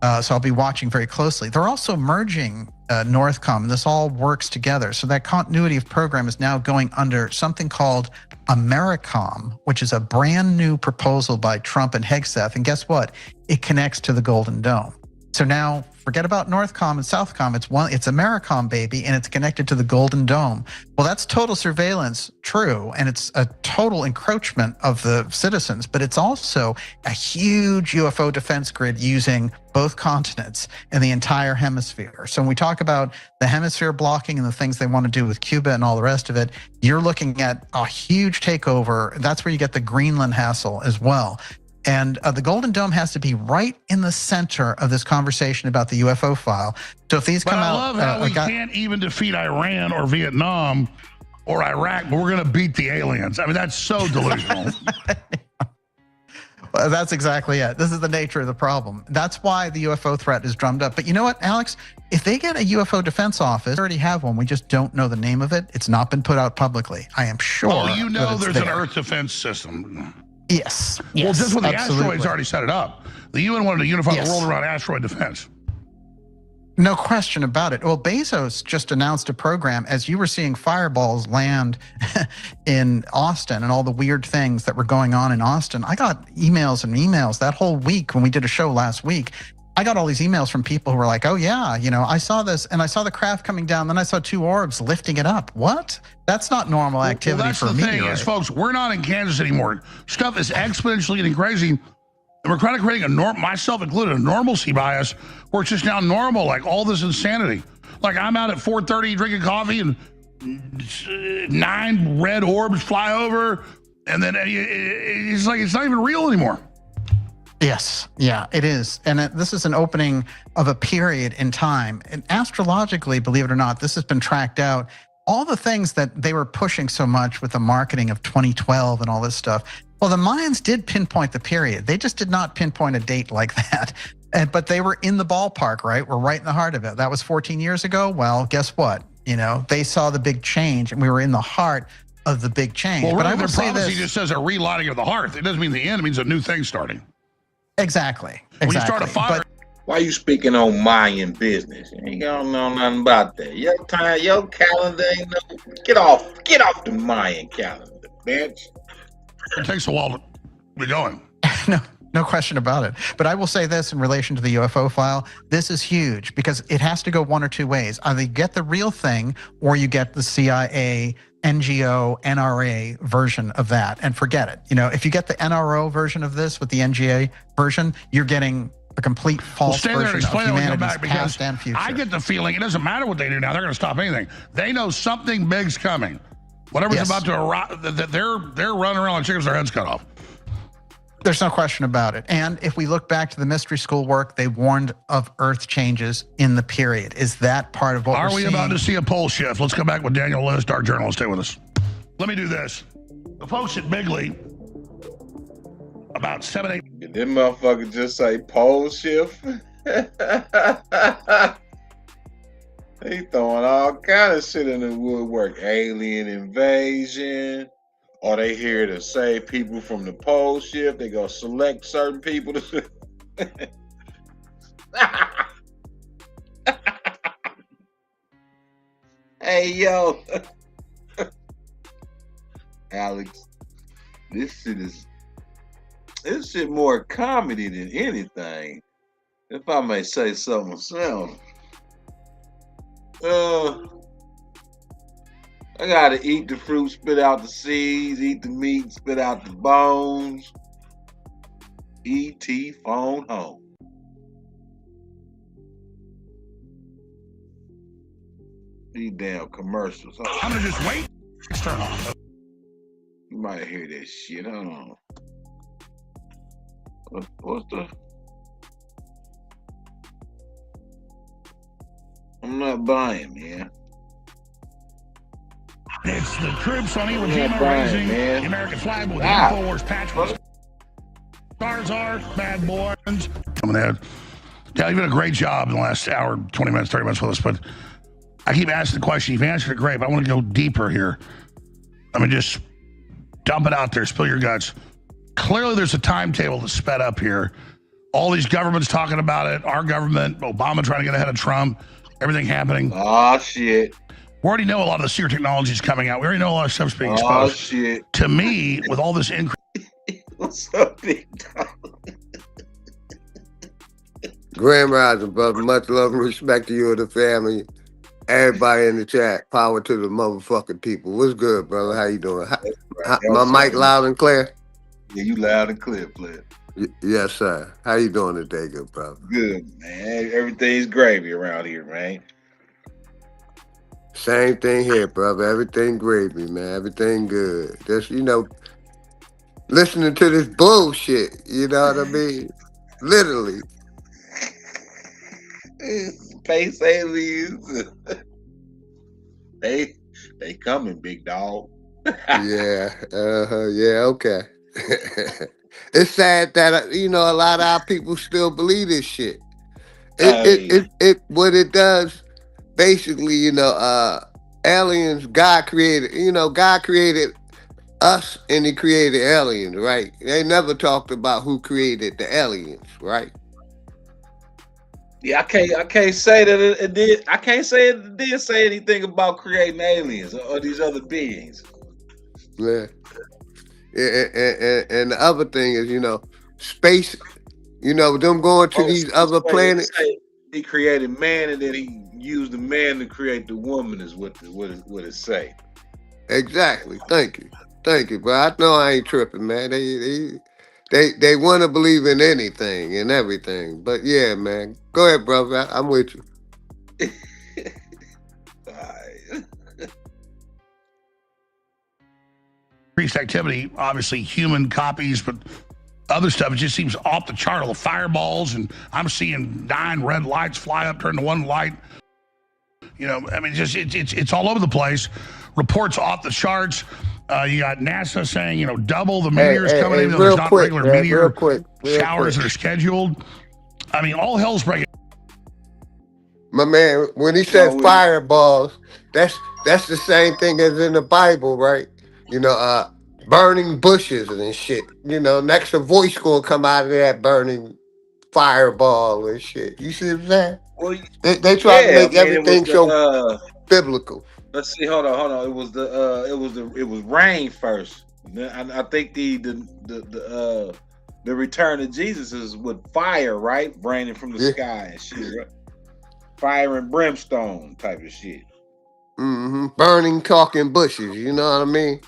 So I'll be watching very closely. They're also merging Northcom, and this all works together. So that continuity of program is now going under something called AmeriCom, which is a brand new proposal by Trump and Hegseth. And guess what? It connects to the Golden Dome. So now forget about Northcom and Southcom. It's AmeriCom, baby, and it's connected to the Golden Dome. Well, that's total surveillance, true, and it's a total encroachment of the citizens, but it's also a huge UFO defense grid using both continents and the entire hemisphere. So when we talk about the hemisphere blocking and the things they want to do with Cuba and all the rest of it, you're looking at a huge takeover. That's where you get the Greenland hassle as well. And the Golden Dome has to be right in the center of this conversation about the UFO file. So if these come out... I love how we can't even defeat Iran or Vietnam or Iraq, but we're going to beat the aliens. I mean, that's so delusional. Well, that's exactly it. This is the nature of the problem. That's why the UFO threat is drummed up. But you know what, Alex? If they get a UFO defense office, they already have one. We just don't know the name of it. It's not been put out publicly. I am sure. Oh, you know there's an Earth defense system. Yes. Well, just with the absolutely. asteroids already set it up. The UN wanted to unify the world around asteroid defense. No question about it. Well, Bezos just announced a program as you were seeing fireballs land in Austin and all the weird things that were going on in Austin. I got emails and emails that whole week when we did a show last week. I got all these emails from people who were like, oh yeah, you know, I saw this and I saw the craft coming down. Then I saw two orbs lifting it up. What? That's not normal activity for a meteorite. That's the thing is, folks, we're not in Kansas anymore. Stuff is exponentially getting crazy. And we're kind of creating myself included, a normalcy bias where it's just now normal, like all this insanity. Like I'm out at 4:30 drinking coffee and 9 red orbs fly over. And then it's like, it's not even real anymore. Yes, yeah, it is. And this is an opening of a period in time. And astrologically, believe it or not, this has been tracked out. All the things that they were pushing so much with the marketing of 2012 and all this stuff, well, the Mayans did pinpoint the period. They just did not pinpoint a date like that. But they were in the ballpark, right? We're right in the heart of it. That was 14 years ago. Well, guess what? You know, they saw the big change and we were in the heart of the big change. Well, but really, I will their say prophecy this. just says a relighting of the hearth. It doesn't mean the end. It means a new thing starting. Exactly. When you start a fire. Why you speaking on Mayan business? You ain't gonna know nothing about that. Your time, your calendar ain't no. Get off the Mayan calendar, bitch. It takes a while to be going. No question about it. But I will say this in relation to the UFO file. This is huge because it has to go one or two ways. Either you get the real thing or you get the CIA, NGO, NRA version of that and forget it. You know, if you get the NRO version of this with the NGA version, you're getting a complete false version of humanity's past and future. I get the feeling it doesn't matter what they do now. They're going to stop anything. They know something big's coming. Whatever's about to arrive, they're running around like chickens with their heads cut off. There's no question about it. And if we look back to the mystery school work, they warned of Earth changes in the period. Is that part of what we're seeing? Are we about to see a pole shift? Let's come back with Daniel List, our journalist. Stay with us. Let me do this. The folks at Bigley, about 7-8. Did them motherfuckers just say pole shift? They throwing all kind of shit in the woodwork. Alien invasion. Or they here to save people from the pole shift. They go select certain people to. Hey, yo. Alex, this shit more comedy than anything. If I may say so myself. I gotta eat the fruit, spit out the seeds, eat the meat, spit out the bones. E.T. phone home. These damn commercials. I'm gonna just wait. Let's turn off. You might hear that shit. Hold on. What's the? I'm not buying, man. It's the troops on Iwo Jima raising the American flag with the InfoWars patch. Stars are bad boys. Coming in. Yeah, you've done a great job in the last hour, 20 minutes, 30 minutes with us, but I keep asking the question. You've answered it great, but I want to go deeper here. Let me just dump it out there, spill your guts. Clearly, there's a timetable that's sped up here. All these governments talking about it. Our government, Obama trying to get ahead of Trump, everything happening. Oh, shit. We already know a lot of the secret technology is coming out. We already know a lot of stuff's being exposed. Oh, shit. To me, with all this increase. What's up, big dog? Grand Rising, brother. Much love and respect to you and the family. Everybody in the chat. Power to the motherfucking people. What's good, brother? How you doing? My mic loud and clear? Yeah, you loud and clear, player. Yes, sir. How you doing today, good brother? Good, man. Everything's gravy around here, man. Same thing here, brother. Everything gravy, man. Everything good. Just, listening to this bullshit. You know what I mean? Literally. Space aliens. They coming, big dog. Yeah. Yeah, okay. It's sad that, a lot of our people still believe this shit. What it does, basically, aliens, God created us and he created aliens, right? They never talked about who created the aliens, right? Yeah, I can't say that it did. I can't say it did say anything about creating aliens or these other beings. Yeah. And the other thing is, space, them going to these other planets. He created man and then he used the man to create the woman is what it say. Exactly. Thank you, bro. I know I ain't tripping, man. They want to believe in anything and everything. But yeah, man. Go ahead, brother. I'm with you. Increased activity, obviously human copies, but other stuff, it just seems off the chart. All the fireballs, and I'm seeing 9 red lights fly up, turn to 1 light. It's all over the place. Reports off the charts. You got NASA saying, double the meteors coming in. There's not regular meteor showers that are scheduled. I mean, all hell's breaking. My man, when he said fireballs, that's the same thing as in the Bible, right? Burning bushes and shit. Next a voice gonna come out of that burning fireball and shit. You see what I'm saying? Well, they try to make everything so biblical. Let's see. Hold on. It was rain first. I think the return of Jesus is with fire, right? Raining from the sky and shit. Right? Fire and brimstone type of shit. Mm-hmm. Burning, talking bushes. You know what I mean?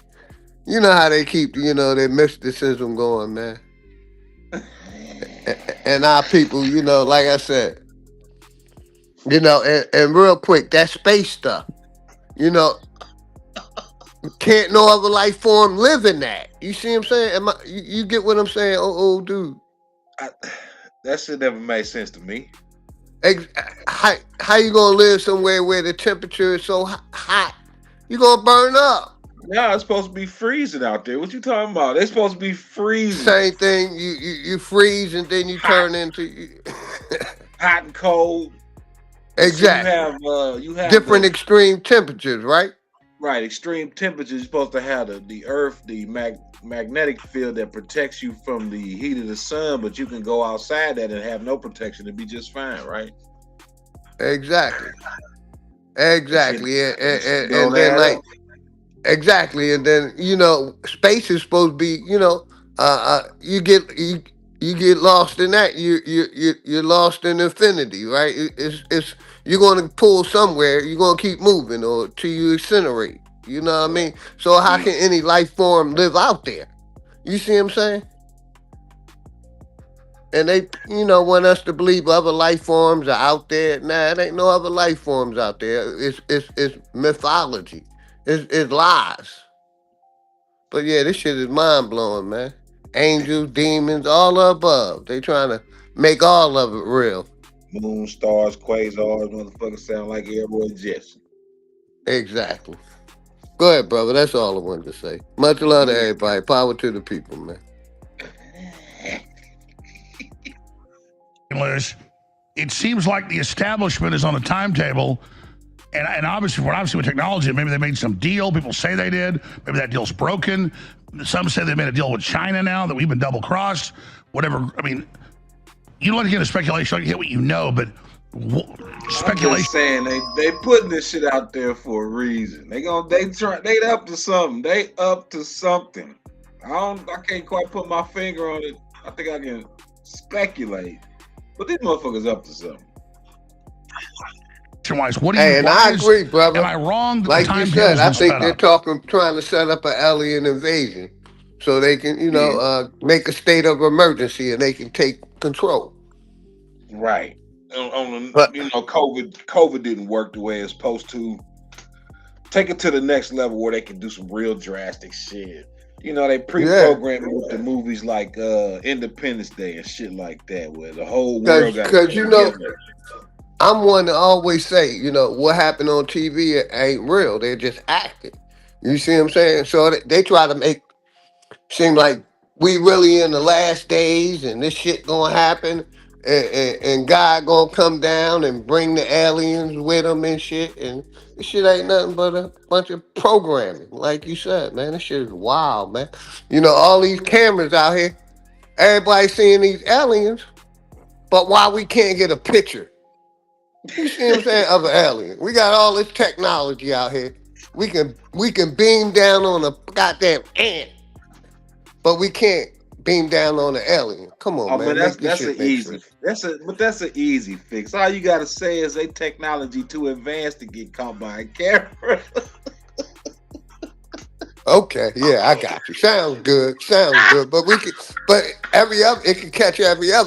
You know how they keep, their mysticism going, man. And our people, like I said, and real quick, that space stuff, can't no other life form live in that. You see what I'm saying? You get what I'm saying, old dude? That shit never made sense to me. How you gonna live somewhere where the temperature is so hot? You gonna burn up. No, it's supposed to be freezing out there. What you talking about? They're supposed to be freezing. Same thing. You freeze and then you turn into hot and cold. Exactly. So you have different extreme temperatures, right? Right. Extreme temperatures. You're supposed to have the earth, the magnetic field that protects you from the heat of the sun, but you can go outside that and have no protection and be just fine, right? Exactly. And then exactly, and then space is supposed to be, you get lost in that. You're lost in infinity, right? It's you're going to pull somewhere. You're going to keep moving or till you incinerate. You know what I mean? So how can any life form live out there? You see what I'm saying? And they, want us to believe other life forms are out there. Nah, it ain't no other life forms out there. It's mythology. It's lies. But yeah, this shit is mind blowing, man. Angels, demons, all the above. They trying to make all of it real. Moon, stars, quasars, motherfuckers sound like Airboy Jetson. Exactly. Go ahead, brother. That's all I wanted to say. Much love to everybody. Power to the people, man. It seems like the establishment is on a timetable And obviously with technology, maybe they made some deal. People say they did. Maybe that deal's broken. Some say they made a deal with China now that we've been double crossed. Whatever. I mean, you don't want to get into speculation. You get what you know, but speculation. I'm just saying they putting this shit out there for a reason. They up to something. They up to something. I can't quite put my finger on it. I think I can speculate, but these motherfuckers up to something. Wise, what do you? Hey, and I agree, brother. Am I wrong? Like you said, I think they're trying to set up an alien invasion so they can, make a state of emergency and they can take control. Right. COVID didn't work the way it's supposed to. Take it to the next level where they can do some real drastic shit. They pre-program it with the movies like Independence Day and shit like that, where the whole world got together. I'm one to always say, what happened on TV ain't real. They're just acting. You see what I'm saying? So they try to seem like we really in the last days and this shit gonna happen and God gonna come down and bring the aliens with him and shit. And this shit ain't nothing but a bunch of programming. Like you said, man, this shit is wild, man. All these cameras out here, everybody seeing these aliens, but why we can't get a picture? You see what I'm saying? Of an alien. We got all this technology out here. We can beam down on a goddamn ant, but we can't beam down on an alien. Come on, man. That's an easy. That's an easy fix. All you gotta say is they technology too advanced to get caught by a camera. Okay, yeah, I got you. Sounds good. But it can catch everything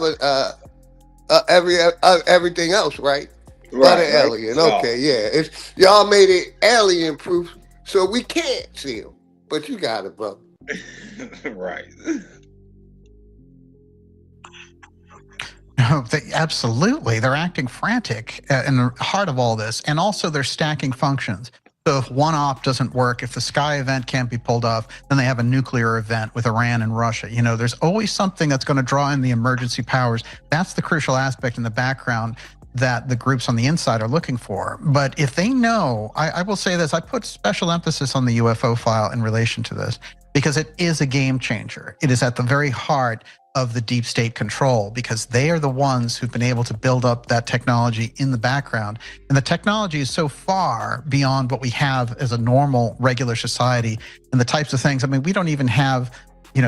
else, right? But an alien. Okay, yeah. Y'all made it alien proof, so we can't see them. But you got it, bro. Right. Absolutely. They're acting frantic in the heart of all this. And also they're stacking functions. So if one op doesn't work, if the Sky event can't be pulled off, then they have a nuclear event with Iran and Russia. There's always something that's going to draw in the emergency powers. That's the crucial aspect in the background that the groups on the inside are looking for. But if they know, I will say this, I put special emphasis on the UFO file in relation to this because it is a game changer. It is at the very heart of the deep state control because they are the ones who've been able to build up that technology in the background. And the technology is so far beyond what we have as a normal, regular society and the types of things. I mean, we don't even have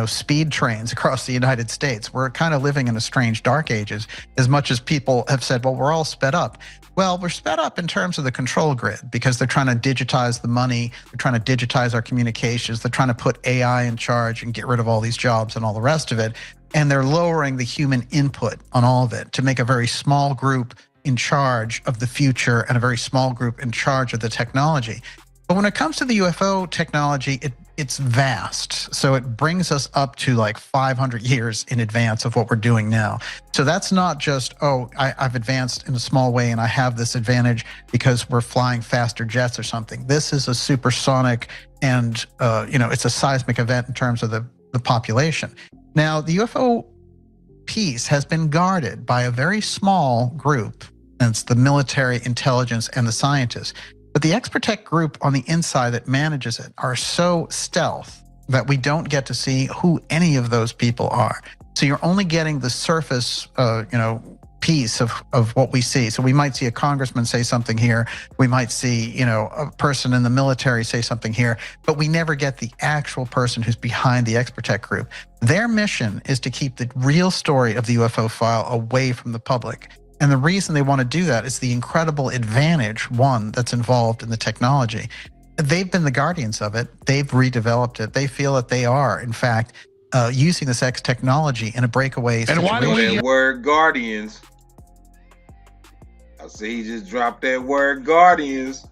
speed trains across the United States. We're kind of living in a strange dark ages, as much as people have said, well, we're all sped up. Well, we're sped up in terms of the control grid because they're trying to digitize the money. They're trying to digitize our communications. They're trying to put AI in charge and get rid of all these jobs and all the rest of it. And they're lowering the human input on all of it to make a very small group in charge of the future and a very small group in charge of the technology. But when it comes to the UFO technology, it's vast. So it brings us up to like 500 years in advance of what we're doing now. So that's not just, I've advanced in a small way and I have this advantage because we're flying faster jets or something. This is a supersonic and, it's a seismic event in terms of the population. Now, the UFO piece has been guarded by a very small group, and it's the military, intelligence, and the scientists. But the Expertech group on the inside that manages it are so stealth that we don't get to see who any of those people are. So you're only getting the surface, piece of what we see. So we might see a congressman say something here. We might see, a person in the military say something here, but we never get the actual person who's behind the Expertech group. Their mission is to keep the real story of the UFO file away from the public. And the reason they want to do that is the incredible advantage, one, that's involved in the technology. They've been the guardians of it. They've redeveloped it. They feel that they are, in fact, using this X technology in a breakaway situation. Why do we word guardians? I see he just dropped that word guardians.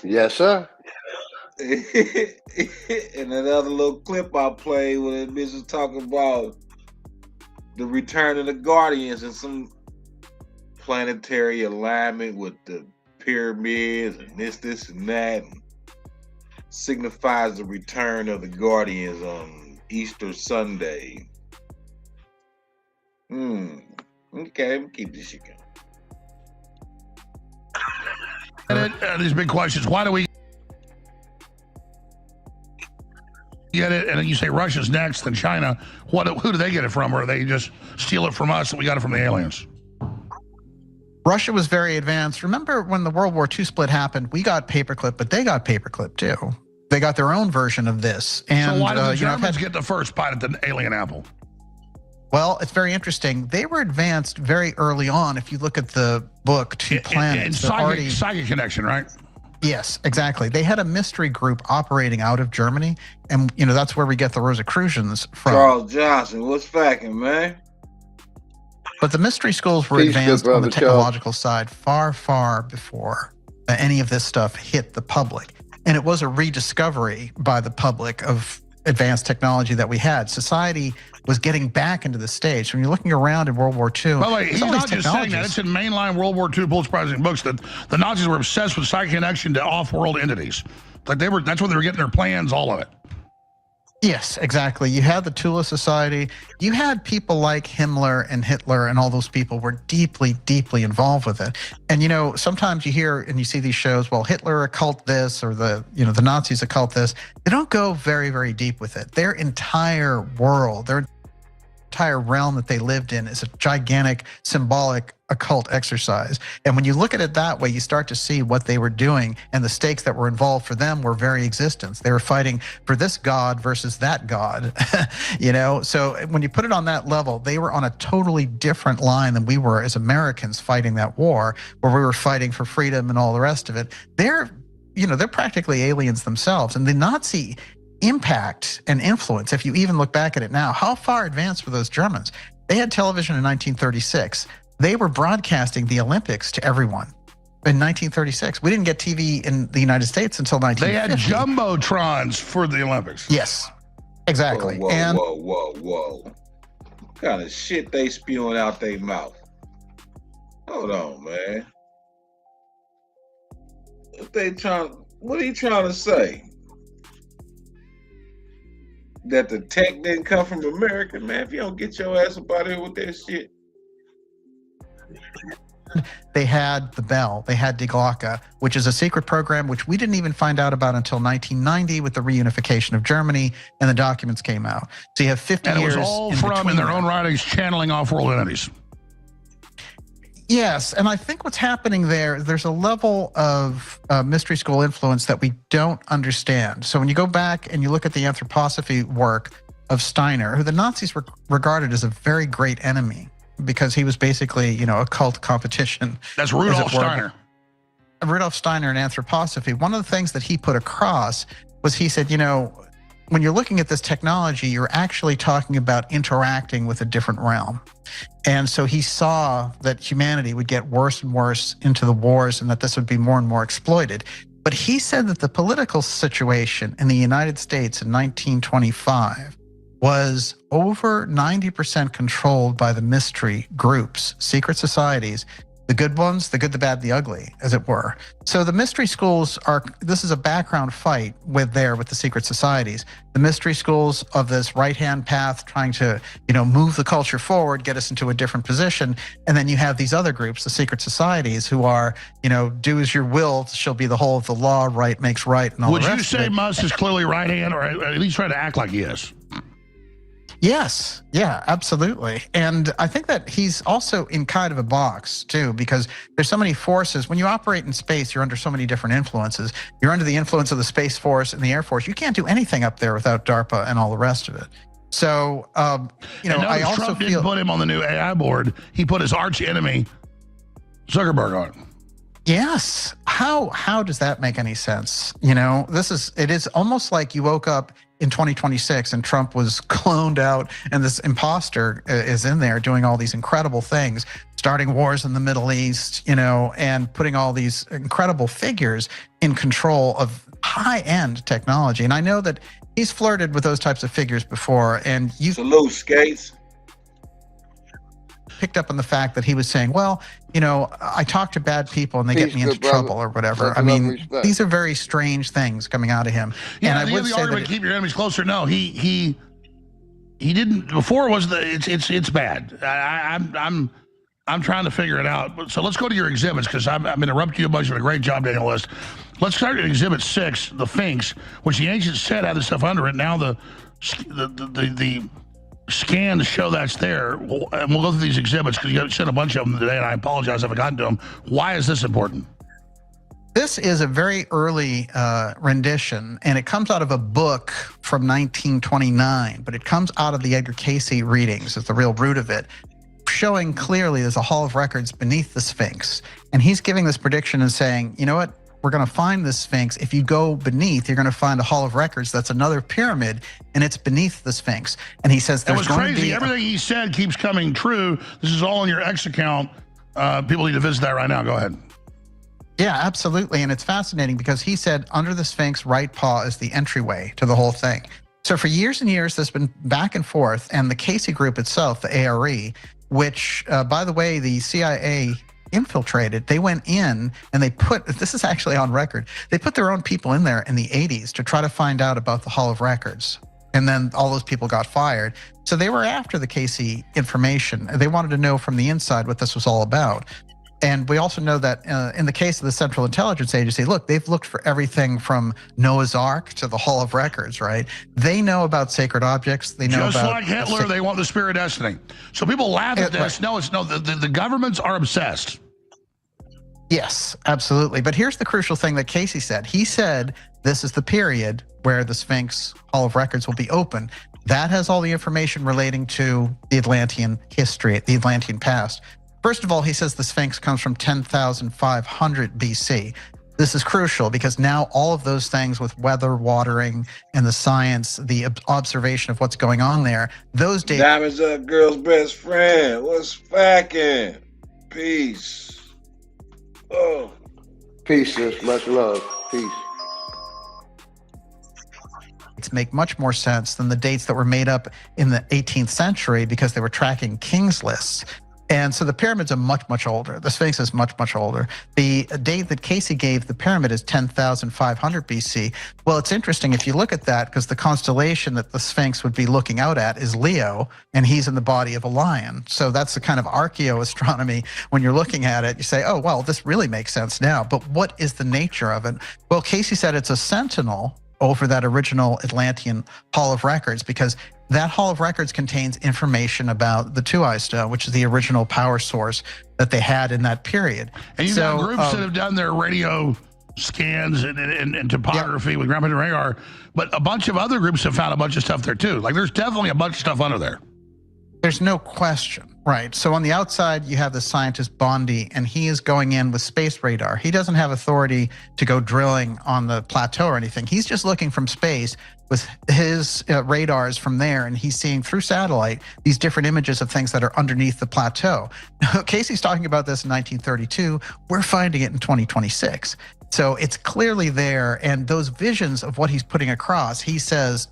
Yes, sir. And another little clip I played where that bitch was talking about the return of the Guardians and some planetary alignment with the pyramids and this and that, and signifies the return of the Guardians on Easter Sunday. Okay, let me keep this shit going. These big questions. Why do we get it? And then you say Russia's next, then China. Who do they get it from? Or they just steal it from us and we got it from the aliens? Russia was very advanced. Remember when the World War II split happened, we got paperclip, but they got paperclip too. They got their own version of this. And, so why did the Germans get the first bite at the alien apple? Well, it's very interesting. They were advanced very early on. If you look at the book, Two Planets. Psychic connection, right? Yes, exactly. They had a mystery group operating out of Germany. And, you know, that's where we get the Rosicrucians from. Charles Johnson, what's facking, man? But the mystery schools were advanced on the technological side far, far before any of this stuff hit the public. And it was a rediscovery by the public of advanced technology that we had. Society was getting back into the stage. So when you're looking around in World War II, by the way, he's not just saying that. It's in mainline World War II Pulitzer Prize books that the Nazis were obsessed with psychic connection to off-world entities. Like that's where they were getting their plans, all of it. Yes, exactly. You had the Tula Society. You had people like Himmler and Hitler, and all those people were deeply, deeply involved with it. And, you know, sometimes you hear and you see these shows, well, Hitler occult this, or the Nazis occult this. They don't go very, very deep with it. Their entire world, their entire realm that they lived in is a gigantic symbolic occult exercise. And when you look at it that way, you start to see what they were doing, and the stakes that were involved for them were very existence. They were fighting for this God versus that God, you know? So when you put it on that level, they were on a totally different line than we were as Americans fighting that war, where we were fighting for freedom and all the rest of it. They're practically aliens themselves. And the Nazi impact and influence, if you even look back at it now, how far advanced were those Germans? They had television in 1936. They were broadcasting the Olympics to everyone in 1936. We didn't get TV in the United States until 1950. They had jumbotrons for the Olympics. Yes, exactly. Whoa. What kind of shit they spewing out their mouth? Hold on, man. What are you trying to say? That the tech didn't come from America, man? If you don't get your ass up out of here with that shit. They had the Bell, they had Die Glocke, which is a secret program which we didn't even find out about until 1990 with the reunification of Germany, and the documents came out. So you have 50 years. And it was all from, in their own writings, channeling off-world entities. Yes, and I think what's happening there's a level of mystery school influence that we don't understand. So when you go back and you look at the anthroposophy work of Steiner, who the Nazis regarded as a very great enemy, because he was basically, a cult competition. That's Rudolf Steiner. Rudolf Steiner and anthroposophy. One of the things that he put across was he said, when you're looking at this technology, you're actually talking about interacting with a different realm. And so he saw that humanity would get worse and worse into the wars, and that this would be more and more exploited. But he said that the political situation in the United States in 1925 was over 90% controlled by the mystery groups, secret societies, the good ones, the good, the bad, the ugly, as it were. So the mystery schools this is a background fight with the secret societies. The mystery schools of this right-hand path trying to, move the culture forward, get us into a different position. And then you have these other groups, the secret societies, who are, do as your will shall be the whole of the law, right makes right, and all the rest of it. Would you say Musk is clearly right-hand, or at least trying to act like he is? Yes. Yeah, absolutely. And I think that he's also in kind of a box too, because there's so many forces. When you operate in space, you're under so many different influences. You're under the influence of the Space Force and the Air Force. You can't do anything up there without DARPA and all the rest of it. So, I also Trump feel didn't put him on the new AI board. He put his arch enemy, Zuckerberg, on it. Yes. How does that make any sense? It is almost like you woke up in 2026 and Trump was cloned out, and this imposter is in there doing all these incredible things, starting wars in the Middle East, and putting all these incredible figures in control of high-end technology. And I know that he's flirted with those types of figures before, and you salute Skates. Picked up on the fact that he was saying, well, I talk to bad people and they get me into trouble or whatever. I mean, these are very strange things coming out of him. Yeah, and I would the say argument, keep your enemies closer. No, he didn't. Before was it's bad. I'm trying to figure it out. So let's go to your exhibits, because I've interrupted you a bunch. You've done a great job, Daniel List. Let's start at Exhibit 6, the Sphinx, which the ancients said had the stuff under it. Now the scans show that's there. And we'll go through these exhibits, because you sent a bunch of them today, and I apologize if I gotten to them. Why is this important? This is a very early rendition, and it comes out of a book from 1929, but it comes out of the Edgar Cayce readings. It's the real root of it, showing clearly there's a hall of records beneath the Sphinx. And he's giving this prediction and saying, you know what? We're going to find this Sphinx. If you go beneath, you're going to find a hall of records that's another pyramid, and it's beneath the Sphinx. And he says there's going to be... Everything he said keeps coming true. This is all on your X account. People need to visit that right now. Go ahead. Yeah, absolutely. And it's fascinating because he said under the Sphinx, right paw is the entryway to the whole thing. So for years and years, there's been back and forth. And the Cayce group itself, the ARE, which, by the way, the CIA infiltrated, they went in and they put, this is actually on record, they put their own people in there in the 80s to try to find out about the Hall of Records. And then all those people got fired. So they were after the Cayce information. They wanted to know from the inside what this was all about. And we also know that in the case of the Central Intelligence Agency, look, they've looked for everything from Noah's Ark to the Hall of Records, right? They know about sacred objects. They know Just about... like Hitler, they want the spear of destiny. So people laugh at this. Right. No, the governments are obsessed. Yes, absolutely. But here's the crucial thing that Cayce said. He said this is the period where the Sphinx Hall of Records will be open. That has all the information relating to the Atlantean history, the Atlantean past. First of all, he says the Sphinx comes from 10,500 BC. This is crucial because now all of those things with weather, watering, and the science, the observation of what's going on there, those dates... Diamonds up, girl's best friend. What's facking? Peace. Oh. Peace, sis. Much love. Peace. Make much more sense than the dates that were made up in the 18th century because they were tracking kings lists. And so the pyramids are much, much older. The Sphinx is much, much older. The date that Cayce gave the pyramid is 10,500 BC. Well, it's interesting if you look at that because the constellation that the Sphinx would be looking out at is Leo, and he's in the body of a lion. So that's the kind of archaeoastronomy. When you're looking at it, you say, oh, well, this really makes sense now. But what is the nature of it? Well, Cayce said it's a sentinel over that original Atlantean Hall of Records because that Hall of Records contains information about the Two-Eye Stone, which is the original power source that they had in that period. And you've got groups that have done their radio scans and topography with ground penetrating radar, but a bunch of other groups have found a bunch of stuff there too. Like there's definitely a bunch of stuff under there. There's no question, right? So on the outside, you have the scientist Bondi, and he is going in with space radar. He doesn't have authority to go drilling on the plateau or anything. He's just looking from space with his radars from there, and he's seeing through satellite these different images of things that are underneath the plateau. Casey's talking about this in 1932. We're finding it in 2026. So it's clearly there, and those visions of what he's putting across, he says,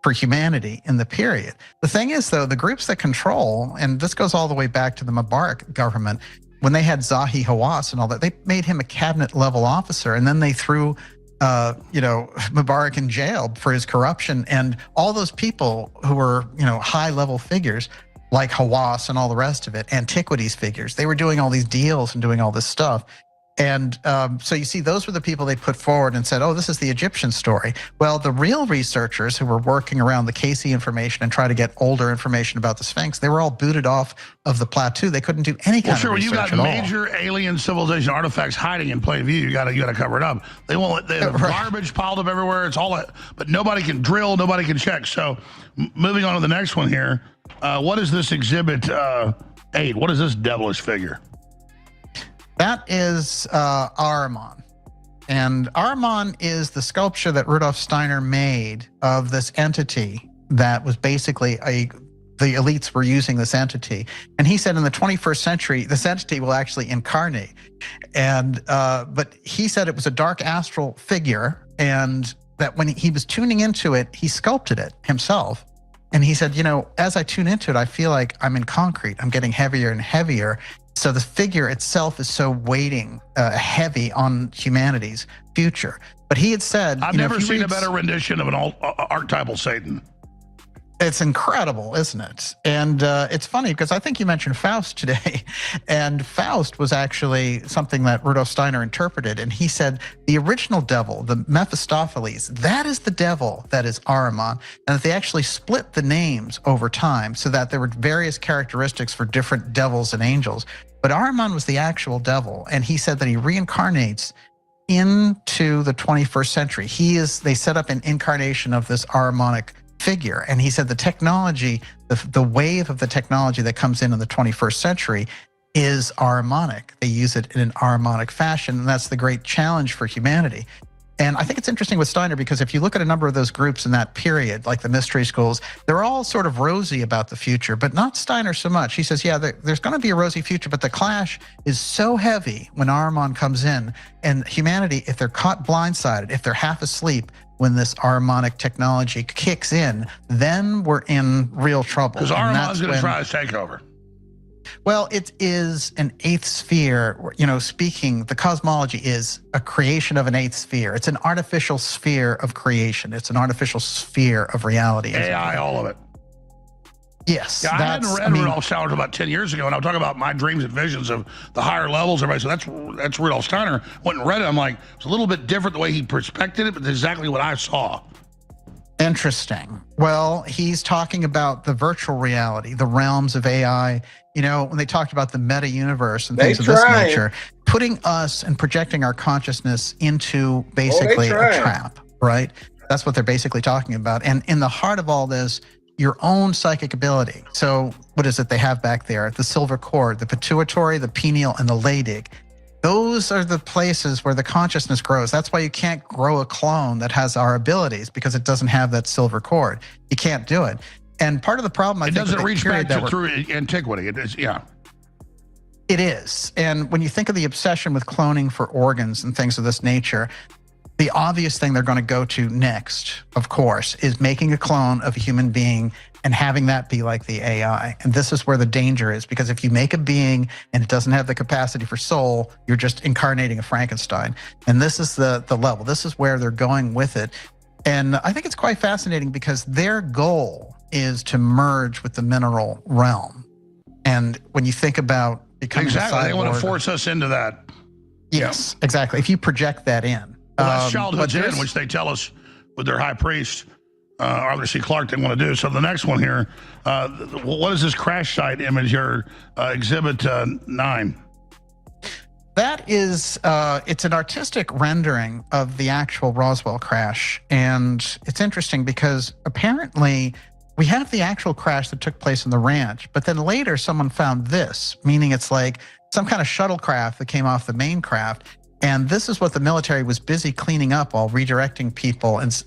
for humanity in the period. The thing is, though, the groups that control, and this goes all the way back to the Mubarak government, when they had Zahi Hawass and all that, they made him a cabinet-level officer, and then they threw Mubarak in jail for his corruption, and all those people who were, high-level figures, like Hawass and all the rest of it, antiquities figures, they were doing all these deals and doing all this stuff. And so you see, those were the people they put forward and said, oh, this is the Egyptian story. Well, the real researchers who were working around the Cayce information and try to get older information about the Sphinx, they were all booted off of the plateau. They couldn't do any kind of research at all. Well, sure, when you got major alien civilization artifacts hiding in plain view, you got to cover it up. They won't. They have garbage piled up everywhere. It's all, but nobody can drill, nobody can check. So, moving on to the next one here. What is this Exhibit 8? What is this devilish figure? That is Ahriman. And Ahriman is the sculpture that Rudolf Steiner made of this entity that was basically the elites were using this entity. And he said in the 21st century, this entity will actually incarnate. And but he said it was a dark astral figure, and that when he was tuning into it, he sculpted it himself. And he said, as I tune into it, I feel like I'm in concrete. I'm getting heavier and heavier. So the figure itself is so weighting heavy on humanity's future. But he had said, I've never seen a better rendition of an archetypal Satan. It's incredible, isn't it? And it's funny because I think you mentioned Faust today, and Faust was actually something that Rudolf Steiner interpreted, and he said the original devil, the Mephistopheles, that is the devil that is Ahriman, and that they actually split the names over time so that there were various characteristics for different devils and angels. But Ahriman was the actual devil, and he said that he reincarnates into the 21st century. They set up an incarnation of this Ahrimanic figure. And he said the technology, the wave of the technology that comes in the 21st century is Ahrimanic. They use it in an Ahrimanic fashion, and that's the great challenge for humanity. And I think it's interesting with Steiner because if you look at a number of those groups in that period, like the mystery schools, they're all sort of rosy about the future, but not Steiner so much. He says, yeah, there's going to be a rosy future, but the clash is so heavy when Ahriman comes in, and humanity, if they're caught blindsided, if they're half asleep, when this Ahrimanic technology kicks in, then we're in real trouble. Because Ahriman's going to try to take over. Well, it is an eighth sphere. Speaking, the cosmology is a creation of an eighth sphere. It's an artificial sphere of creation. It's an artificial sphere of reality. AI, all of it. Yes. Yeah, I hadn't read Rudolf Steiner about 10 years ago, and I'm talking about my dreams and visions of the higher levels. Everybody said, that's Rudolf Steiner. Went and read it. I'm like, it's a little bit different the way he perspected it, but it's exactly what I saw. Interesting. Well, he's talking about the virtual reality, the realms of AI. When they talked about the meta universe and things of this nature, putting us and projecting our consciousness into basically a trap, right? That's what they're basically talking about. And in the heart of all this, your own psychic ability. So what is it they have back there? The silver cord, the pituitary, the pineal, and the Leydig. Those are the places where the consciousness grows. That's why you can't grow a clone that has our abilities, because it doesn't have that silver cord. You can't do it. And part of the problem, I think, it doesn't reach back to through antiquity. It is, yeah. It is. And when you think of the obsession with cloning for organs and things of this nature, the obvious thing they're going to go to next, of course, is making a clone of a human being and having that be like the AI. And this is where the danger is, because if you make a being and it doesn't have the capacity for soul, you're just incarnating a Frankenstein. And this is the level. This is where they're going with it. And I think it's quite fascinating because their goal is to merge with the mineral realm. And when you think about becoming a cyborg, they want to force us into that. Yes, exactly. If you project that in. Well, that's childhood's end, which they tell us with their high priest, Arthur C. Clarke, didn't want to do. So the next one here, what is this crash site image here, Exhibit 9? That is, it's an artistic rendering of the actual Roswell crash. And it's interesting because apparently we have the actual crash that took place in the ranch, but then later someone found this, meaning it's like some kind of shuttlecraft that came off the main craft. And this is what the military was busy cleaning up while redirecting people and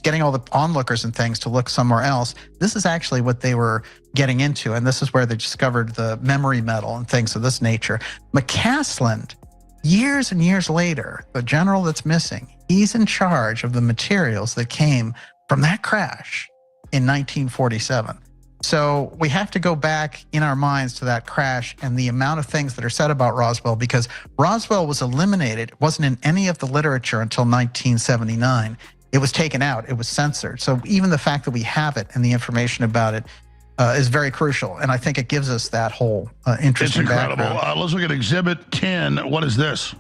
getting all the onlookers and things to look somewhere else. This is actually what they were getting into, and this is where they discovered the memory metal and things of this nature. McCaslin, years and years later, the general that's missing, he's in charge of the materials that came from that crash in 1947. So we have to go back in our minds to that crash and the amount of things that are said about Roswell, because Roswell was eliminated. It wasn't in any of the literature until 1979. It was taken out. It was censored. So even the fact that we have it and the information about it is very crucial. And I think it gives us that whole interesting background. It's incredible. Let's look at Exhibit 10. What is this?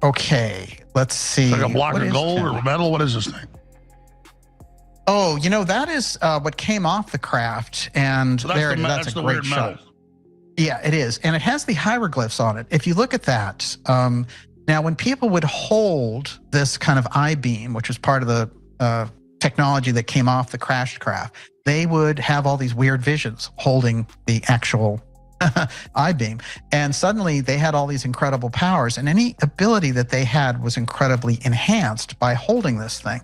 Okay, let's see. Like a block of gold or metal? What is this thing? Oh, that is what came off the craft, and so that's a great shot. Yeah, it is, and it has the hieroglyphs on it. If you look at that, now when people would hold this kind of I-beam, which was part of the technology that came off the crashed craft, they would have all these weird visions holding the actual I-beam, and suddenly they had all these incredible powers, and any ability that they had was incredibly enhanced by holding this thing.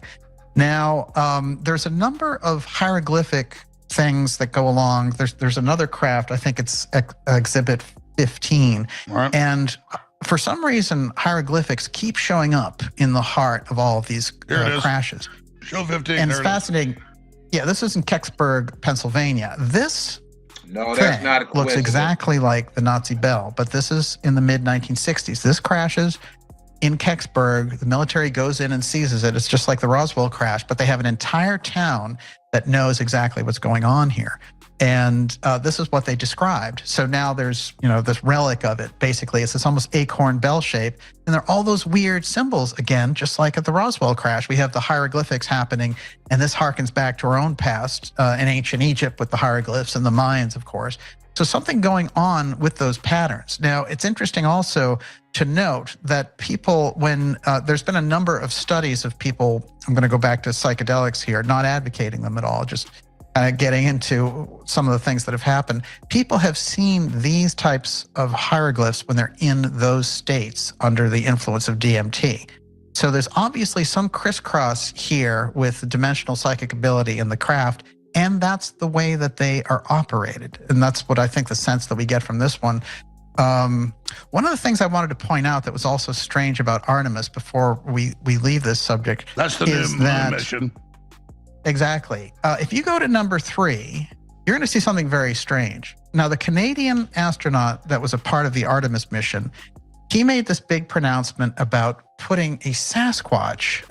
Now, there's a number of hieroglyphic things that go along. There's another craft, I think it's Exhibit 15. Right. And for some reason, hieroglyphics keep showing up in the heart of all of these crashes. Show 15. And it's fascinating. Yeah, this is in Kecksburg, Pennsylvania. This that's not a looks exactly like the Nazi bell, but this is in the mid-1960s. This crashes. in Kecksburg. The military goes in and seizes it. It's just like the Roswell crash, but they have an entire town that knows exactly what's going on here. And this is what they described. So now there's, this relic of it. Basically, it's this almost acorn bell shape. And there are all those weird symbols, again, just like at the Roswell crash. We have the hieroglyphics happening, and this harkens back to our own past in ancient Egypt with the hieroglyphs and the Mayans, of course. So something going on with those patterns. Now, it's interesting also to note that people, when there's been a number of studies of people, I'm going to go back to psychedelics here, not advocating them at all, just getting into some of the things that have happened. People have seen these types of hieroglyphs when they're in those states under the influence of DMT. So there's obviously some crisscross here with dimensional psychic ability in the craft, and that's the way that they are operated. And that's what I think the sense that we get from this one. One of the things I wanted to point out that was also strange about Artemis before we leave this subject. That's the new mission. Exactly. If you go to number 3, you're going to see something very strange. Now, the Canadian astronaut that was a part of the Artemis mission, he made this big pronouncement about putting a Sasquatch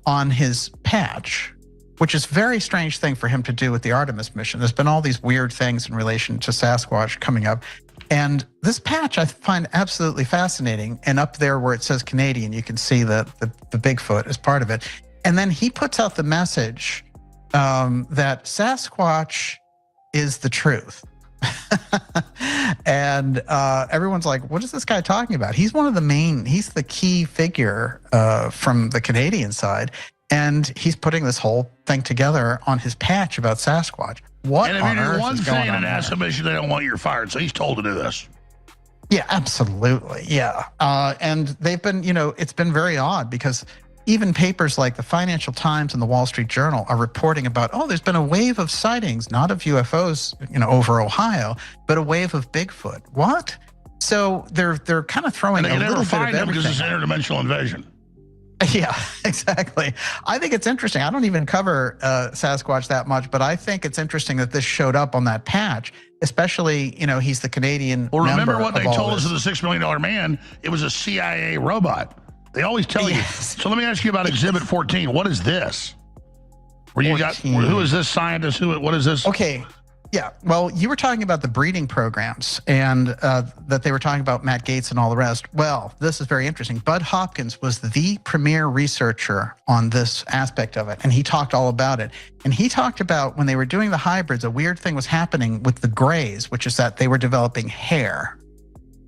on his patch, which is a very strange thing for him to do with the Artemis mission. There's been all these weird things in relation to Sasquatch coming up. And this patch I find absolutely fascinating. And up there where it says Canadian, you can see the Bigfoot as part of it. And then he puts out the message that Sasquatch is the truth. And everyone's like, what is this guy talking about? He's one of the main, he's the key figure from the Canadian side. And he's putting this whole thing together on his patch about Sasquatch. What and if on you do earth one is thing going in on an NASA there? mission, they don't want you fired. So he's told to do this. Yeah, absolutely. Yeah. And they've been, it's been very odd because even papers like the Financial Times and the Wall Street Journal are reporting about, there's been a wave of sightings, not of UFOs, over Ohio, but a wave of Bigfoot. What? So they're kind of throwing and they a little never bit find of them because it's everything. interdimensional invasion. Yeah, exactly. I think it's interesting. I don't even cover Sasquatch that much, but I think it's interesting that this showed up on that patch, especially, he's the Canadian. Well, remember member what they of all told us this. of the $6 million man? It was a CIA robot. They always tell you. So let me ask you about Exhibit 14. What is this? Where you got, who is this scientist? What is this? Okay. Yeah. Well, you were talking about the breeding programs and that they were talking about Matt Gaetz and all the rest. Well, this is very interesting. Bud Hopkins was the premier researcher on this aspect of it, and he talked all about it. And he talked about when they were doing the hybrids, a weird thing was happening with the grays, which is that they were developing hair.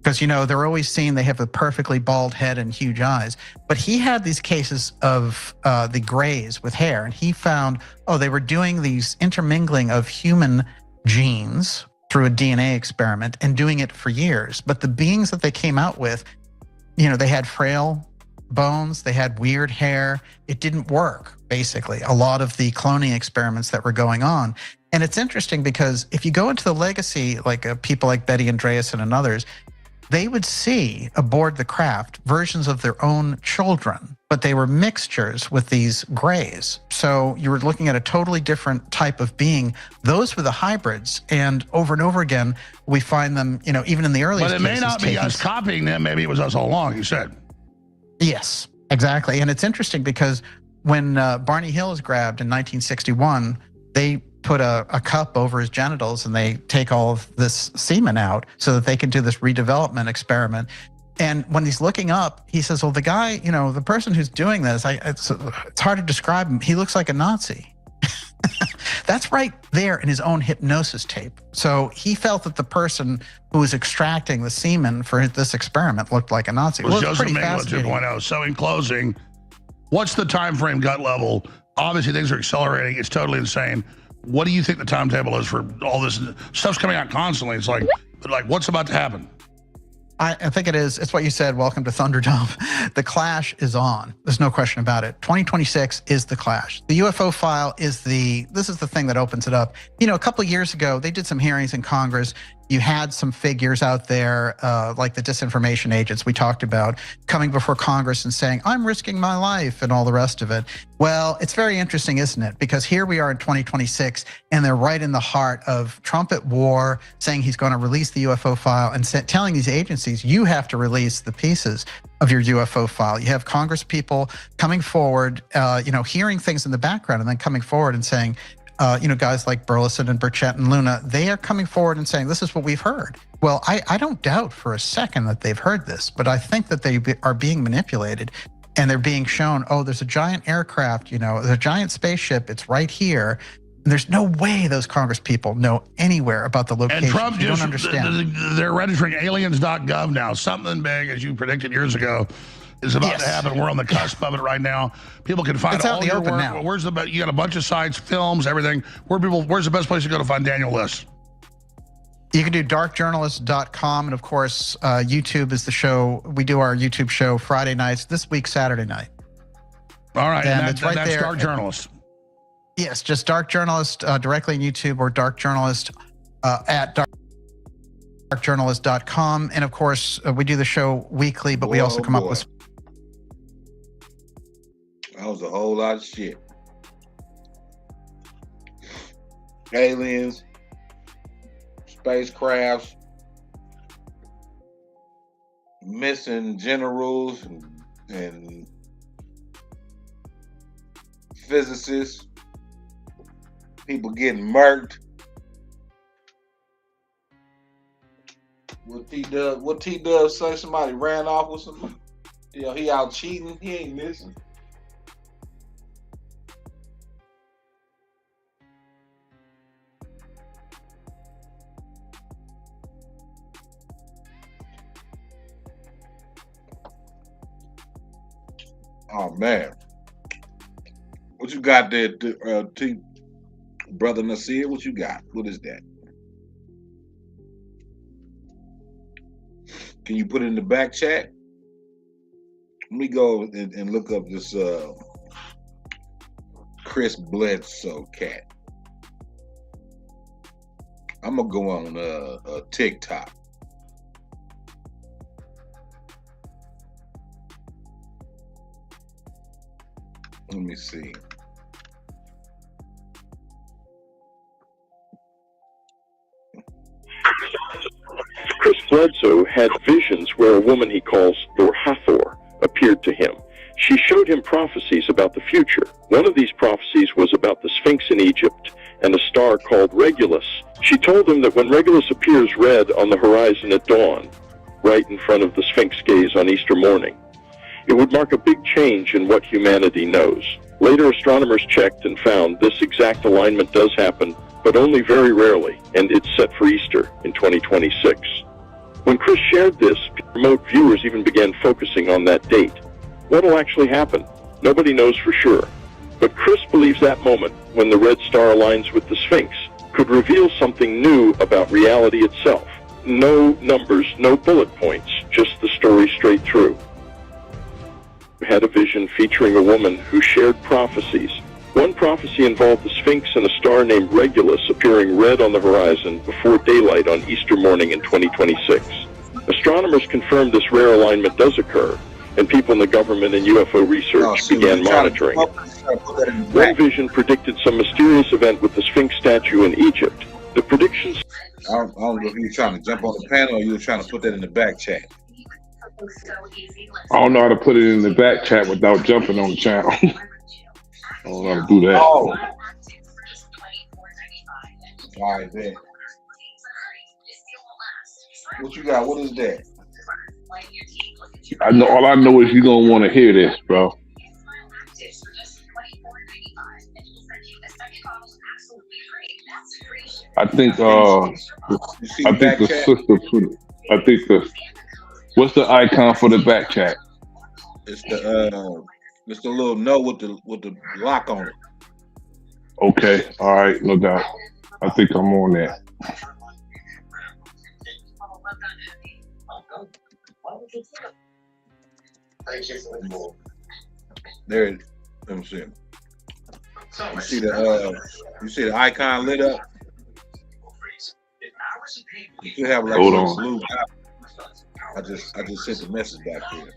Because, they're always seen, they have a perfectly bald head and huge eyes. But he had these cases of the grays with hair, and he found, they were doing these intermingling of human genes through a DNA experiment and doing it for years. But the beings that they came out with, they had frail bones, they had weird hair. It didn't work, basically, a lot of the cloning experiments that were going on. And it's interesting because if you go into the legacy, like people like Betty Andreasson and others, they would see aboard the craft versions of their own children, but they were mixtures with these grays. So you were looking at a totally different type of being. Those were the hybrids. And over again, we find them, even in the earliest But it may cases, not be us copying them. Maybe it was us all along, you said. Yes, exactly. And it's interesting because when Barney Hill was grabbed in 1961, they put a cup over his genitals and they take all of this semen out so that they can do this redevelopment experiment. And when he's looking up, he says, well, the guy, the person who's doing this, it's hard to describe him. He looks like a Nazi. That's right there in his own hypnosis tape. So he felt that the person who was extracting the semen for this experiment looked like a Nazi. It was Joseph Mengele 2.0. So in closing, what's the time frame, gut level? Obviously, things are accelerating. It's totally insane. What do you think the timetable is for all this? Stuff's coming out constantly. It's like what's about to happen? I think it is. It's what you said. Welcome to Thunderdome. The clash is on. There's no question about it. 2026 is the clash. The UFO file is this is the thing that opens it up. A couple of years ago, they did some hearings in Congress. You had some figures out there, like the disinformation agents we talked about, coming before Congress and saying, I'm risking my life and all the rest of it. Well, it's very interesting, isn't it? Because here we are in 2026, and they're right in the heart of Trump at war, saying he's going to release the UFO file and telling these agencies, you have to release the pieces. of your UFO file. You have Congress people coming forward, hearing things in the background and then coming forward and saying, guys like Burleson and Burchett and Luna, they are coming forward and saying, this is what we've heard. Well, I don't doubt for a second that they've heard this, but I think that they are being manipulated and they're being shown, oh, there's a giant aircraft, there's a giant spaceship, it's right here. And there's no way those Congress people know anywhere about the location. And Trump you just, don't understand. They're registering aliens.gov now. Something big, as you predicted years ago, is about to happen. We're on the cusp of it right now. People can find It's out all in the your open work. now. Where's you got a bunch of sites, films, everything. Where's the best place to go to find Daniel Liss? You can do darkjournalist.com. And of course, YouTube is the show. We do our YouTube show Friday nights, this week, Saturday night. All right. And that's Dark Journalist. Yes, just Dark Journalist directly on YouTube or Dark Journalist at darkjournalist.com. And of course, we do the show weekly, but we also come up with. That was a whole lot of shit. Aliens, spacecrafts, missing generals and physicists, people getting murked. What T-Dub say? Somebody ran off with somebody. He out cheating. He ain't missing. Oh man, what you got there, brother Nasir? What you got? What is that? Can you put it in the back chat? Let me go and look up this Chris Bledsoe cat. I'm gonna go on TikTok. Let me see. Chris Bledsoe had visions where a woman he calls Thor Hathor appeared to him. She showed him prophecies about the future. One of these prophecies was about the Sphinx in Egypt and a star called Regulus. She told him that when Regulus appears red on the horizon at dawn, right in front of the Sphinx gaze on Easter morning, it would mark a big change in what humanity knows. Later, astronomers checked and found this exact alignment does happen, but only very rarely, and it's set for Easter in 2026. When Chris shared this, remote viewers even began focusing on that date. What'll actually happen? Nobody knows for sure. But Chris believes that moment, when the red star aligns with the Sphinx, could reveal something new about reality itself. No numbers, no bullet points, just the story straight through. Had a vision featuring a woman who shared prophecies. One prophecy involved the Sphinx and a star named Regulus appearing red on the horizon before daylight on Easter morning in 2026. Astronomers confirmed this rare alignment does occur, and people in the government and UFO research began monitoring it. One vision predicted some mysterious event with the Sphinx statue in Egypt. The predictions... I don't know if you were trying to jump on the panel or you were trying to put that in the back chat. I don't know how to put it in the back chat without jumping on the channel. I don't know how to do that. Oh. All right, then. What you got? What is that? I know. All I know is you're gonna want to hear this, bro. I think the sister put. I think the. What's the icon for the back chat? It's the little note with the lock on it. Okay, all right, no doubt. I think I'm on that. There it is. Let me see. You see the icon lit up? You should have like Hold some blue. I just sent the message back here.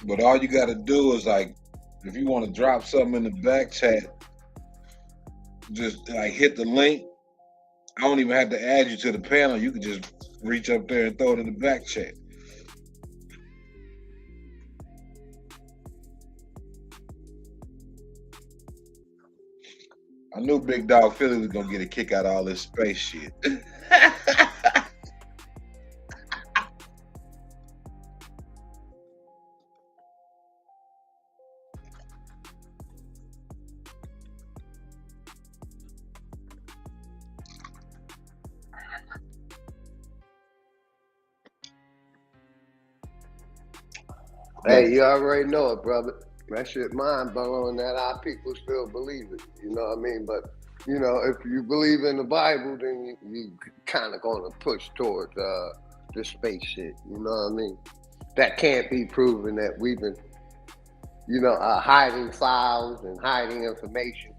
But all you got to do is like, if you want to drop something in the back chat, just like hit the link. I don't even have to add you to the panel. You can just reach up there and throw it in the back chat. I knew Big Dog Philly was gonna get a kick out of all this space shit. Hey, you already know it, brother. That shit mind blowing that our people still believe it. You know what I mean? But, you know, if you believe in the Bible, then you kind of going to push towards the space shit. You know what I mean? That can't be proven that we've been, you know, hiding files and hiding information.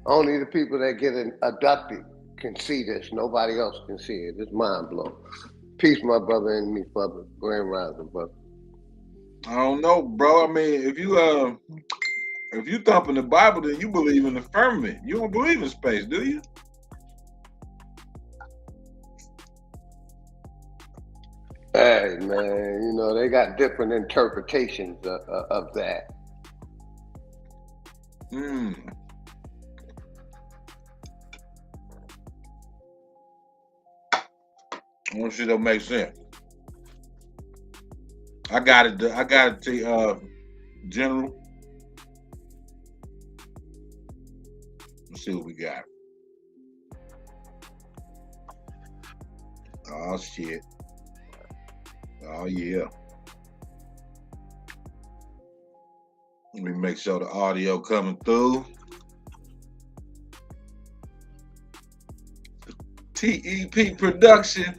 Only the people that get abducted can see this. Nobody else can see it. It's mind blowing. Peace, my brother, and me, brother. Grand rising, brother. I don't know, bro. I mean, if you thump in the Bible, then you believe in the firmament. You don't believe in space, do you? Hey, man, you know, they got different interpretations of that. I want to see that make sense. I got it to General. Let's see what we got. Oh shit. Oh yeah. Let me make sure the audio coming through. TEP production.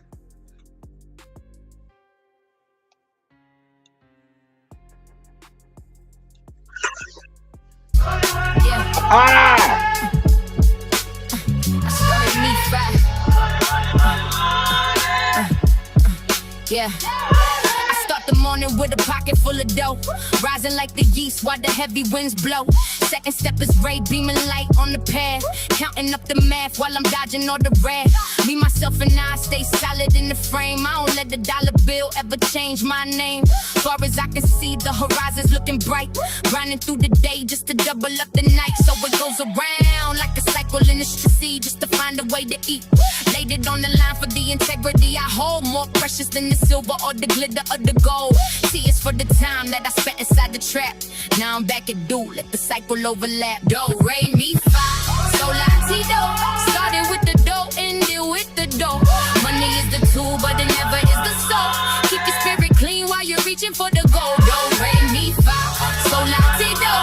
Yeah. I start the morning with a pocket full of dough, rising like the yeast while the heavy winds blow. Second step is ray beaming light on the path, counting up the math while I'm dodging all the red. Me, myself, and I stay solid in the frame. I don't let the dollar bill ever change my name. Far as I can see, the horizon's looking bright. Grinding through the day just to double up the night. So it goes around like a cycle in the sea, just to find a way to eat. Laid it on the line for the integrity I hold, more precious than the silver or the glitter of the gold. See, it's for the time that I spent inside the trap. Now I'm back at do, let the cycle overlap. Do, re, mi, fa, sol, la, ti, do. Started with the dough, ended with the dough. Money is the tool, but it never is the soul. Keep your spirit clean while you're reaching for the gold. Do, re, mi, fa, sol, la, ti, do.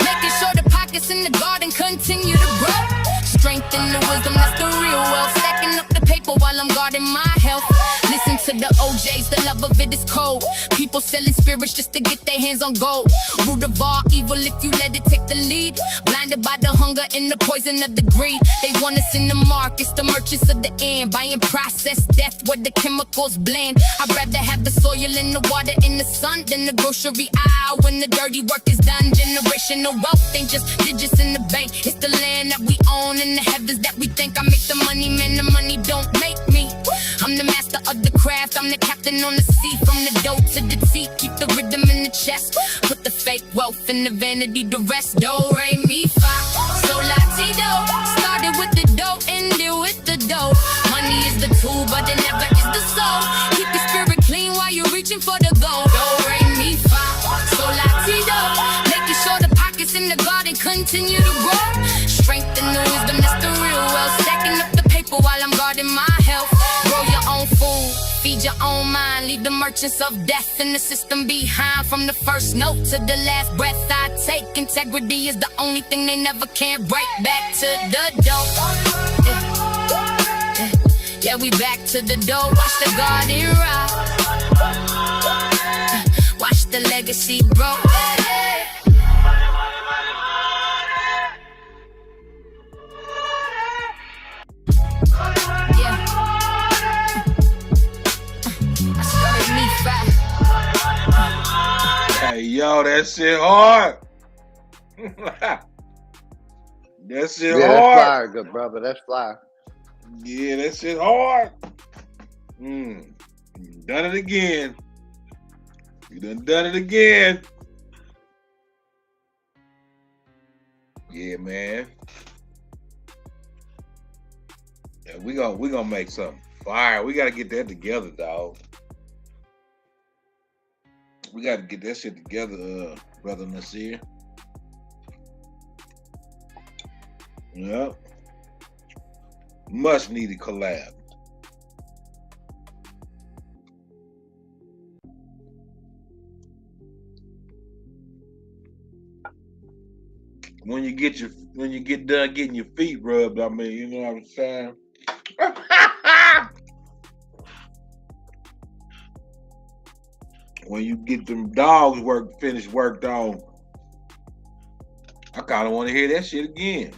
Making sure the pockets in the garden continue to grow. Strength and the wisdom, that's the real wealth. Stacking up the paper while I'm guarding my health. Listen to the OJs, the love of it is cold. People selling spirits just to get their hands on gold. Root of all evil if you let it take the lead. Blinded by the hunger and the poison of the greed. They want us in the markets, the merchants of the end. Buying processed death where the chemicals blend. I'd rather have the soil in the water in the sun than the grocery aisle when the dirty work is done. Generational wealth ain't just digits in the bank. It's the land that we own and the heavens that we think. I make the money, man, the money don't make me. I'm the master of the craft, I'm the captain on the sea. From the dough to the tea, keep the rhythm in the chest. Put the fake wealth in the vanity, the rest. Do, re, mi, fa, sol, la, ti, do. Started with the dough, ended with the dough. Money is the tool, but it never is the soul. Keep your spirit clean while you're reaching for the goal. Do, re, mi, fa, sol, la, ti, do. Making sure the pockets in the garden continue to grow. Strength and the wisdom, that's the real wealth. Stacking up the paper while I'm guarding my health. Grow your own food, feed your own mind. Leave the merchants of death in the system behind. From the first note to the last breath I take, integrity is the only thing they never can break. Back to the dough. Yeah, we back to the dough. Watch the garden ride. Watch the legacy grow. Hey, Yo, that shit hard. That shit Yeah, that's hard. fire, good brother. That's fire. Yeah, that shit hard. You done it again. You done it again. Yeah, man. Yeah, we gonna make something fire. We gotta get that together, dog. We gotta get that shit together, brother Nasir. Yep. Much needed collab. When you get done getting your feet rubbed, I mean, you know what I'm saying? When you get them dogs finished worked on, I kind of want to hear that shit again.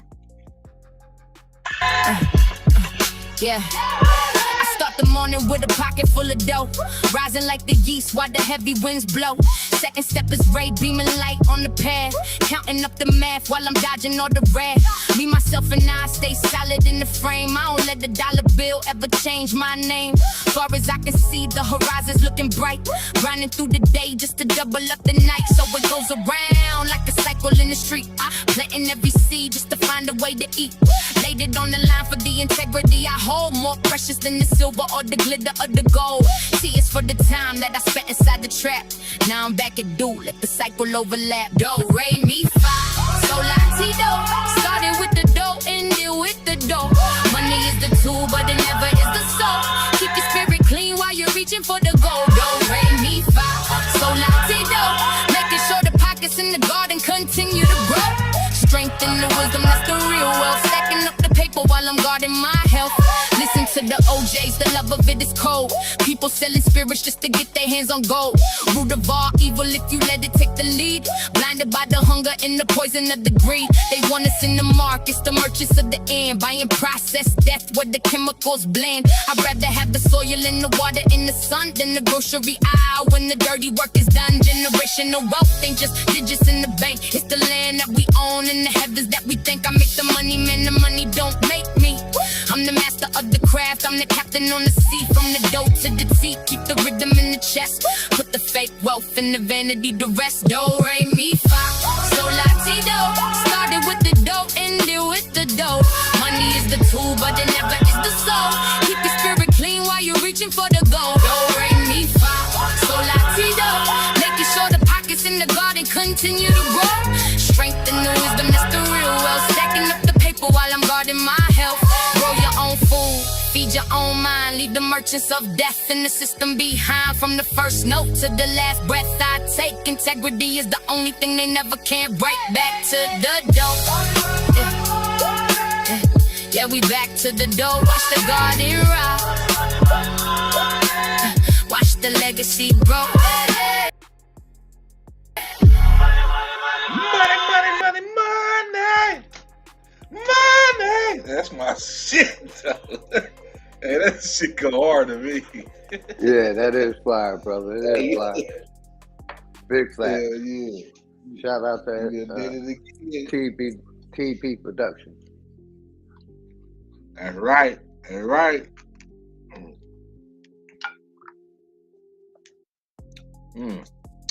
Yeah. I start the morning with a pocket full of dough, rising like the yeast while the heavy winds blow. Second step is ray beaming light on the pad, counting up the math while I'm dodging all the red. Me, myself, and I stay solid in the frame. I don't let the dollar bill ever change my name. Far as I can see, the horizon's looking bright. Grinding through the day just to double up the night, so it goes around like a cycle in the street. Planting every seed just to find a way to eat. Laid it on the line for the integrity I hold, more precious than the silver or the glitter of the gold. See, it's for the time that I spent inside the trap. Now I'm back at do, let the cycle overlap. Do, re, mi, fa, sol, la, ti, do. Started with the dough, ended with the dough. Money is the tool, but it never is the soul. Keep your spirit clean while you're reaching for the gold. Do, re, mi, fa, sol, la, ti, do. Making sure the pockets in the garden continue to grow. Strength and the wisdom, that's the real wealth. Stacking up the paper while I'm guarding my health. Listen to the OJs, the love of it is cold. People selling spirits just to get their hands on gold. Root of all evil if you let it take the lead. Blinded by the hunger and the poison of the greed. They want us in the mark, it's the merchants of the end. Buying processed death where the chemicals blend. I'd rather have the soil and the water in the sun than the grocery aisle when the dirty work is done. Generational wealth ain't just digits in the bank. It's the land that we own and the heavens that we think. I make the money, man, the money don't make me. I'm the master of the craft, I'm the captain on the sea. From the dough to the teeth, keep the rhythm in the chest. Put the fake wealth in the vanity, the rest. Do, re, mi, fa, sol, la, ti, do. Started with the dough, ended with the dough. Money is the tool, but it never is the soul. Keep your spirit clean while you're reaching for the gold. Do, re, mi, fa, sol, la, ti, do. Making sure the pockets in the garden continue to grow. Strength and the wisdom, that's the real wealth. Stacking up the paper while I'm guarding my health. Grow your own food, feed your own mind. Leave the merchants of death in the system behind. From the first note to the last breath I take, integrity is the only thing they never can break. Back to the dough. Yeah, we back to the dough. Watch the garden rock. Watch the legacy grow. Money, money. That's my shit, though. Hey, that shit go hard to me. Yeah, that is fire, brother. That is fire. Big flag. Yeah. Shout out to TP Production. That's right. That's right.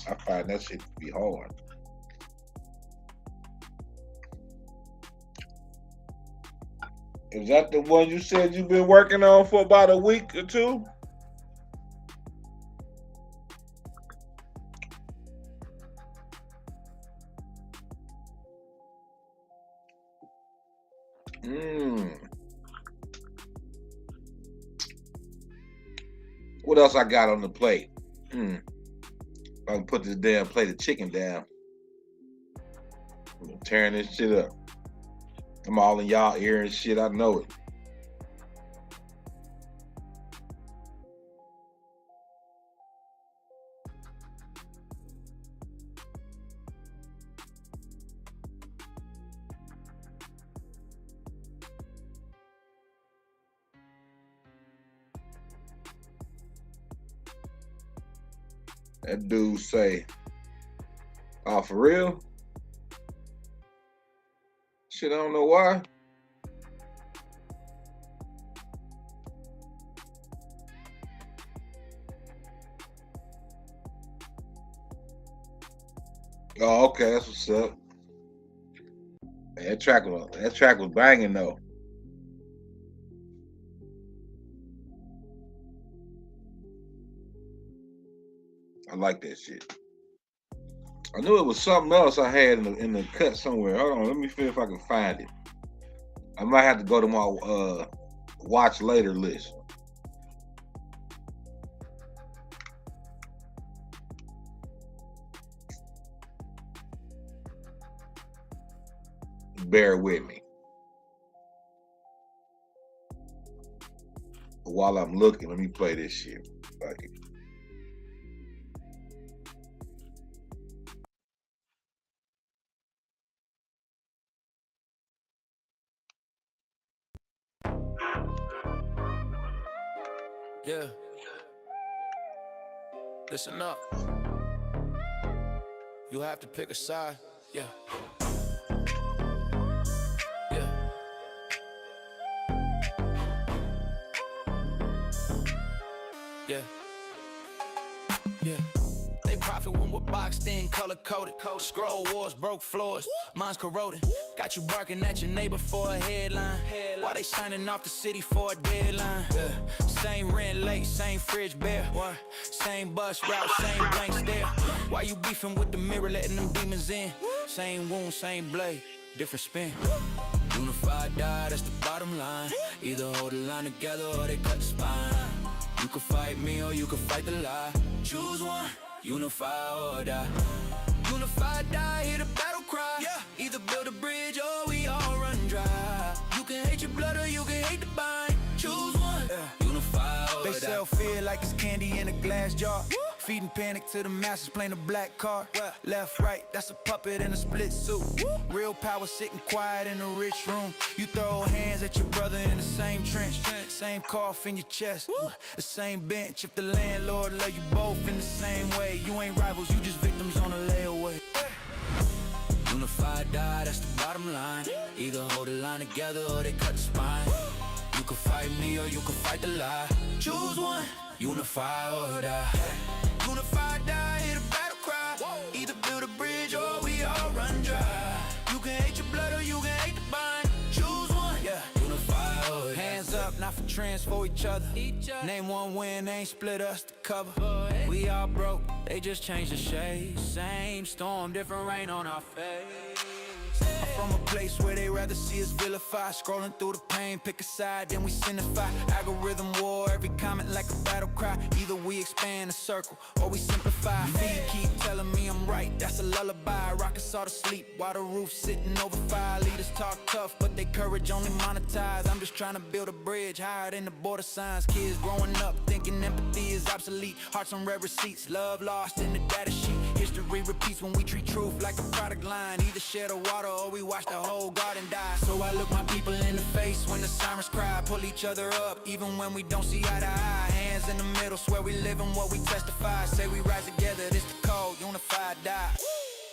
I find that shit to be hard. Is that the one you said you've been working on for about a week or two? What else I got on the plate? I can put this damn plate of chicken down. I'm tearing this shit up. I'm all in y'all ear and shit. I know it. That dude say, Oh, for real? Shit, I don't know why. Oh, okay, that's what's up. That track was banging though. I like that shit. I knew it was something else I had in the cut somewhere. Hold on, let me see if I can find it. I might have to go to my watch later list. Bear with me. While I'm looking, let me play this shit. Like, yeah. Listen up. You have to pick a side. Yeah. Yeah. Yeah. Yeah. They profit when we're boxed in, color coded. Scroll wars, broke floors, mine's corroded. Got you barking at your neighbor for a headline. Why they signing off the city for a deadline? Same rent late, same fridge bare. Same bus route, same blank stare. Why you beefing with the mirror, letting them demons in? Same wound, same blade, different spin. Unified die, that's the bottom line. Either hold the line together or they cut the spine. You can fight me or you can fight the lie. Choose one, unify or die. Unify, die, hear the battle cry. Either build a bridge or we all run dry. You can hate your blood or you can hate the bind. Choose one, unify or die. They sell fear like it's candy in a glass jar. Feeding panic to the masses, playing a black card. Left, right, that's a puppet in a split suit. Real power sitting quiet in a rich room. You throw hands at your brother in the same trench. Same cough in your chest, the same bench. If the landlord love you both in the same way, you ain't rivals, you just victims on a layaway. Unified die, that's the bottom line. Either hold the line together or they cut the spine. You can fight me or you can fight the lie. Choose one, unify or die. Unify, die, hear the battle cry. Either build a bridge or we all run dry. You can hate your blood or you can hate the bind. Choose one, unify or die. Hands up, not for trends, for each other. Name one win, they ain't split us to cover. We all broke, they just changed the shade. Same storm, different rain on our face. I'm from a place where they rather see us vilify. Scrolling through the pain, pick a side, then we signify. Algorithm war, every comment like a battle cry. Either we expand the circle, or we simplify. Feet keep telling me I'm right, that's a lullaby. Rockets all to sleep, while the roof sitting over fire. Leaders talk tough, but they courage only monetized. I'm just trying to build a bridge higher than the border signs. Kids growing up, thinking empathy is obsolete. Hearts on red receipts, love lost in the data sheet. History repeats when we treat truth like a product line. Either share the water or we watch the whole garden die. So I look my people in the face when the sirens cry. Pull each other up even when we don't see eye to eye. Hands in the middle, swear we live in what we testify. Say we rise together, this the code, unified die.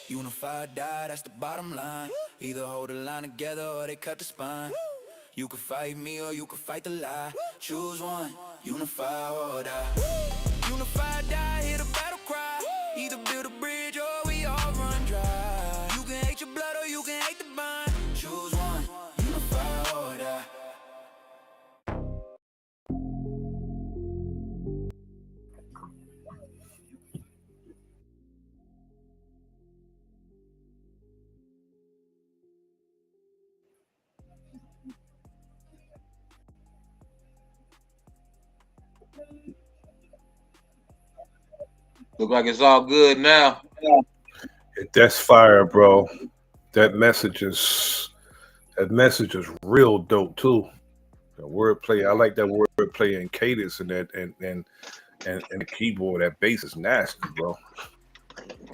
Unified die, that's the bottom line. Either hold the line together or they cut the spine. You can fight me or you can fight the lie. Choose one, unify or die. Unified die, hear the battle cry. Either build a bridge or we all run dry. You can hate your blood or you can hate the bind. Choose one, unify or die. Look like it's all good now. That's fire, bro. That message is real dope too. The wordplay, I like that wordplay and cadence and that and the keyboard. That bass is nasty, bro.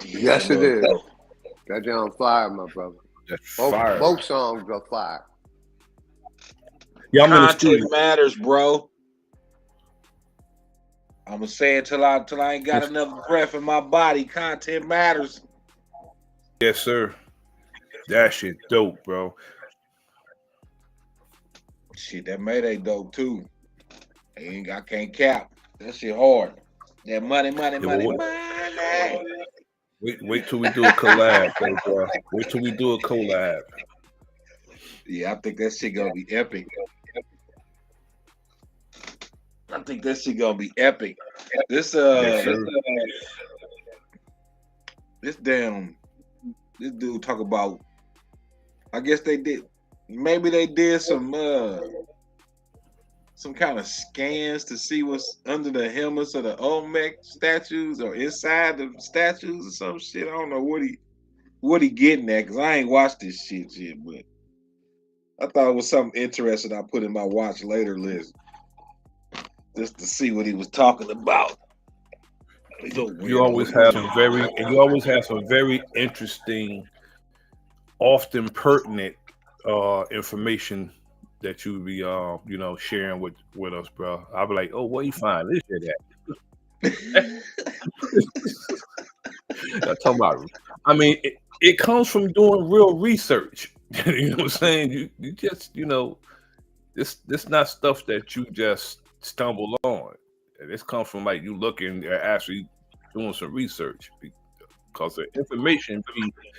Yes, it is. That on fire, my brother. That's fire. Both songs are fire. Yeah, I'm Content matters, bro. I'm gonna say it till I ain't got enough breath in my body. Content matters. Yes, sir. That shit dope, bro. Shit, that Mayday dope too. I can't cap. That shit hard. That money. Wait till we do a collab, bro. Wait till we do a collab. Yeah, I think that shit gonna be epic. This this dude talk about. I guess they did. Maybe they did some kind of scans to see what's under the helmets of the Olmec statues or inside the statues or some shit. I don't know what he getting at, because I ain't watched this shit yet, but I thought it was something interesting I put in my watch later list just to see what he was talking about. You always have some very interesting, often pertinent information that you be sharing with us, bro. I'll be like, oh, where you find this shit at? I'm talking about. I mean, it comes from doing real research. You know what I'm saying? You just, this not stuff that you just stumble on. This comes from like you looking at actually doing some research, because the information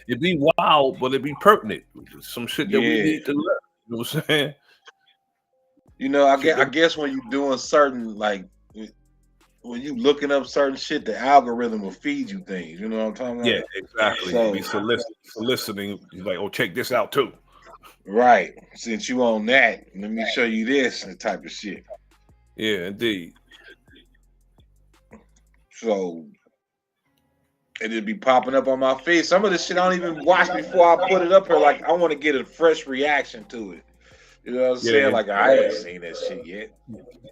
be wild, but it be pertinent. Some shit that we need to learn. You know what I'm saying? I guess when you're doing certain, like, when you looking up certain shit, the algorithm will feed you things. You know what I'm talking about? Yeah, exactly. So, be soliciting. You're like, oh, check this out too. Right. Since you own that, let me show you this type of shit. Yeah, indeed. So it'd be popping up on my feed. Some of this shit I don't even watch before I put it up here. Like, I want to get a fresh reaction to it. You know what I'm saying? Like, I ain't seen that shit yet.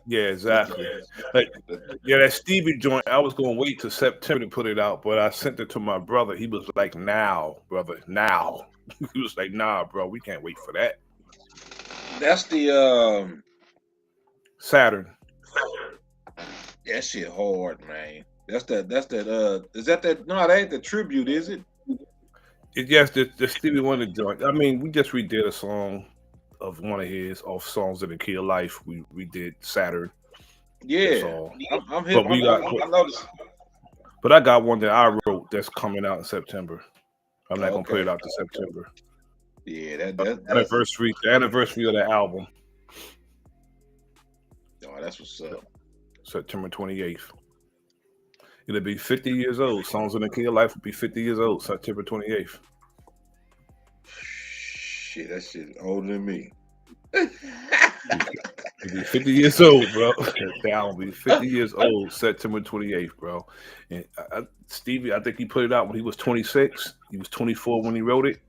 Yeah, exactly. Like, that Stevie joint, I was going to wait till September to put it out, but I sent it to my brother. He was like, now, brother, now. He was like, nah, bro, we can't wait for that. That's the Saturn. That shit hard, man. Is that no, that ain't the tribute, is it? Yes, the Stevie Wonder joint. I mean, we just redid a song of one of his off songs in the Key of Life. We did Saturn. Yeah, I'm hip. I noticed. But I got one that I wrote that's coming out in September. I'm not gonna put it out to September. Yeah, the anniversary of the album. Oh, that's what's up. September 28th. It'll be 50 years old. Songs in the Key of Life will be 50 years old, September 28th. Shit, that shit older than me. It'll be 50 years old, bro. The album will be 50 years old, September 28th, bro. And Stevie, I think he put it out when he was 26. He was 24 when he wrote it.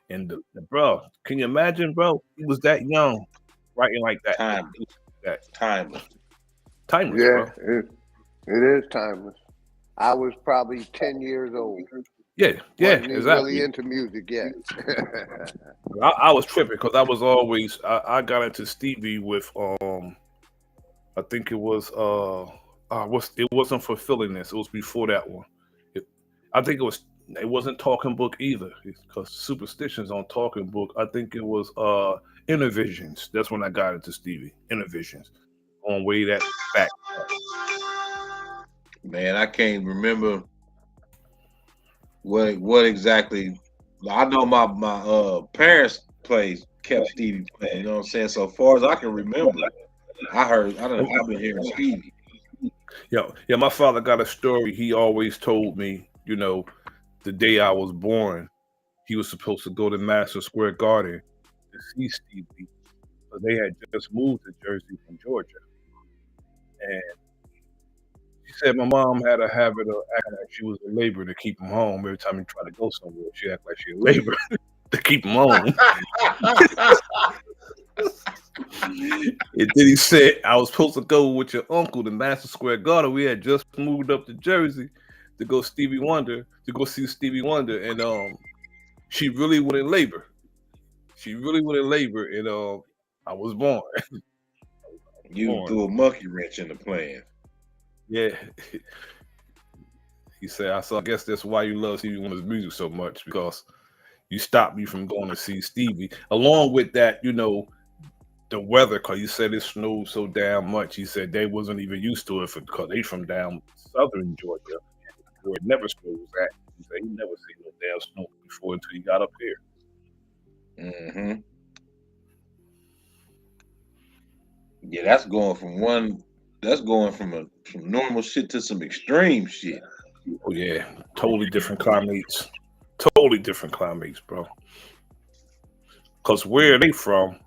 And bro, can you imagine, bro? He was that young, writing like that. Timeless. Yeah, bro. It is timeless. I was probably 10 years old. Yeah, Wasn't exactly. Really into music yet. I was tripping because I was always I got into Stevie with I think it was it wasn't Fulfilling This. It was before that one. I think it wasn't Talking Book either, because Superstitions on Talking Book. I think it was Inner Visions. That's when I got into Stevie. Inner Visions. On way that back. Man, I can't remember what exactly. I know my parents kept Stevie playing. You know what I'm saying? So far as I can remember, I've been hearing Stevie. Yeah. My father got a story. He always told me, the day I was born, he was supposed to go to Madison Square Garden to see Stevie, but they had just moved to Jersey from Georgia. And she said my mom had a habit of acting like she was in labor to keep him home. Every time he tried to go somewhere, she acted like she in labor to keep him home. And then he said, I was supposed to go with your uncle to Madison Square Garden. We had just moved up to Jersey to go see Stevie Wonder. And she really went in labor. And I was born. You threw a monkey wrench in the plan. Yeah. He said, I guess that's why you love Stevie Wonder's music so much, because you stopped me from going to see Stevie. Along with that, you know, the weather, because you said it snowed so damn much. He said they wasn't even used to it because they from down southern Georgia, where it never snows at. He said he never seen no damn snow before until he got up here. Mm-hmm. Yeah, that's going from normal shit to some extreme shit. Oh yeah, totally different climates. Totally different climates, bro. Because where they from,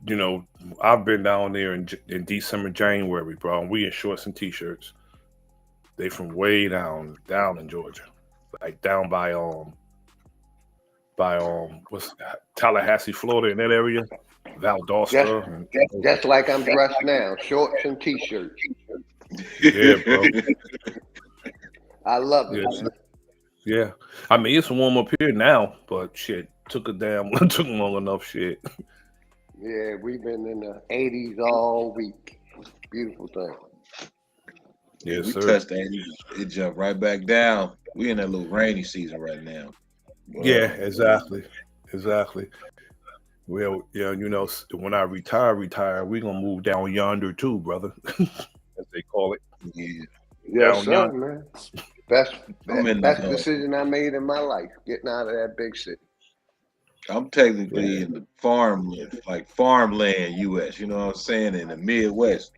you know, I've been down there in December, January, bro. And we in shorts and t-shirts. They from way down in Georgia, like down by what's Tallahassee, Florida, in that area, Valdosta. Just like I'm dressed now, shorts and t-shirts. Yeah, bro. I love it. Yeah. Yeah, I mean it's warm up here now, but shit took long enough. Shit. Yeah, we've been in the 80s all week. Beautiful thing. Yes, we sir. touched that, it jumped right back down. We in that little rainy season right now. Yeah, exactly. Well, yeah, you know, when I retire, we're gonna move down yonder too, brother, as they call it. Yeah. Yes, sir, man. Best decision I made in my life, getting out of that big city. I'm technically in the farmland U.S. You know what I'm saying? In the Midwest,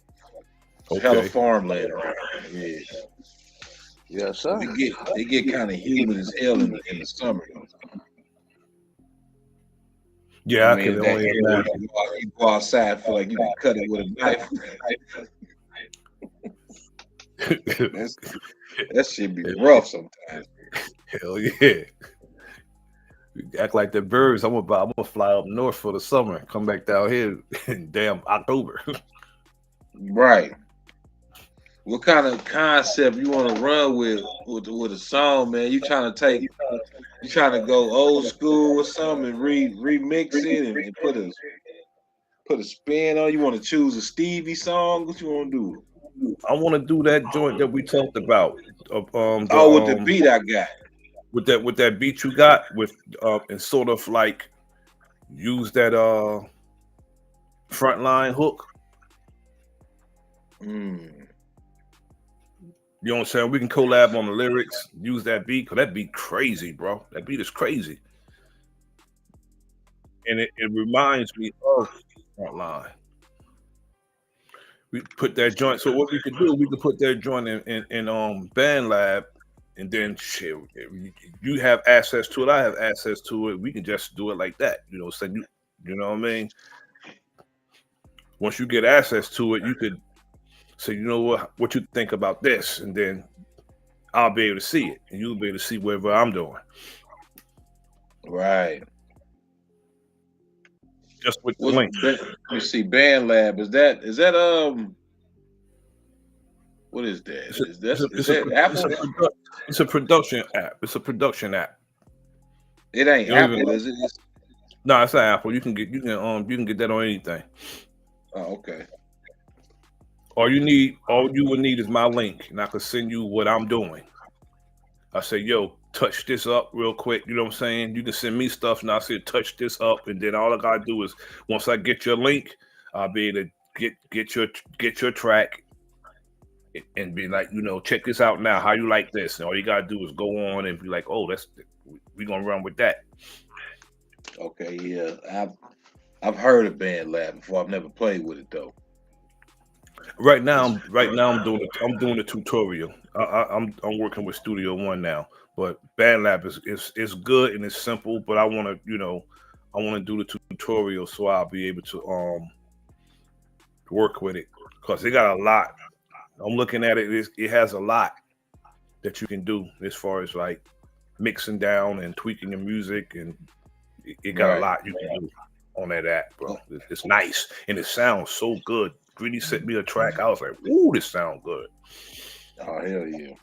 hella farmland around here. Yeah. Yes, sir. They get kind of humid as hell in the summer. Yeah, I can only imagine. You go outside, feel like you can cut it with a knife. That shit be rough sometimes. Hell yeah. Act like the birds. I'm gonna fly up north for the summer and come back down here in damn October. Right. What kind of concept you want to run with a song, man? You trying to go old school or something and remix it and put a spin on? You want to choose a Stevie song? What you want to do? I want to do that joint that we talked about. With the beat I got. With that beat you got and sort of like use that frontline hook. You know what I'm saying? We can collab on the lyrics, use that beat, because that beat crazy, bro. That beat is crazy. And it reminds me of Frontline. We put that joint. So what we could do, we could put that joint in Band Lab, and then shit, you have access to it, I have access to it. We can just do it like that. You know, so you know what I mean? Once you get access to it, you could say, you know what you think about this, and then I'll be able to see it, and you'll be able to see whatever I'm doing. Right. Just with the link. Let me see. Band Lab. Is that what is that? Is that Apple? It's a production app. It's a production app. It ain't Apple, is it? No, it's not Apple. You can get that on anything. Oh, okay. All you would need is my link, and I could send you what I'm doing. I say, yo, touch this up real quick. You know what I'm saying? You can send me stuff, and I say, touch this up, and then all I gotta do is once I get your link, I'll be able to get your track, and be like, you know, check this out now. How you like this? And all you gotta do is go on and be like, oh, we're gonna run with that. Okay, yeah, I've heard of Band Lab before. I've never played with it though. Right now, I'm doing a tutorial. I'm working with Studio One now, but Band Lab is good and it's simple. But I want to do the tutorial so I'll be able to work with it because they got a lot. I'm looking at it. It has a lot that you can do as far as like mixing down and tweaking the music, and it got a lot you can do on that app, bro. It's nice and it sounds so good. Greedy sent me a track. I was like, "Ooh, this sounds good." Oh hell yeah!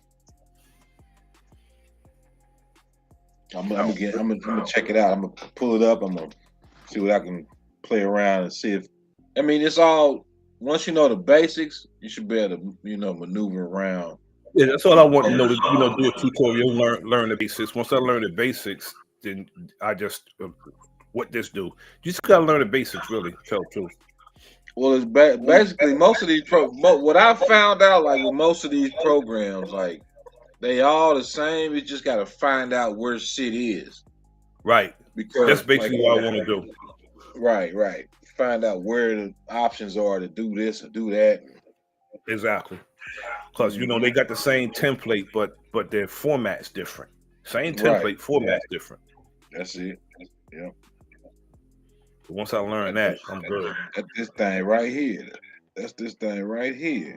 I'm gonna check it out. I'm gonna pull it up. I'm gonna see what I can play around and see if. I mean, it's all once you know the basics, you should be able to maneuver around. Yeah, that's all I want to know. To, do a tutorial, learn the basics. Once I learn the basics, then I just what this do. You just gotta learn the basics, really. Tell the truth. Well, it's basically most of these what I found out, like with most of these programs, like they all the same. You just gotta find out where shit is. Right. Because that's basically what I want to do. Right. Find out where the options are to do this or do that. Exactly. Because they got the same template, but their format's different. Same template, format's different. That's it. Yeah. Once I learn that, I'm good. That's this thing right here. That's this thing right here.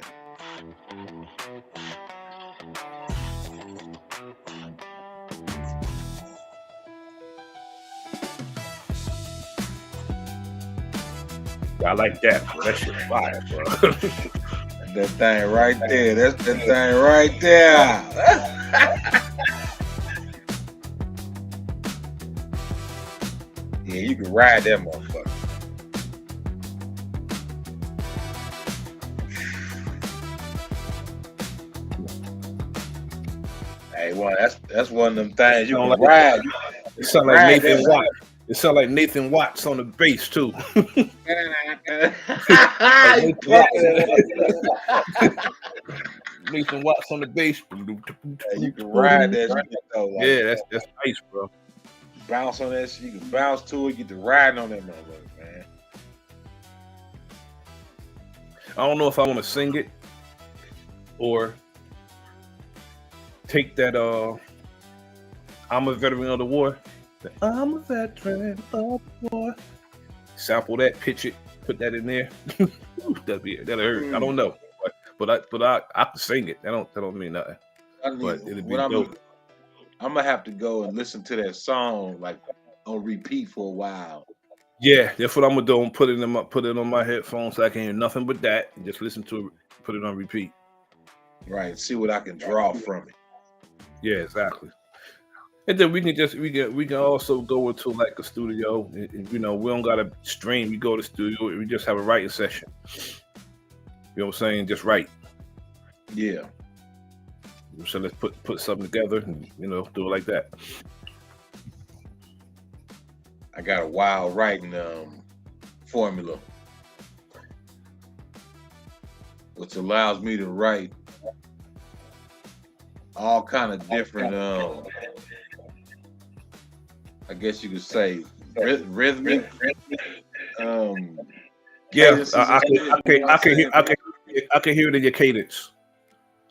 I like that, bro. That shit fire, bro. That thing right there. That's that thing right there. Yeah, you can ride that motherfucker. Hey, well, that's one of them things you can ride. It sound like Nathan Watts. It sound like Nathan Watts on the bass too. Nathan Watts on the bass. You can ride that shit though. Like, yeah, that's nice, bro. Bounce on that shit. You can bounce to it. Get to riding on that motherfucker, man. I don't know if I want to sing it or take that. I'm a veteran of the war. I'm a veteran of the war. Sample that, pitch it, put that in there. that'll hurt. I don't know, but I can sing it. That don't mean nothing. But it'll be dope. I'm gonna have to go and listen to that song like on repeat for a while. Yeah, that's what I'm gonna do. I'm put it on my headphones so I can hear nothing but that. And just listen to it, put it on repeat. Right. See what I can draw from it. Yeah, exactly. And then we can also go into like a studio. And, we don't gotta stream. We go to the studio. We just have a writing session. You know what I'm saying? Just write. Yeah. So let's put something together and do it like that. I got a wild writing formula, which allows me to write all kind of different I guess you could say rhythmic. Yeah, I can hear it in your cadence.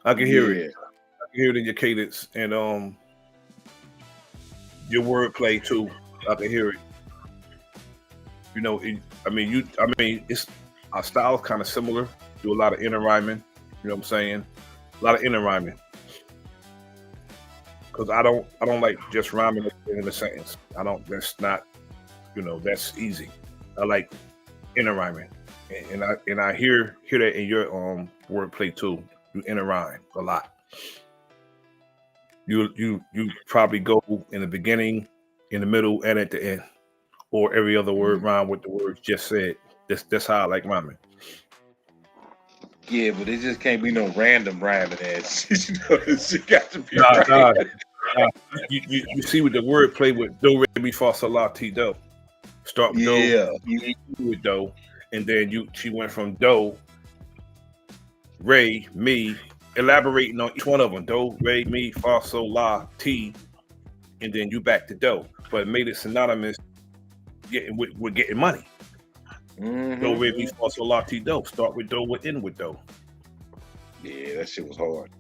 I can hear it. I can hear it in your cadence and your wordplay too. I can hear it. It's our style is kind of similar. Do a lot of inner rhyming. You know what I'm saying? A lot of inner rhyming. Because I don't like just rhyming in a sentence. That's not, that's easy. I like inner rhyming, and I hear that in your wordplay too. You inner rhyme a lot. You probably go in the beginning, in the middle, and at the end, or every other word rhyme with the words just said. That's how I like rhyming. Yeah, but it just can't be no random rhyming ass. It got to be nah. You see with the wordplay with do, re, mi, fa, sol, la, ti, do. Start with do, with do, and then she went from do, re, mi, elaborating on each one of them. Do, re, mi, fa, sol, la, ti, and then you back to do. But it made it synonymous with getting money. Mm-hmm. Do, re, mi, fa, sol, la, ti, do. Start with do, end with do. Yeah, that shit was hard.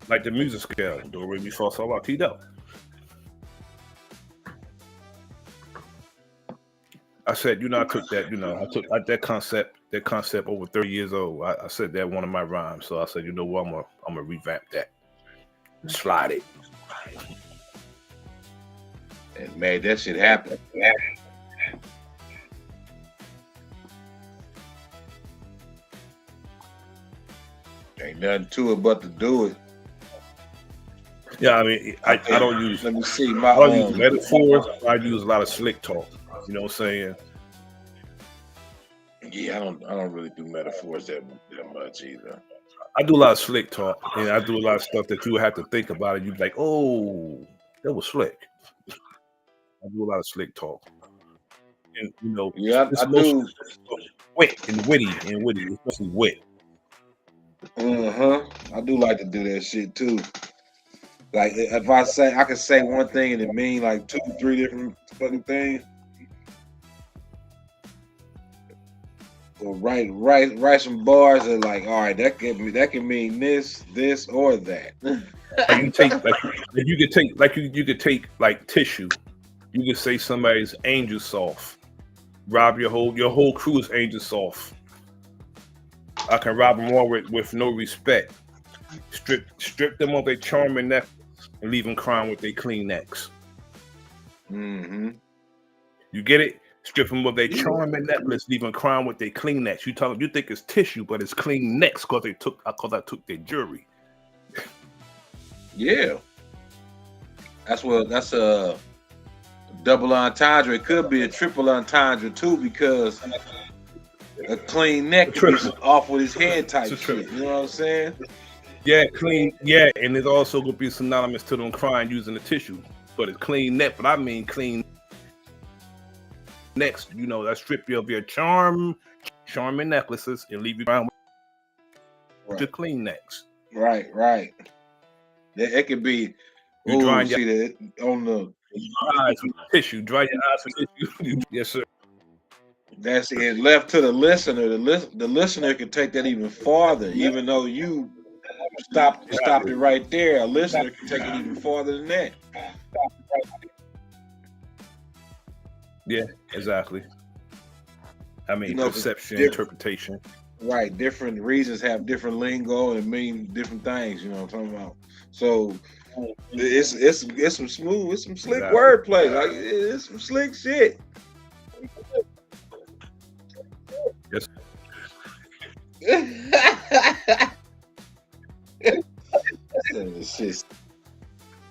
Like the music scale. Do, re, mi, fa, sol, la, ti, do. I said, I took that, I took that concept over 30 years old. I said that one of my rhymes. So I said, you know what, I'm gonna revamp that. Slide it. And made that shit happen. Ain't nothing to it but to do it. Yeah, I mean, I don't use. Let me see I don't use metaphors. I use a lot of slick talk. You know what I'm saying? Yeah, I don't really do metaphors that much either. I do a lot of slick talk, and I do a lot of stuff that you have to think about it. You'd be like, "Oh, that was slick." I do a lot of slick talk, and Yeah, it's I mostly do. wit and witty. It's mostly wit. I do like to do that shit too. Like if I can say one thing and it mean like 2, 3 different fucking things. Or write some bars that like, all right, that can mean this, or that. Like you take you could take like tissue. You could say somebody's angel soft. Rob your whole crew is angel soft. I can rob them all with no respect. Strip them of their charm and necklace and leave them crying with their Kleenex. You get it? Strip them of their charm and necklace, leave them crying with their Kleenex. You think it's tissue, but it's Kleenex because I took their jewelry. Yeah, that's a double entendre. It could be a triple entendre too, because a clean neck is off with his head type shit. You know what I'm saying? Yeah, clean. Yeah, and it's also gonna be synonymous to them crying using the tissue, but it's clean neck. But I mean clean necks. That strip you of your charm and necklaces and leave you around with the clean necks. Right. It could be. You dry see that on the eyes with tissue. Dry your eyes with tissue. Yes, sir. That's it. Left to the listener. The listener can take that even farther, even though you stopped it right there. A listener can take it even farther than that. Yeah, exactly. I mean, perception, interpretation. Right. Different reasons have different lingo and mean different things. You know what I'm talking about? So it's some smooth, it's some slick wordplay. Like it's some slick shit. Yes.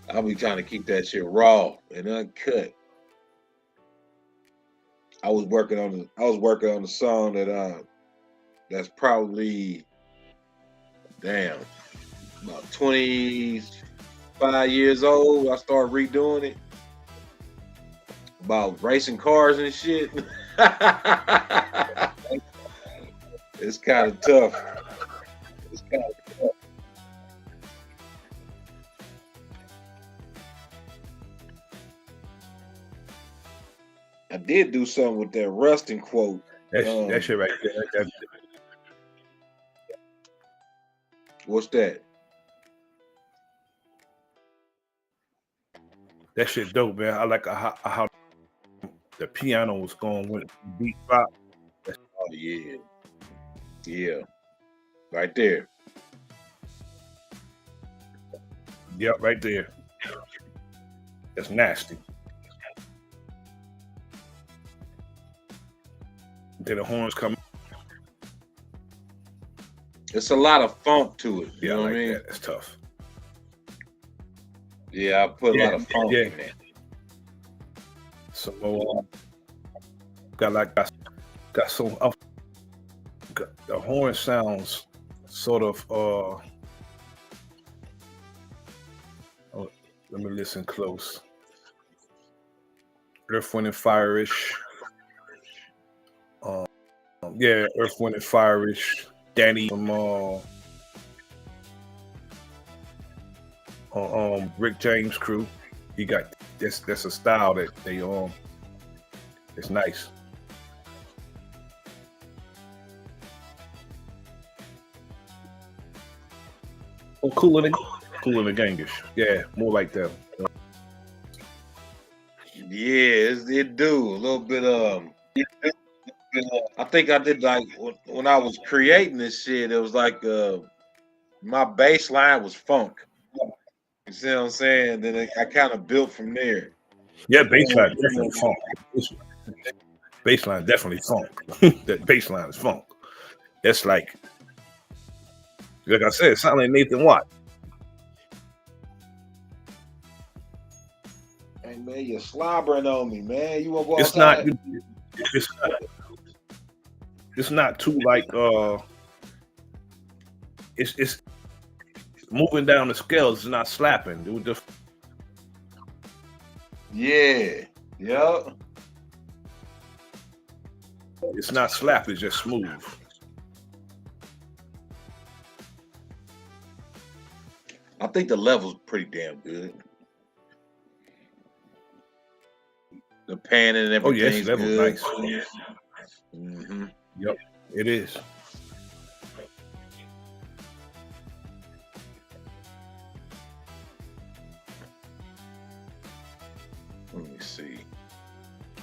I'll be trying to keep that shit raw and uncut. I was working on the song that's probably about 25 years old. I started redoing it about racing cars and shit. It's kind of tough. I did do something with that Rustin quote. That shit right there. What's that? That shit dope, man. I like how the piano was going with beat drop. Oh yeah. Yeah. Right there. Yep, right there. That's nasty. Then the horns come. It's a lot of funk to it. You know what I mean? That. It's tough. Yeah, I put a lot of funk in there. So got some. The horn sounds sort of. Let me listen close. Earth, Wind, and Fire-ish. Yeah, Earth, Wind, and Fire-ish. Danny from Rick James crew. He got that's a style that they it's nice. Oh, cooler than Gangish. Yeah, more like that. Yeah, it do a little bit. I think I did like when I was creating this shit. It was like my bass line was funk. You see what I'm saying? Then I kind of built from there. Yeah, bass line definitely funk. Bass line definitely funk. That bass line is funk. That's like I said, it sounds like Nathan Watt. Hey man, you're slobbering on me, man. You want to go It's outside? It's not too like it's moving down the scales. It's not slapping. It was just Yep. it's not slap. It's just smooth. I think the level's pretty damn good. The panning and Oh yes, everything's level good. nice. Mm-hmm. Yep, it is. Let me see.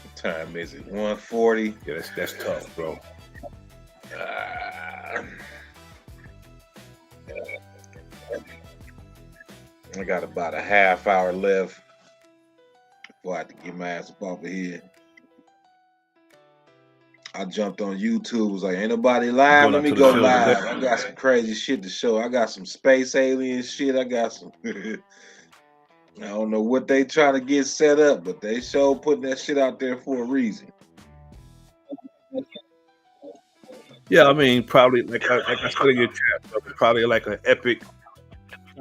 What time is it? 1:40. Yeah, that's tough, bro. I got about a half hour left before I have to get my ass up off of here. I jumped on YouTube, was like, ain't nobody live, let me go live. I got some crazy shit to show. I got some space alien shit. I got some I don't know what they trying to get set up, but they show putting that shit out there for a reason. Yeah, I mean, probably like I said in your chat, probably like an epic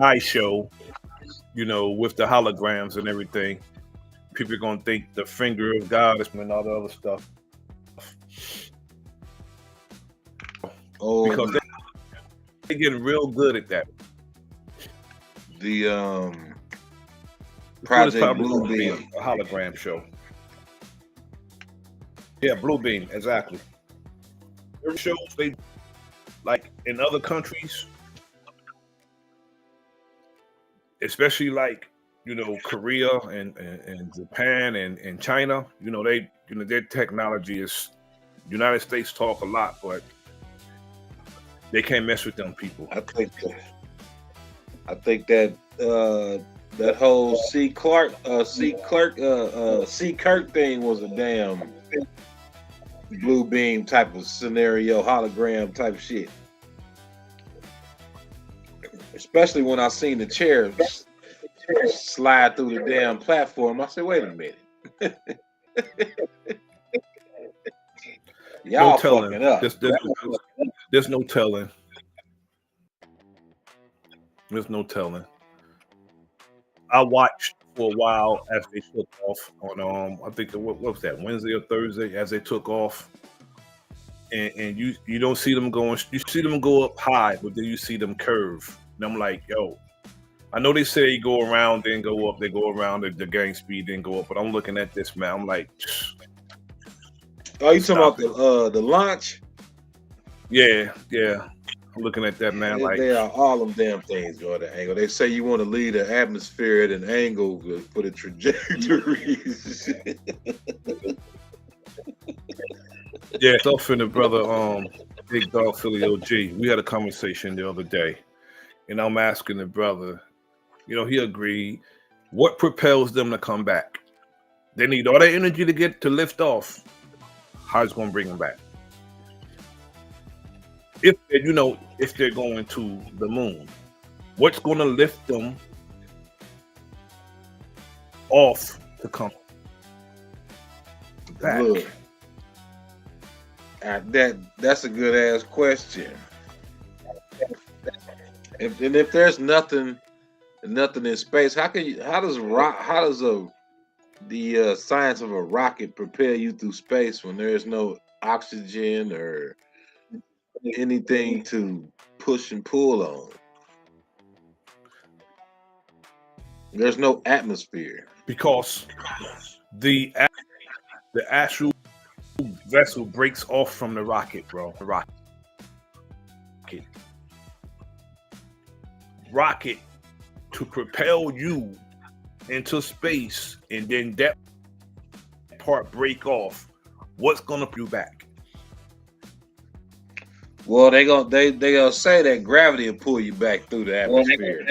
eye show, with the holograms and everything. People are gonna think the finger of God and all the other stuff. Oh, because they're getting real good at that. The Project Bluebeam, a hologram show. Yeah, Bluebeam, exactly. There shows they like in other countries, especially like Korea and Japan and China. Their technology is. United States talk a lot, but they can't mess with them people. I think that that whole C. Kirk thing was a damn blue beam type of scenario, hologram type shit. Especially when I seen the chair slide through the damn platform. I said, wait a minute. Y'all no telling. fucking up. There's no telling. There's no telling. I watched for a while as they took off on I think what was that, Wednesday or Thursday, as they took off. And you don't see them going, you see them go up high, but then you see them curve. And I'm like, yo, I know they say you go around, then go up, they go around the gang speed, then go up. But I'm looking at this, man. I'm like, oh, you talking about the launch? Yeah. I'm looking at that, man. Like they are all them damn things go at an angle. They say you want to lead the atmosphere at an angle for the trajectories. Yeah, stuff in the brother, Big Dog Philly OG. We had a conversation the other day, and I'm asking the brother, he agreed. What propels them to come back? They need all that energy to lift off. How's it gonna bring them back? If they're going to the moon, what's gonna lift them off to come back? Look, that's a good ass question. If there's nothing in space, how does the science of a rocket propel you through space when there's no oxygen or anything to push and pull on? There's no atmosphere. Because the actual vessel breaks off from the rocket, bro. The rocket to propel you into space, and then that part break off. What's gonna put you back? Well, they gonna say that gravity will pull you back through the atmosphere.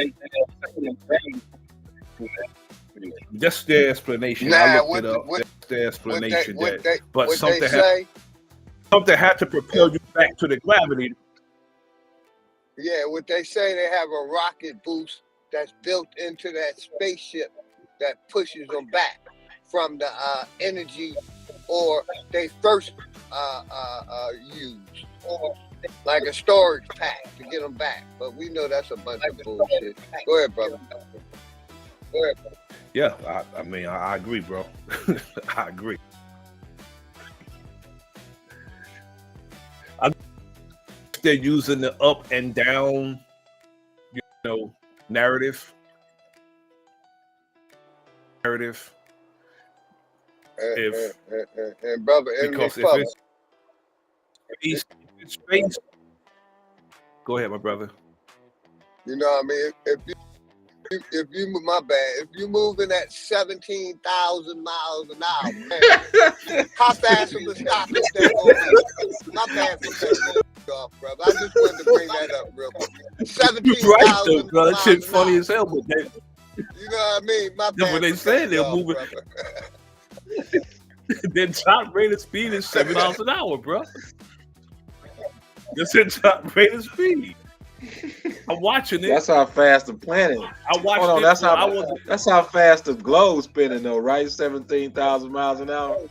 That's their explanation. I looked it up. That's their explanation. But something had to propel you back to the gravity. Yeah, what they say, they have a rocket boost that's built into that spaceship that pushes them back from the energy or they first used. like a storage pack to get them back. But we know that's a bunch of bullshit. Go ahead, brother. Yeah, I mean, I agree, bro. I agree. They're using the up and down, narrative. And brother, because if it's space, go ahead, my brother. You know what I mean? If you move, my bad, if you moving at 17,000 miles an hour, man, how fast will it stop at that moment? My bad for cutting you off, brother. I just wanted to bring that up real quick. 17,000 bro. That miles shit's an funny hour. as hell. But You know what I mean? My that's bad what they for said. cutting you They're off, moving. brother. Their top rated speed is 7 miles an hour, bro. That's their top rated speed. I'm watching it. That's how fast the planet. I watched Hold on, it. That's how fast the globe's spinning, though, right? 17,000 miles an hour.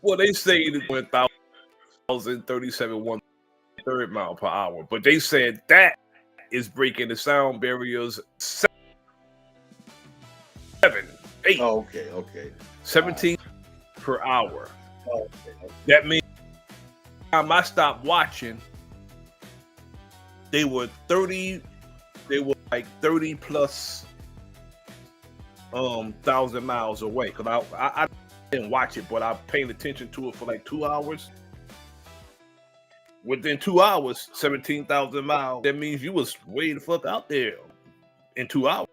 Well, they say it is 1,037 1/3 mile per hour, but they said that is breaking the sound barriers 7, 8. Oh, okay. 17 per hour. That means time I stopped watching, they were like 30 plus thousand miles away. Cause I didn't watch it, but I paid attention to it for like 2 hours. Within 2 hours, 17,000 miles. That means you was way the fuck out there in 2 hours.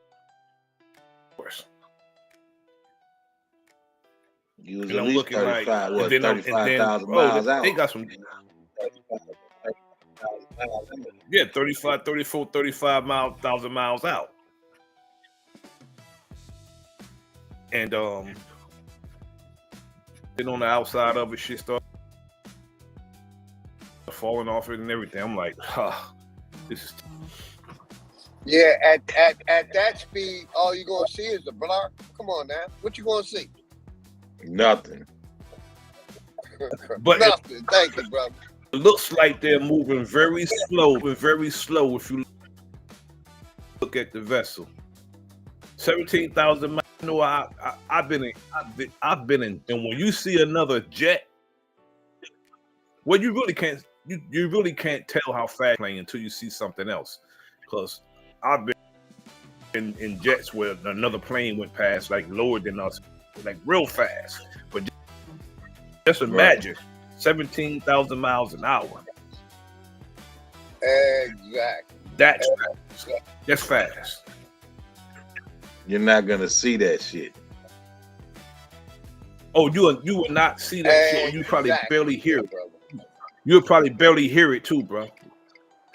You was And at I'm least looking like, 35,000 miles out. They got some. Yeah, 35, 34, 35,000 miles out. And then on the outside of it, shit started falling off it and everything. I'm like, this is. Yeah, at that speed, all you're gonna see is the blur. Come on now, what you gonna see? Nothing. But nothing. Thank you, brother. It looks like they're moving very slow, if you look at the vessel. 17,000 miles. You know, I've been in, and when you see another jet, well, you really can't tell how fast playing until you see something else. Because I've been in jets where another plane went past, like lower than us, like real fast. But just imagine 17,000 miles an hour. Exactly. That's fast. You're not gonna see that shit. Oh, you will not see that shit. You probably barely hear it. You'll probably barely hear it too, bro.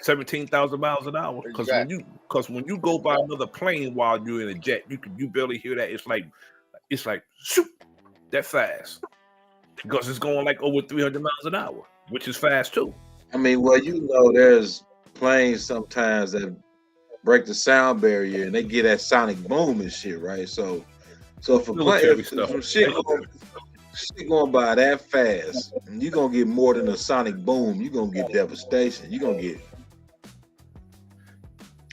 17,000 miles an hour. Because when you go by another plane while you're in a jet, you barely hear that. It's like shoot, that fast. Because it's going like over 300 miles an hour, which is fast too. I mean, well, there's planes sometimes that break the sound barrier and they get that sonic boom and shit, right? So if a plane, if shit going by that fast, and you're gonna get more than a sonic boom, you're gonna get devastation. You're gonna get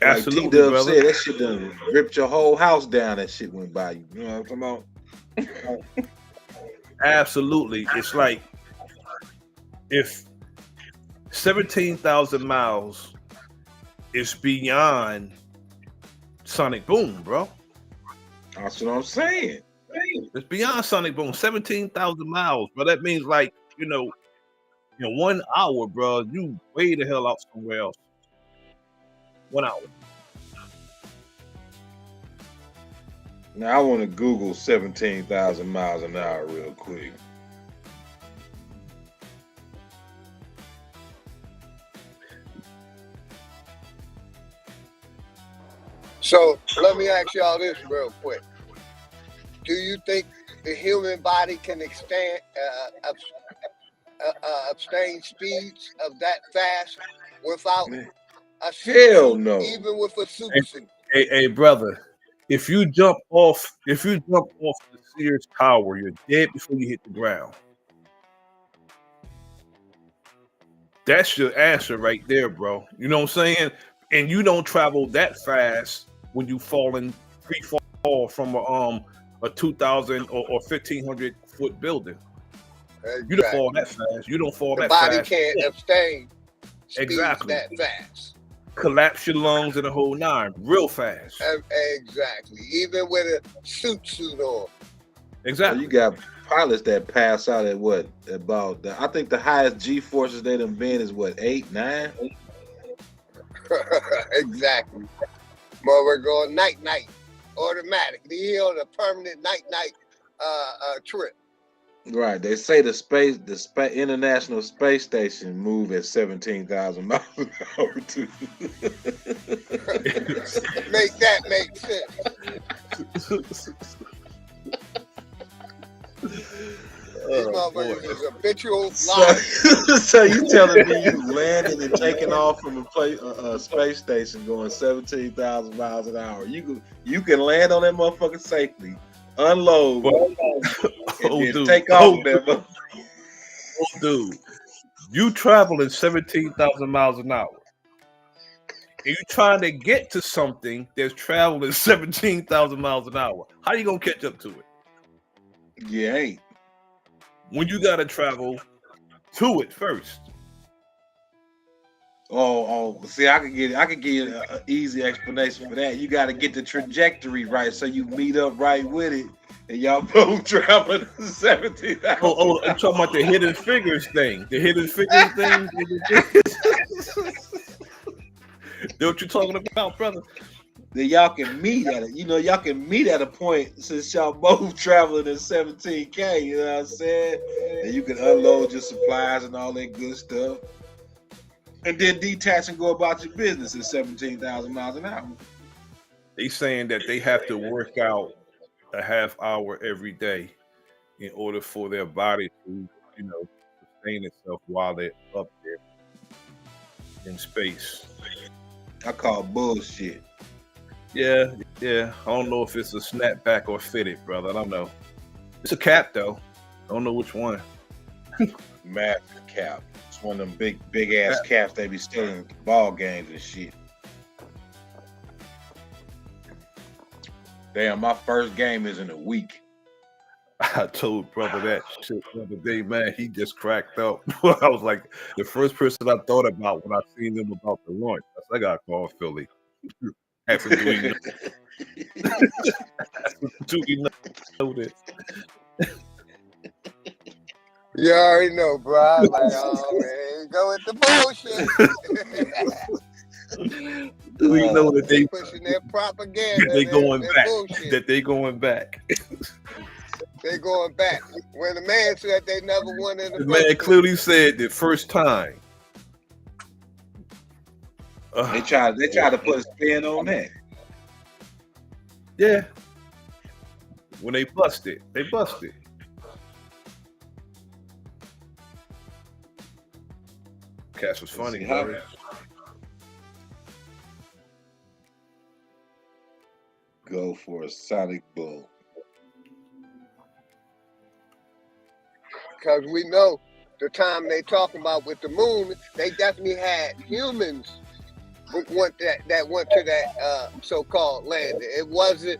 absolutely, like T-Dub brother. said, that shit done ripped your whole house down. That shit went by you. You know what I'm talking about? Absolutely. It's like if 17,000 miles is beyond sonic boom, bro. That's what I'm saying. It's beyond sonic boom. 17,000 miles, bro. That means like, in 1 hour, bro, you way the hell out somewhere else. 1 hour. Now I want to Google 17,000 miles an hour real quick. So let me ask y'all this real quick. Do you think the human body can abstain speeds of that fast without a hell no? Even with a super suit. Hey, brother, if you jump off the Sears Tower, you're dead before you hit the ground. That's your answer right there, bro. You know what I'm saying? And you don't travel that fast when you free fall from a 2,000 or 1,500 foot building. Exactly. You don't fall that fast. You don't fall the that body fast. can't abstain Exactly. that fast. Collapse your lungs and the whole nine real fast. Exactly. Even with a suit on. Exactly. So you got pilots that pass out at what? About I think the highest G forces they done been is what, 8, 9? Exactly. But we're going night automatic. He on a permanent night trip. Right. They say the International Space Station move at 17,000 miles an hour too. Make that make sense. These motherfuckers is habitual liars. So you telling me you landing and taking off from a space station going 17,000 miles an hour? You can land on that motherfucker safely, unload, and then take off that motherfucker. Oh, dude, you traveling 17,000 miles an hour. And you trying to get to something that's traveling 17,000 miles an hour. How you gonna catch up to it? You ain't. When you gotta travel to it first. Oh, see, I could give you an easy explanation for that. You got to get the trajectory right so you meet up right with it, and y'all both traveling 17,000. Oh, I'm talking about the hidden figures thing. The hidden figures thing. Know what you're talking about, brother? Then y'all can meet at it. Y'all can meet at a point since y'all both traveling at 17K. You know what I'm saying? And you can unload your supplies and all that good stuff. And then detach and go about your business at 17,000 miles an hour. They saying that they have to work out a half hour every day in order for their body to, sustain itself while they're up there in space. I call bullshit. Yeah. I don't know if it's a snapback or fitted, brother. I don't know. It's a cap though. I don't know which one. Massive cap. It's one of them big ass caps they be stealing ball games and shit. Damn, my first game is in a week. I told brother that shit the other day, man. He just cracked up. I was like, the first person I thought about when I seen them about the launch. I got to call Philly. Do we know this? You already know, bro. I was like, oh man, go with the bullshit. We know that they pushing their propaganda. They going back. Bullshit. That they going back. They going back. When the man said they never won in the man clearly said the first time. They try to put a spin on that. Yeah. When they busted. Cass was funny. Go for a sonic boom. Because we know the time they talking about with the moon, they definitely had humans that went to that so-called landing. It wasn't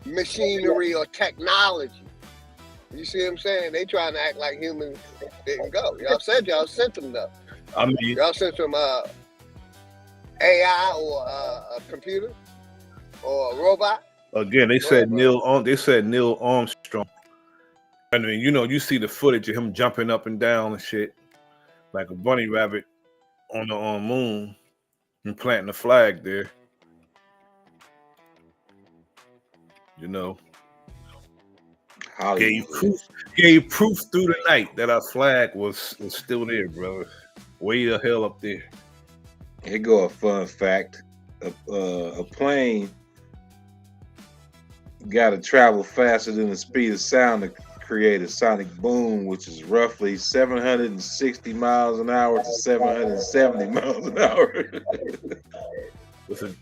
machinery or technology. You see what I'm saying? They trying to act like humans didn't go. Y'all said y'all sent them though. I mean, y'all sent them AI or a computer or a robot. Again, they said Neil Armstrong. I mean, you see the footage of him jumping up and down and shit like a bunny rabbit on the moon and planting a flag there. Gave proof through the night that our flag was still there, brother. Way the hell up there. Here go a fun fact. A plane got to travel faster than the speed of sound to create a sonic boom, which is roughly 760 miles an hour to 770 miles an hour.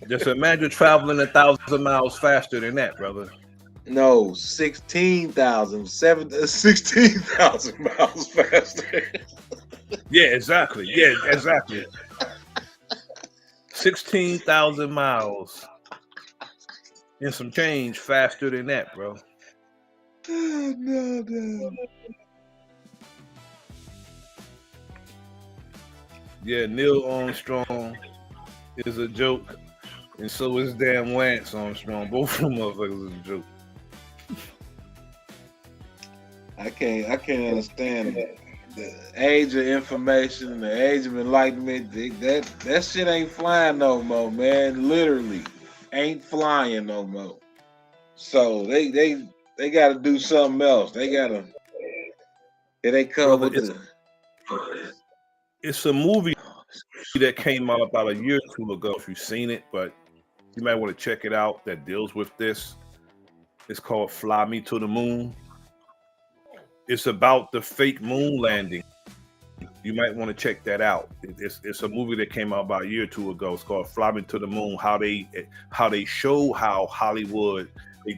Just imagine traveling 1,000 miles faster than that, brother. No, 16,000 miles faster. Yeah, exactly. Yeah, exactly. 16,000 miles and some change faster than that, bro. No. Yeah, Neil Armstrong is a joke, and so is damn Lance Armstrong. Both of them motherfuckers is a joke. I can't understand the age of information and the age of enlightenment. That shit ain't flying no more, man. Literally, ain't flying no more. So they got to do something else. They gotta. Here they come Brother, with the. It's a movie that came out about a year or two ago. If you've seen it, but you might want to check it out. That deals with this. It's called "Fly Me to the Moon." It's about the fake moon landing. You might want to check that out. It's a movie that came out about a year or two ago. It's called "Fly Me to the Moon." How they show how Hollywood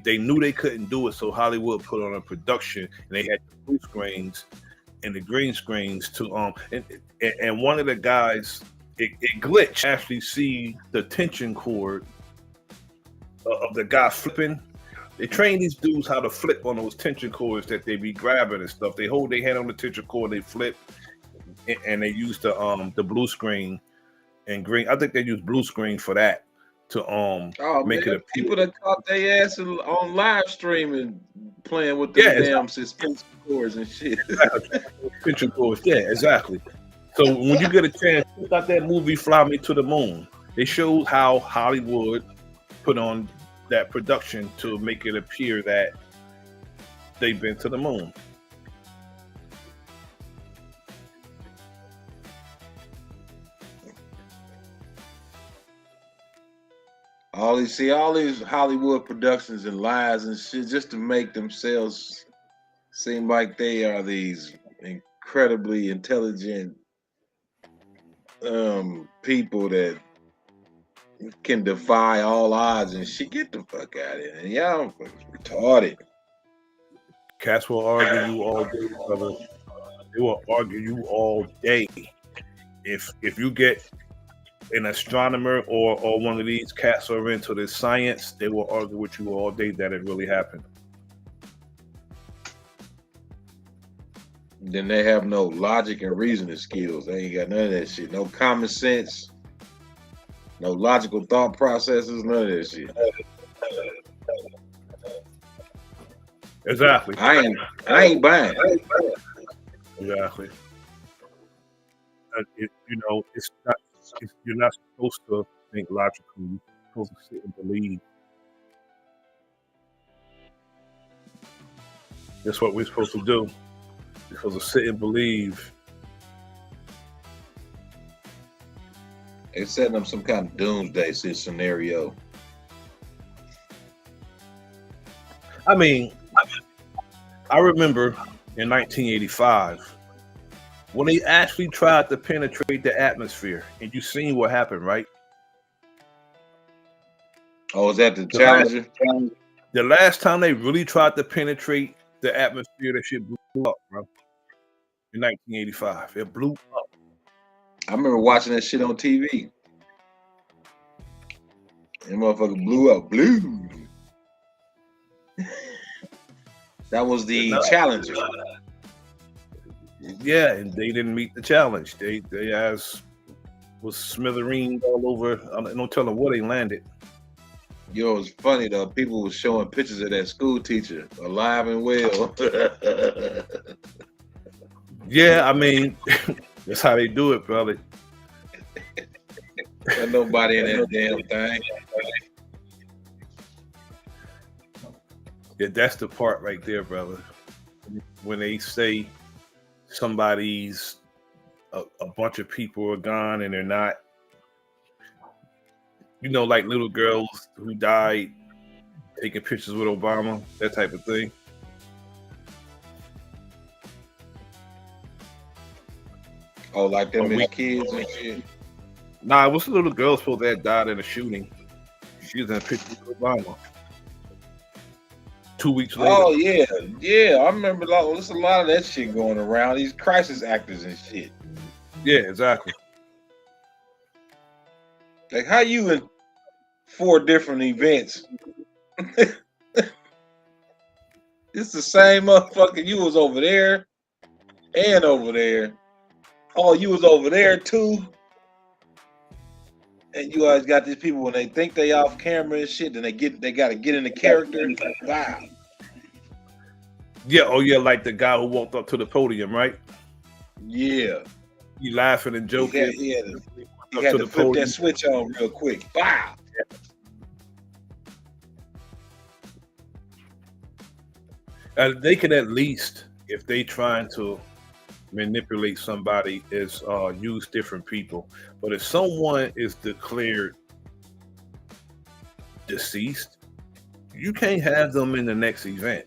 they knew they couldn't do it, so Hollywood put on a production, and they had the blue screens and the green screens to and one of the guys it glitched. Actually, see the tension cord of the guy flipping. They train these dudes how to flip on those tension cords that they be grabbing and stuff. They hold their hand on the tension cord, they flip, and they use the blue screen and green. I think they use blue screen for that to make it. People that caught their ass on live streaming playing with the damn suspension cords and shit. Tension cords, yeah, exactly. So when you get a chance, check out that movie "Fly Me to the Moon." They showed how Hollywood put on that production to make it appear that they've been to the moon. All these Hollywood productions and lies and shit just to make themselves seem like they are these incredibly intelligent people that can defy all odds and shit. Get the fuck out of here. Y'all retarded. Cats will argue you all day, brother. They will argue you all day. If you get an astronomer or one of these cats are into this science, they will argue with you all day that it really happened. Then they have no logic and reasoning skills. They ain't got none of that shit. No common sense. No logical thought processes. None of that shit. Exactly. I ain't buying. Exactly. It's not. You're not supposed to think logically. You're supposed to sit and believe. That's what we're supposed to do. We're supposed to sit and believe. They're setting up some kind of doomsday scenario. I mean, I remember in 1985 when they actually tried to penetrate the atmosphere, and you seen what happened, right? Oh, is that the Challenger? The last time they really tried to penetrate the atmosphere, that shit blew up, bro. In 1985, it blew up. I remember watching that shit on TV. That motherfucker blew up. Blue. That was the Challenger. Yeah, and they didn't meet the challenge. They ass was smithereens all over. No telling where they landed. You know, it's funny though. People were showing pictures of that school teacher alive and well. Yeah, I mean, that's how they do it, brother. There's nobody in that damn thing. Yeah, that's the part right there, brother. When they say somebody's a bunch of people are gone and they're not, like little girls who died taking pictures with Obama, that type of thing. Oh, like them as kids and shit? Nah, it was a little girl supposed to have died in a shooting. She was in a picture with Obama. 2 weeks later. Oh yeah, yeah. I remember there's a lot of that shit going around. These crisis actors and shit. Yeah, exactly. Like how you in 4 different events? It's the same motherfucker. You was over there and over there. Oh, you was over there too. And you always got these people when they think they off camera and shit, then they gotta get in the character. Wow. Yeah, oh yeah, like the guy who walked up to the podium, right? Yeah. You laughing and joking. He had to flip that switch on real quick. Wow. They can at least, if they trying to manipulate somebody, is use different people. But if someone is declared deceased, you can't have them in the next event.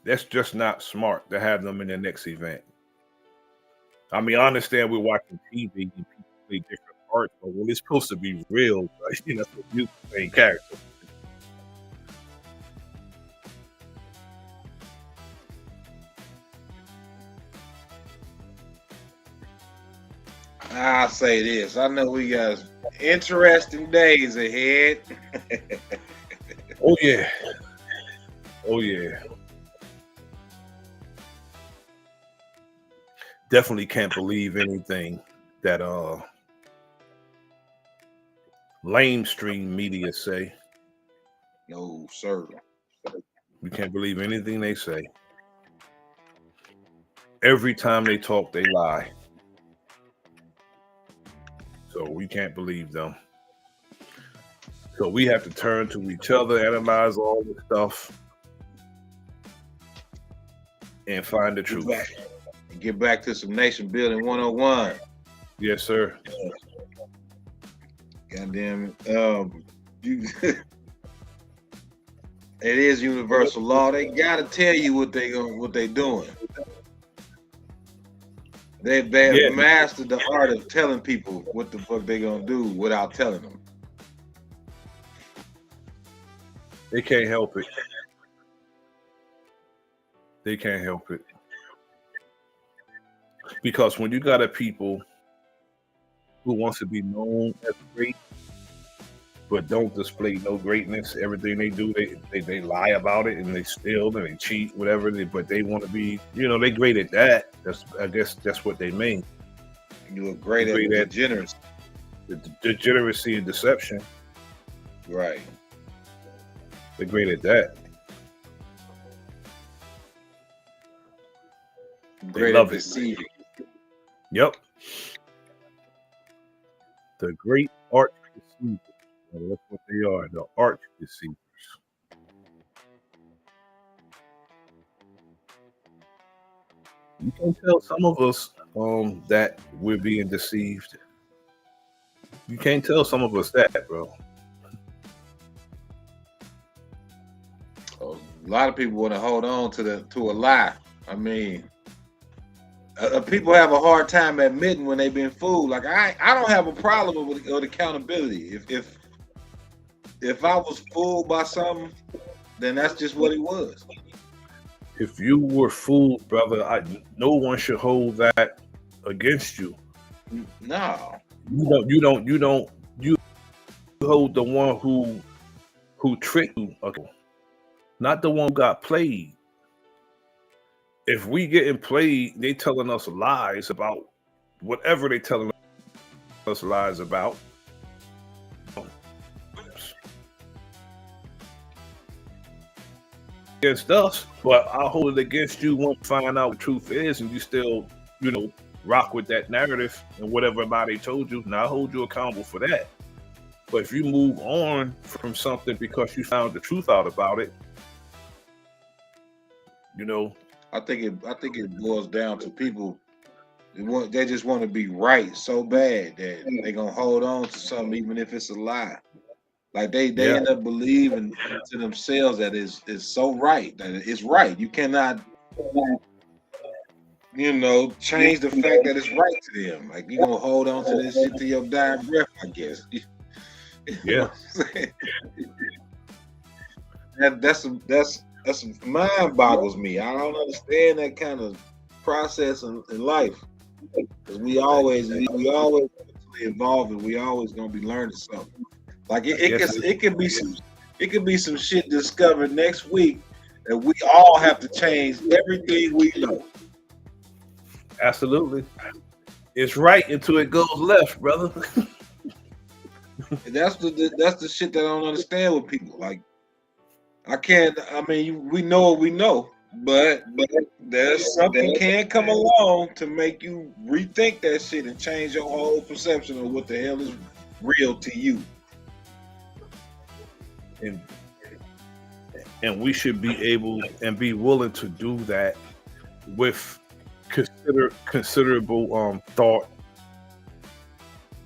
That's just not smart to have them in the next event. I mean, I understand we're watching TV and people play different parts, but when it's supposed to be real, right, you know, you main character. I'll say this. I know we got interesting days ahead. Oh yeah. Oh yeah. Definitely can't believe anything that lamestream media say. No, sir. We can't believe anything they say. Every time they talk, they lie. So we can't believe them. So we have to turn to each other, analyze all this stuff, and find the truth. Get back to some nation building 101. Yes, sir. Goddamn it. It is universal law. They gotta tell you what they doing. They've mastered the art of telling people what the fuck they gonna do without telling them. They can't help it. They can't help it. Because when you got a people who wants to be known as great, but don't display no greatness, everything they do, they lie about it and they steal and they cheat, whatever. But they want to be, you know, they great at that. I guess that's what they mean. You are great at degeneracy. The degeneracy and deception. Right. They're great at that. Great at deceiving. Yep. The great arch deceivers. That's what they are, the arch deceivers. You can tell some of us that we're being deceived. You can't tell some of us that, bro. A lot of people want to hold on to a lie. I mean, people have a hard time admitting when they've been fooled. Like I don't have a problem with accountability. If I was fooled by something, then that's just what it was. If you were fooled, brother, no one should hold that against you. No. You hold the one who tricked you, not the one who got played. If we getting played, they telling us lies about whatever they telling us lies about. Against us, but I'll hold it against you once you find out what the truth is, and you still, you know, rock with that narrative and whatever somebody told you. Now I hold you accountable for that. But if you move on from something because you found the truth out about it, you know, I think it boils down to people. They just want to be right so bad that they're gonna hold on to something even if it's a lie. Like they end up believing to themselves that it's so right, that it's right. You cannot, you know, change the fact that it's right to them. Like you're gonna hold on to this shit to your dying breath, I guess. Yeah. That's mind boggles me. I don't understand that kind of process in life, because we always evolving. We always gonna be learning something. Like it could be some shit discovered next week that we all have to change everything we know. Absolutely. It's right until it goes left, brother. That's the shit that I don't understand with people. Like, we know what we know, but there's something can come along to make you rethink that shit and change your whole perception of what the hell is real to you. And we should be able and be willing to do that with considerable thought.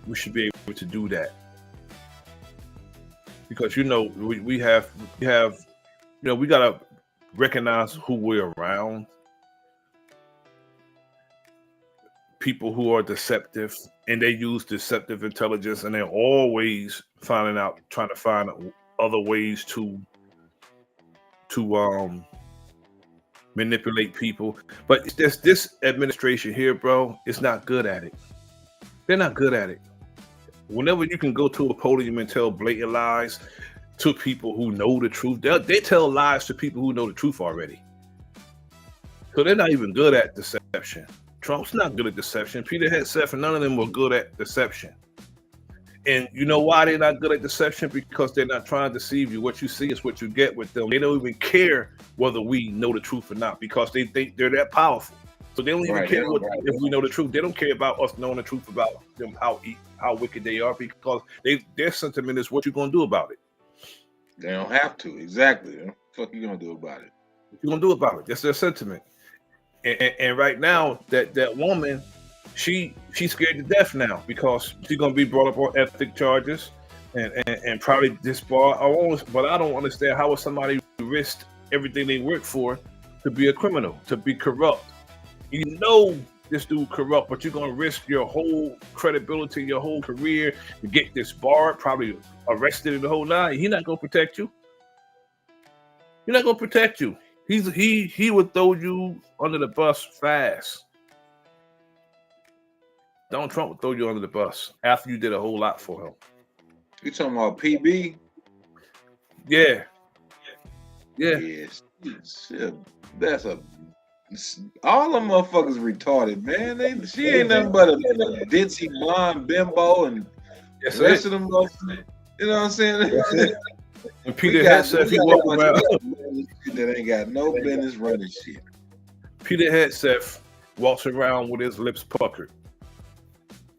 We should be able to do that because we have we gotta recognize who we're around. People who are deceptive, and they use deceptive intelligence, and they're always trying to find other ways to manipulate people. But this administration here, bro, is not good at it. They're not good at it. Whenever you can go to a podium and tell blatant lies to people who know the truth, they tell lies to people who know the truth already. So they're not even good at deception. Trump's not good at deception. Peter Hegseth and none of them were good at deception. And you know why they're not good at deception? Because they're not trying to deceive you. What you see is what you get with them. They don't even care whether we know the truth or not because they think they're that powerful. So they don't even care if we know the truth. They don't care about us knowing the truth about them, how wicked they are, because their sentiment is what you're going to do about it. They don't have to. Exactly. What the fuck you going to do about it? What you going to do about it? That's their sentiment. And right now, that woman, she's scared to death now because she's going to be brought up on ethics charges and probably disbarred. But I don't understand how would somebody risk everything they work for to be a criminal, to be corrupt. You know this dude corrupt, but you're going to risk your whole credibility, your whole career to get disbarred, probably arrested in the whole nine. He's not going to protect you. He's not going to protect you. He would throw you under the bus fast. Donald Trump would throw you under the bus after you did a whole lot for him. You talking about PB? Yeah. Yes. That's all them motherfuckers retarded, man. She ain't nothing but a ditzy blonde bimbo and the rest of them motherfuckers. You know what I'm saying? And Peter Hegseth, he walk around that ain't got no business running shit. Peter Hegseth walks around with his lips puckered.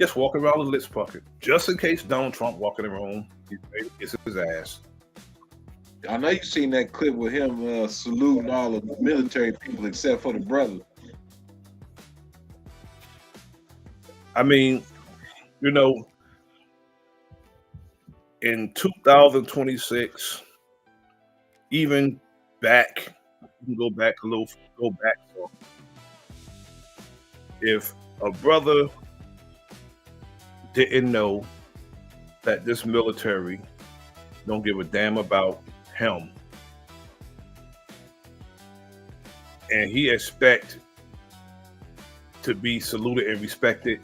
Just walking around with lips puckered, just in case Donald Trump walking around, he's ready to kiss his ass. I know you've seen that clip with him saluting all of the military people except for the brother. I mean, in 2026, even back, you can go back. So if a brother didn't know that this military don't give a damn about him, and he expect to be saluted and respected,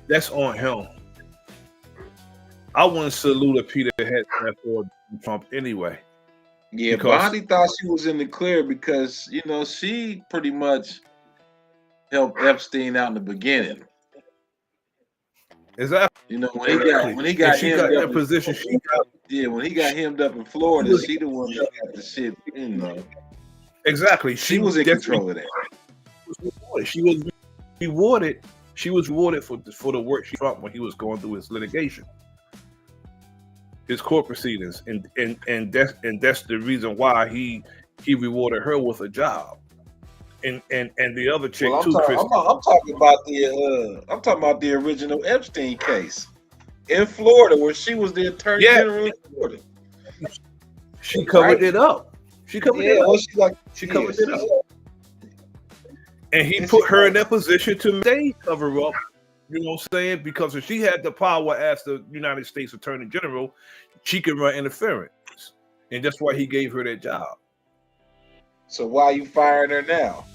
that's on him. I wouldn't salute a Peter Hegseth or Trump anyway. Yeah, Bondi thought she was in the clear because she pretty much helped Epstein out in the beginning. Exactly. When he got hemmed up in position, when he got hemmed up in Florida, she the one that got the shit. Exactly. She was in control of that. She was rewarded. She was rewarded for the work she did when he was going through his litigation, his court proceedings, and that's the reason why he rewarded her with a job. And the other chick too, Chris. I'm talking about the original Epstein case in Florida, where she was the attorney general in Florida. She covered it up. She covered it up. She covered it up. And he put her in that position to cover up. You know what I'm saying? Because if she had the power as the United States Attorney General, she could run interference. and that's why he gave her that job. So why you firing her now?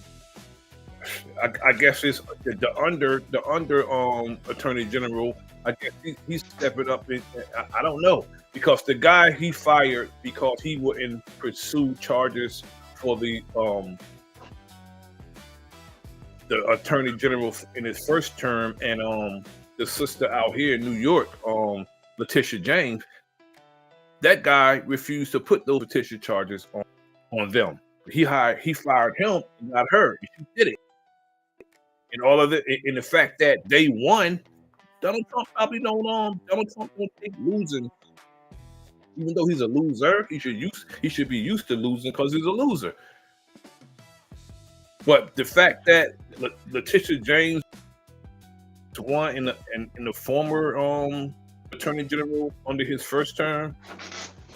I guess it's the under attorney general. I guess he's stepping up. I don't know, because the guy he fired because he wouldn't pursue charges for the attorney general in his first term, and the sister out here in New York, Letitia James, that guy refused to put those petition charges on them. He fired him and not her. She did it. And all of it, in the fact that they won, Donald Trump probably don't Donald Trump don't take losing. Even though he's a loser, he should be used to losing because he's a loser. But the fact that Letitia James won in the former attorney general under his first term,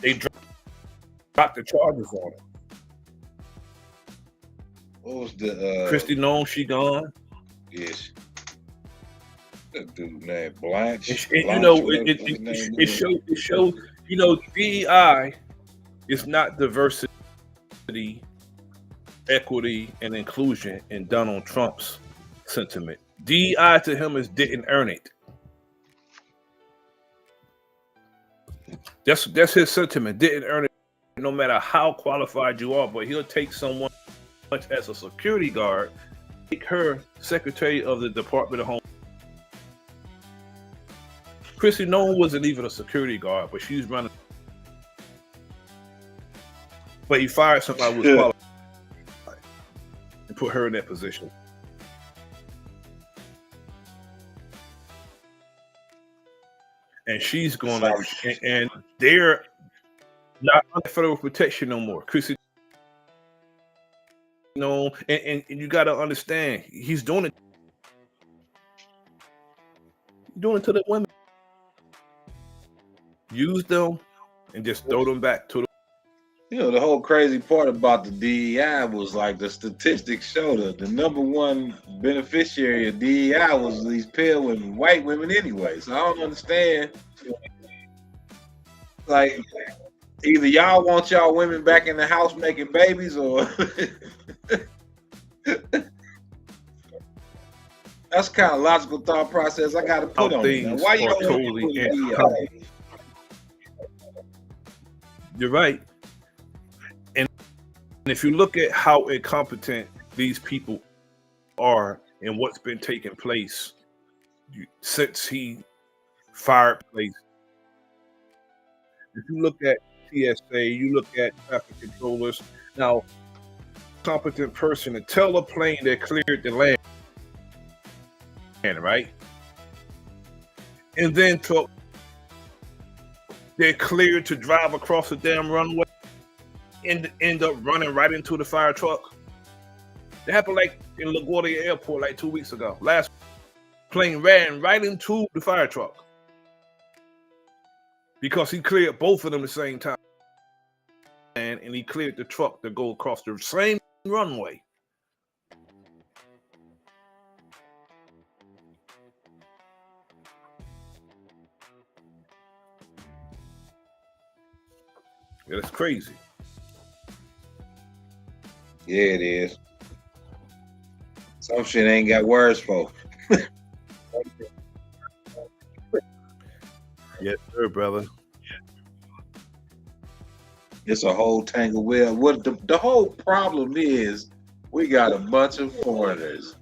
they dropped the charges on him. What was the Christy Noem? She gone. Yes. That dude named Blanche. It shows. DEI is not diversity, equity, and inclusion in Donald Trump's sentiment. DEI to him is didn't earn it. That's his sentiment. Didn't earn it, no matter how qualified you are. But he'll take someone as a security guard, make her Secretary of the Department of Home. Christy Noem wasn't even a security guard, but she's running. But he fired somebody who was qualified and put her in that position. And she's going to, and they're not under federal protection no more. Christy Noem, and you got to understand, he's doing it. Doing it to the women. Use them and just throw them back to the. The whole crazy part about the DEI was like the statistics showed the number one beneficiary of DEI was these pale women, white women anyway. So I don't understand. Like, either y'all want y'all women back in the house making babies, or that's kind of logical thought process I got to put on it. Why y'all totally DEI? You're right. And if you look at how incompetent these people are and what's been taking place since he fired place. If you look at TSA, you look at traffic controllers. Now, competent person to tell a plane that cleared the land, right? And then they're cleared to drive across the damn runway and end up running right into the fire truck. It happened like in LaGuardia Airport like 2 weeks ago. Last plane ran right into the fire truck because he cleared both of them at the same time. And he cleared the truck to go across the same runway. Yeah, that's crazy. Yeah, it is. Some shit ain't got words for. Yes, sir, brother. It's a whole tangle web. What the whole problem is, we got a bunch of foreigners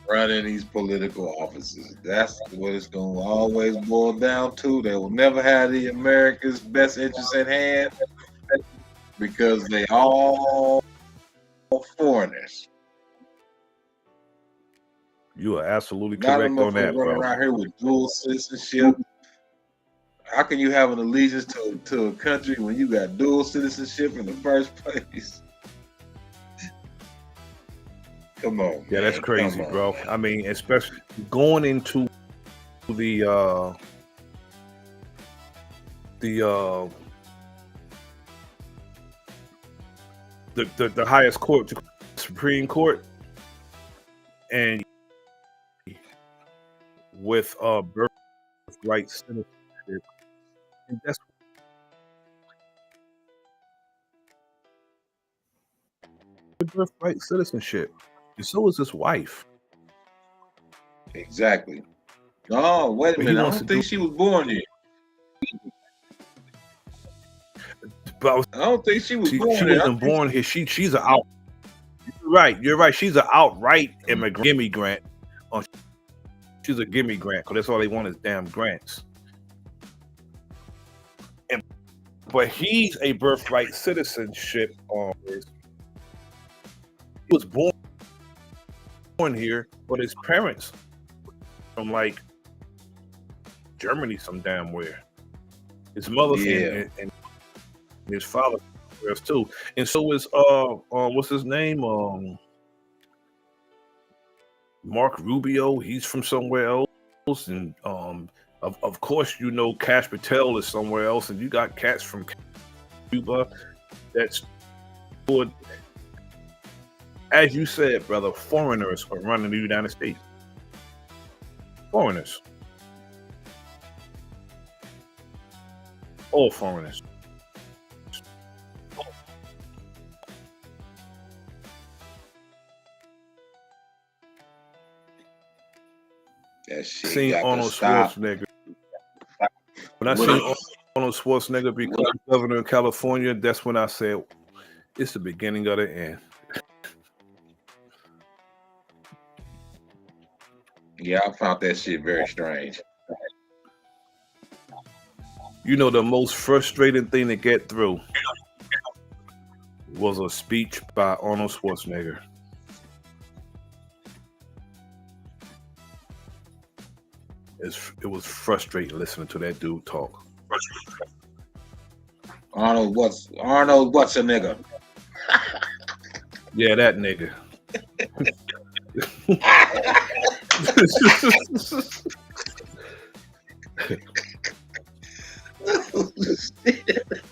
running these political offices. That's what it's going to always boil down to. They will never have the America's best interests at hand because they all foreigners. You are absolutely correct on that, bro. Around here with dual citizenship. How can you have an allegiance to a country when you got dual citizenship in the first place? Come on. Yeah, that's crazy, bro. I mean, especially going into the highest court, the Supreme Court, and with birthright citizenship. And the birthright citizenship, and so is his wife. Exactly. Oh, wait a But he minute. I wants don't to do. think she was born here. But I don't think she was she born here. wasn't born here. She's an out. You're right. You're right. She's an outright gimme grant. She's a gimme grant because that's all they want is damn grants. But he's a birthright citizenship. He was born here, but his parents from like Germany, some damn where. His mother and his father too, and so is what's his name? Mark Rubio. He's from somewhere else, and of course you know Cash Patel is somewhere else, and you got cats from Cuba. That's good. As you said, brother, foreigners are running the United States. Foreigners. All foreigners. That shit Seen got Arnold to stop. Schwarzenegger. When I seen Arnold Schwarzenegger become governor of California, that's when I said, it's the beginning of the end. Yeah, I found that shit very strange. You know, the most frustrating thing to get through was a speech by Arnold Schwarzenegger. It was frustrating listening to that dude talk. Arnold, what's a nigga? Yeah, that nigga.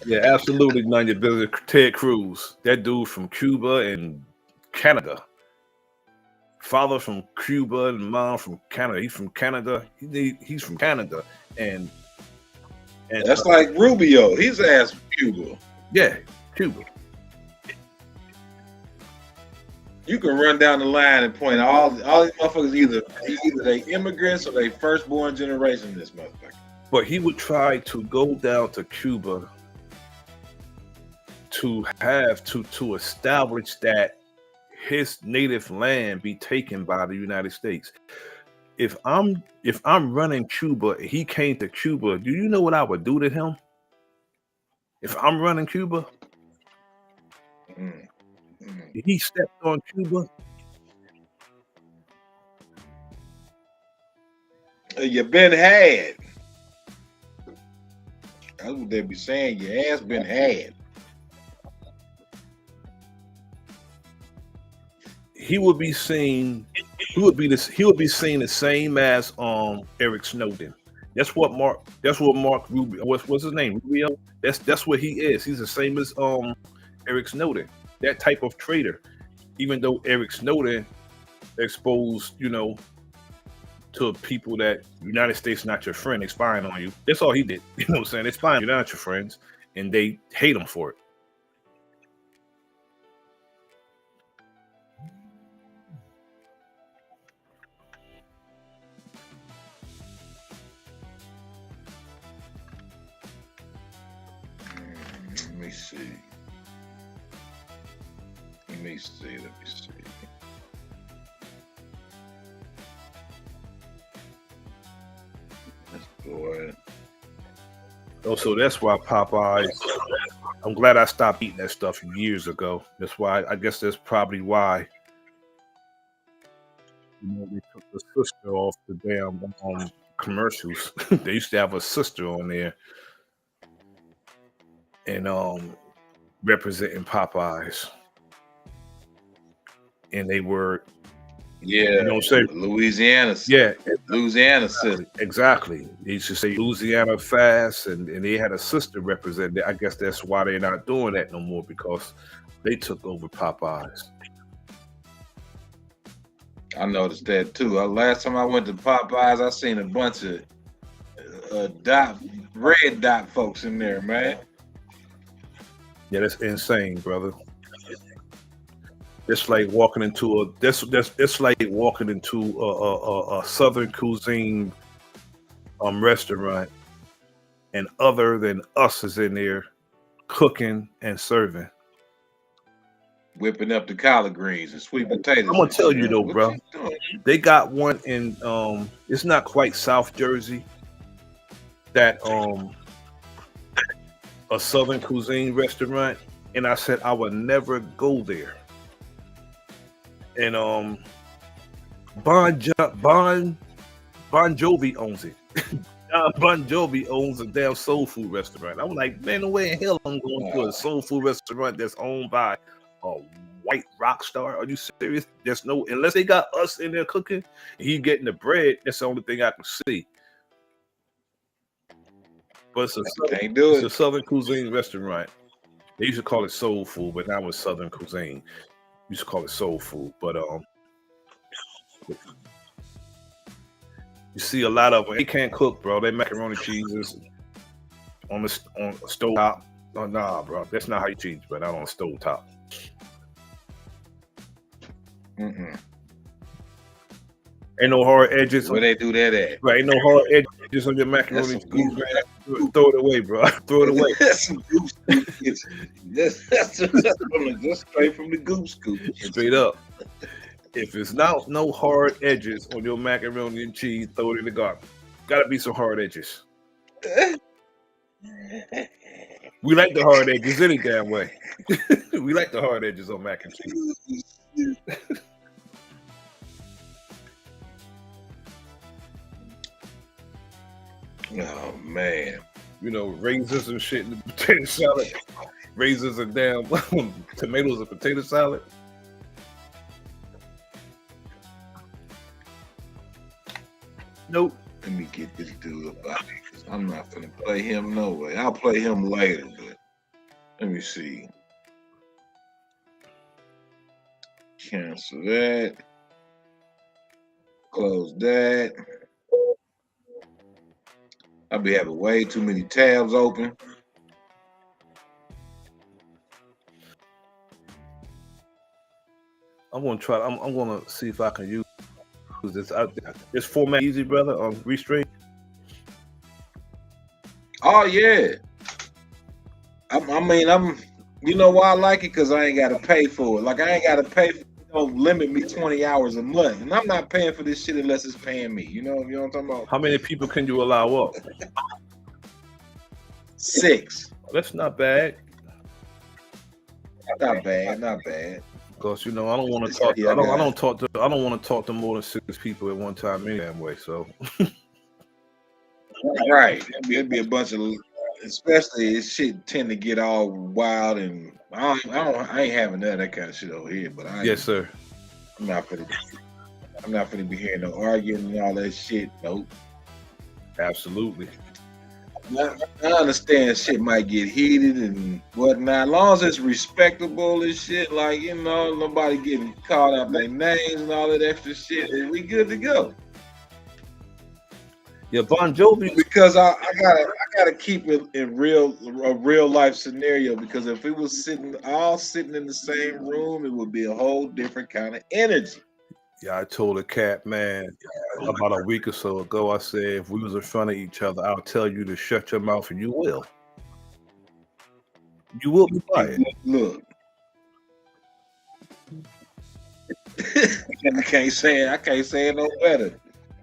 Yeah, absolutely. None of your business. Ted Cruz, that dude from Cuba and Canada. Father from Cuba and mom from Canada. He's from Canada. He's from Canada, and that's like Rubio. His ass from Cuba. Yeah, Cuba. You can run down the line and point all these motherfuckers either they immigrants or they firstborn generation. This motherfucker. But he would try to go down to Cuba to have to establish that his native land be taken by the United States. If I'm running Cuba, he came to Cuba, do you know what I would do to him? If I'm running Cuba, he stepped on Cuba. You been had. That's what they be saying. Your ass been had. He would be seen. He would be seen the same as Eric Snowden. That's what Mark Rubio. What's his name? Rubio. That's what he is. He's the same as Eric Snowden. That type of traitor. Even though Eric Snowden exposed, to people that the United States not your friend, they spying on you. That's all he did. You know what I'm saying? They spying, you're not your friends, and they hate him for it. Let me see. Let me see. Let's go ahead. Oh, so that's why Popeyes. I'm glad I stopped eating that stuff years ago. That's why. I guess that's probably why. They took the sister off the damn commercials. They used to have a sister on there, and representing Popeyes, and they were. Yeah, you know what I'm saying? Louisiana. Yeah, Louisiana sister. Exactly. They used to say Louisiana fast, and they had a sister represented. I guess that's why they're not doing that no more, because they took over Popeyes. I noticed that too. Last time I went to Popeyes, I seen a bunch of red dot folks in there, man. Yeah, that's insane, brother. It's like walking into it's like walking into a Southern cuisine restaurant, and other than us is in there cooking and serving. Whipping up the collard greens and sweet potatoes. I'm gonna and tell shit, you huh? though, What bro. you doing? They got one in it's not quite South Jersey. That a Southern cuisine restaurant, and I said I would never go there. And Bon Jovi owns it. Bon Jovi owns a damn soul food restaurant. I'm like, man, no way in hell I'm going to a soul food restaurant that's owned by a white rock star. Are you serious? There's no, unless they got us in there cooking, and he getting the bread. That's the only thing I can see. But it's a Southern cuisine restaurant. They used to call it soul food, but now it's Southern cuisine. We used to call it soul food, but you see a lot of them. They can't cook, bro. They macaroni cheeses on a stove top. Oh, nah, bro. That's not how you cheese, but not on a stove top. Mm-mm. Ain't no hard edges. Where they do that at? Right, ain't no hard edges on your macaroni cheese, man. Throw it away, bro. Throw it away. That's some goose scoop. That's just straight from the goose scoop. Straight up. If it's not no hard edges on your macaroni and cheese, throw it in the garbage. Gotta be some hard edges. We like the hard edges any damn way. We like the hard edges on mac and cheese. Oh man. You know, raisins and shit in the potato salad. Raisins and damn tomatoes and potato salad. Nope. Let me get this dude up out here, because I'm not gonna play him no way. I'll play him later, but let me see. Cancel that. Close that. I'll be having way too many tabs open. I'm gonna try. I'm gonna see if I can use this. This format easy, brother. On Restream. Oh yeah. I mean, you know why I like it? Because I ain't got to pay for it. Like, I ain't got to pay for it. Don't limit me 20 hours a month. And I'm not paying for this shit unless it's paying me. You know what I'm talking about? How many people can you allow up? 6. That's not bad. Not bad. Not bad. Because I don't want to talk. I don't want to talk to more than 6 people at one time anyway. So. Right. It'd be a bunch of, especially this shit tend to get all wild, and I ain't having that kind of shit over here. But yes, sir. I'm not gonna be hearing no arguing and all that shit. Nope. Absolutely. I understand shit might get heated and whatnot. As long as it's respectable and shit, like, nobody getting called out their names and all that extra shit, and we good to go. Yeah, Bon Jovi. Because I gotta keep it in a real life scenario. Because if we was all sitting in the same room, it would be a whole different kind of energy. Yeah, I told a cat, man, about a week or so ago. I said, if we was in front of each other, I'll tell you to shut your mouth, and you will. You will be quiet. Look. I can't say it no better.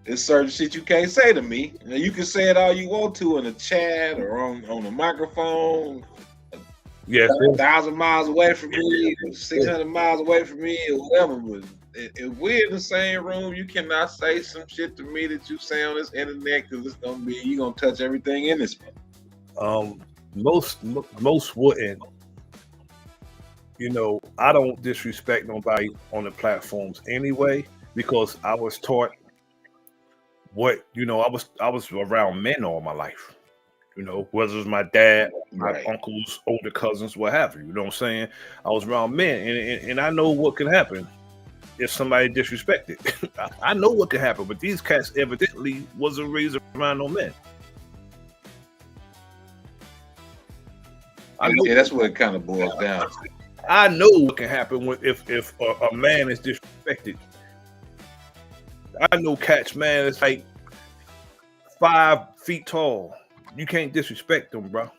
There's certain shit you can't say to me. Now, you can say it all you want to in a chat or on a microphone. Yes, 1,000 miles away from me, 600 miles away from me, or whatever. But if we're in the same room, you cannot say some shit to me that you say on this internet, because you're gonna touch everything in this one. Most wouldn't. I don't disrespect nobody on the platforms anyway, because I was taught I was around men all my life. Whether it was my dad, my uncles, older cousins, what have you. You know what I'm saying? I was around men, and I know what can happen if somebody disrespected. I know what can happen, but these cats evidently wasn't raised around no men. Yeah, that's what it kind of boils down to. I know what can happen if a man is disrespected. I know cats, man, it's like 5 feet tall. You can't disrespect them, bro.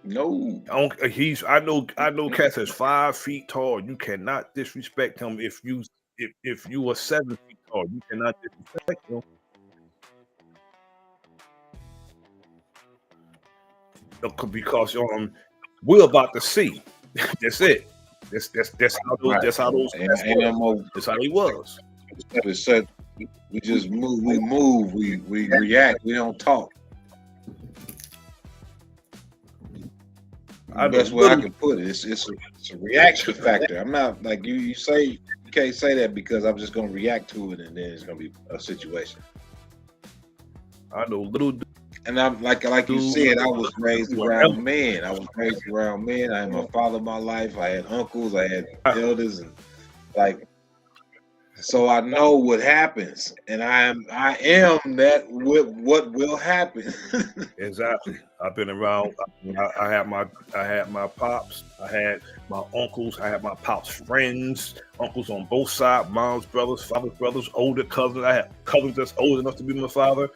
No. I know cats that's 5 feet tall. You cannot disrespect him if you are 7 feet tall. You cannot disrespect him. Because we're about to see. That's it. That's how those Right. that's how those Ain't cats no were. more. That's how he was. It's said, we just move, we react, we don't talk. The best way I can put it, it's a reaction factor. I'm not like you say you can't say that because I'm just gonna react to it and then it's gonna be a situation. I know little. And I'm like you said, I was raised around men. I had my father in my life. I had uncles. I had elders, and like, so I know what happens, and I am that what will happen. Exactly. I've been around. I had my pops. I had my uncles. I had my pops' friends, uncles on both sides, mom's brothers, father's brothers, older cousins. I had cousins that's old enough to be my father.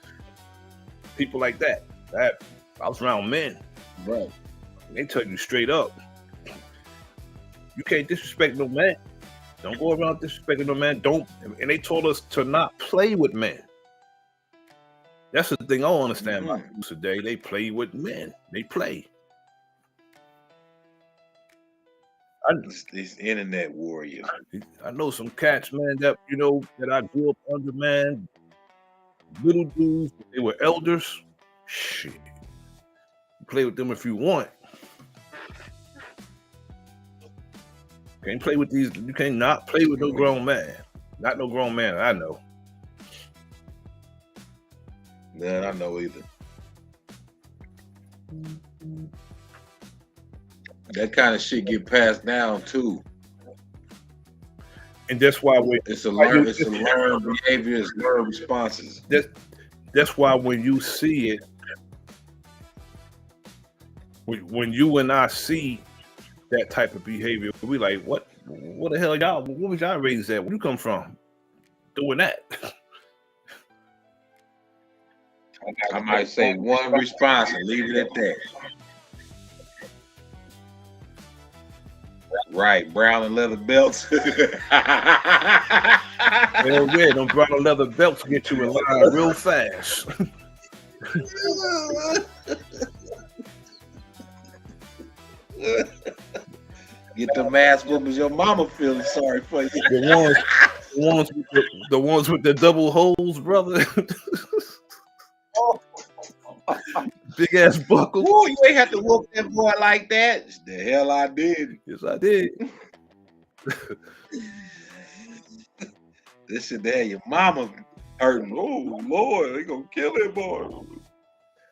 People like that. I was around men. Right. They tell you straight up, you can't disrespect no man. Don't go around disrespecting no man. Don't. And they told us to not play with men. That's the thing I don't understand about people today. They play with men. They play. These internet warriors. I know some cats, man, that I grew up under, man. Little dudes, they were elders. Shit. Play with them if you want. Can't play with these. You can't not play with no grown man. Not no grown man, I know. None I know either. That kind of shit get passed down too. And that's why it's a learned behavior, it's learned responses. That's why when you see it, when you and I see that type of behavior, we like, what the hell y'all? What was y'all raised at? Where you come from? Doing that? I might say one response and leave it at that. Right, brown and leather belts. Hell yeah, them brown and leather belts get you in line real fast. Get the mask whoopers your mama feeling sorry for you. The ones with the double holes, brother. Big ass buckle. Ooh, you ain't have to whoop that boy like that. The hell I did. Yes, I did. This shit there, your mama hurting. Oh Lord, they gonna kill that boy.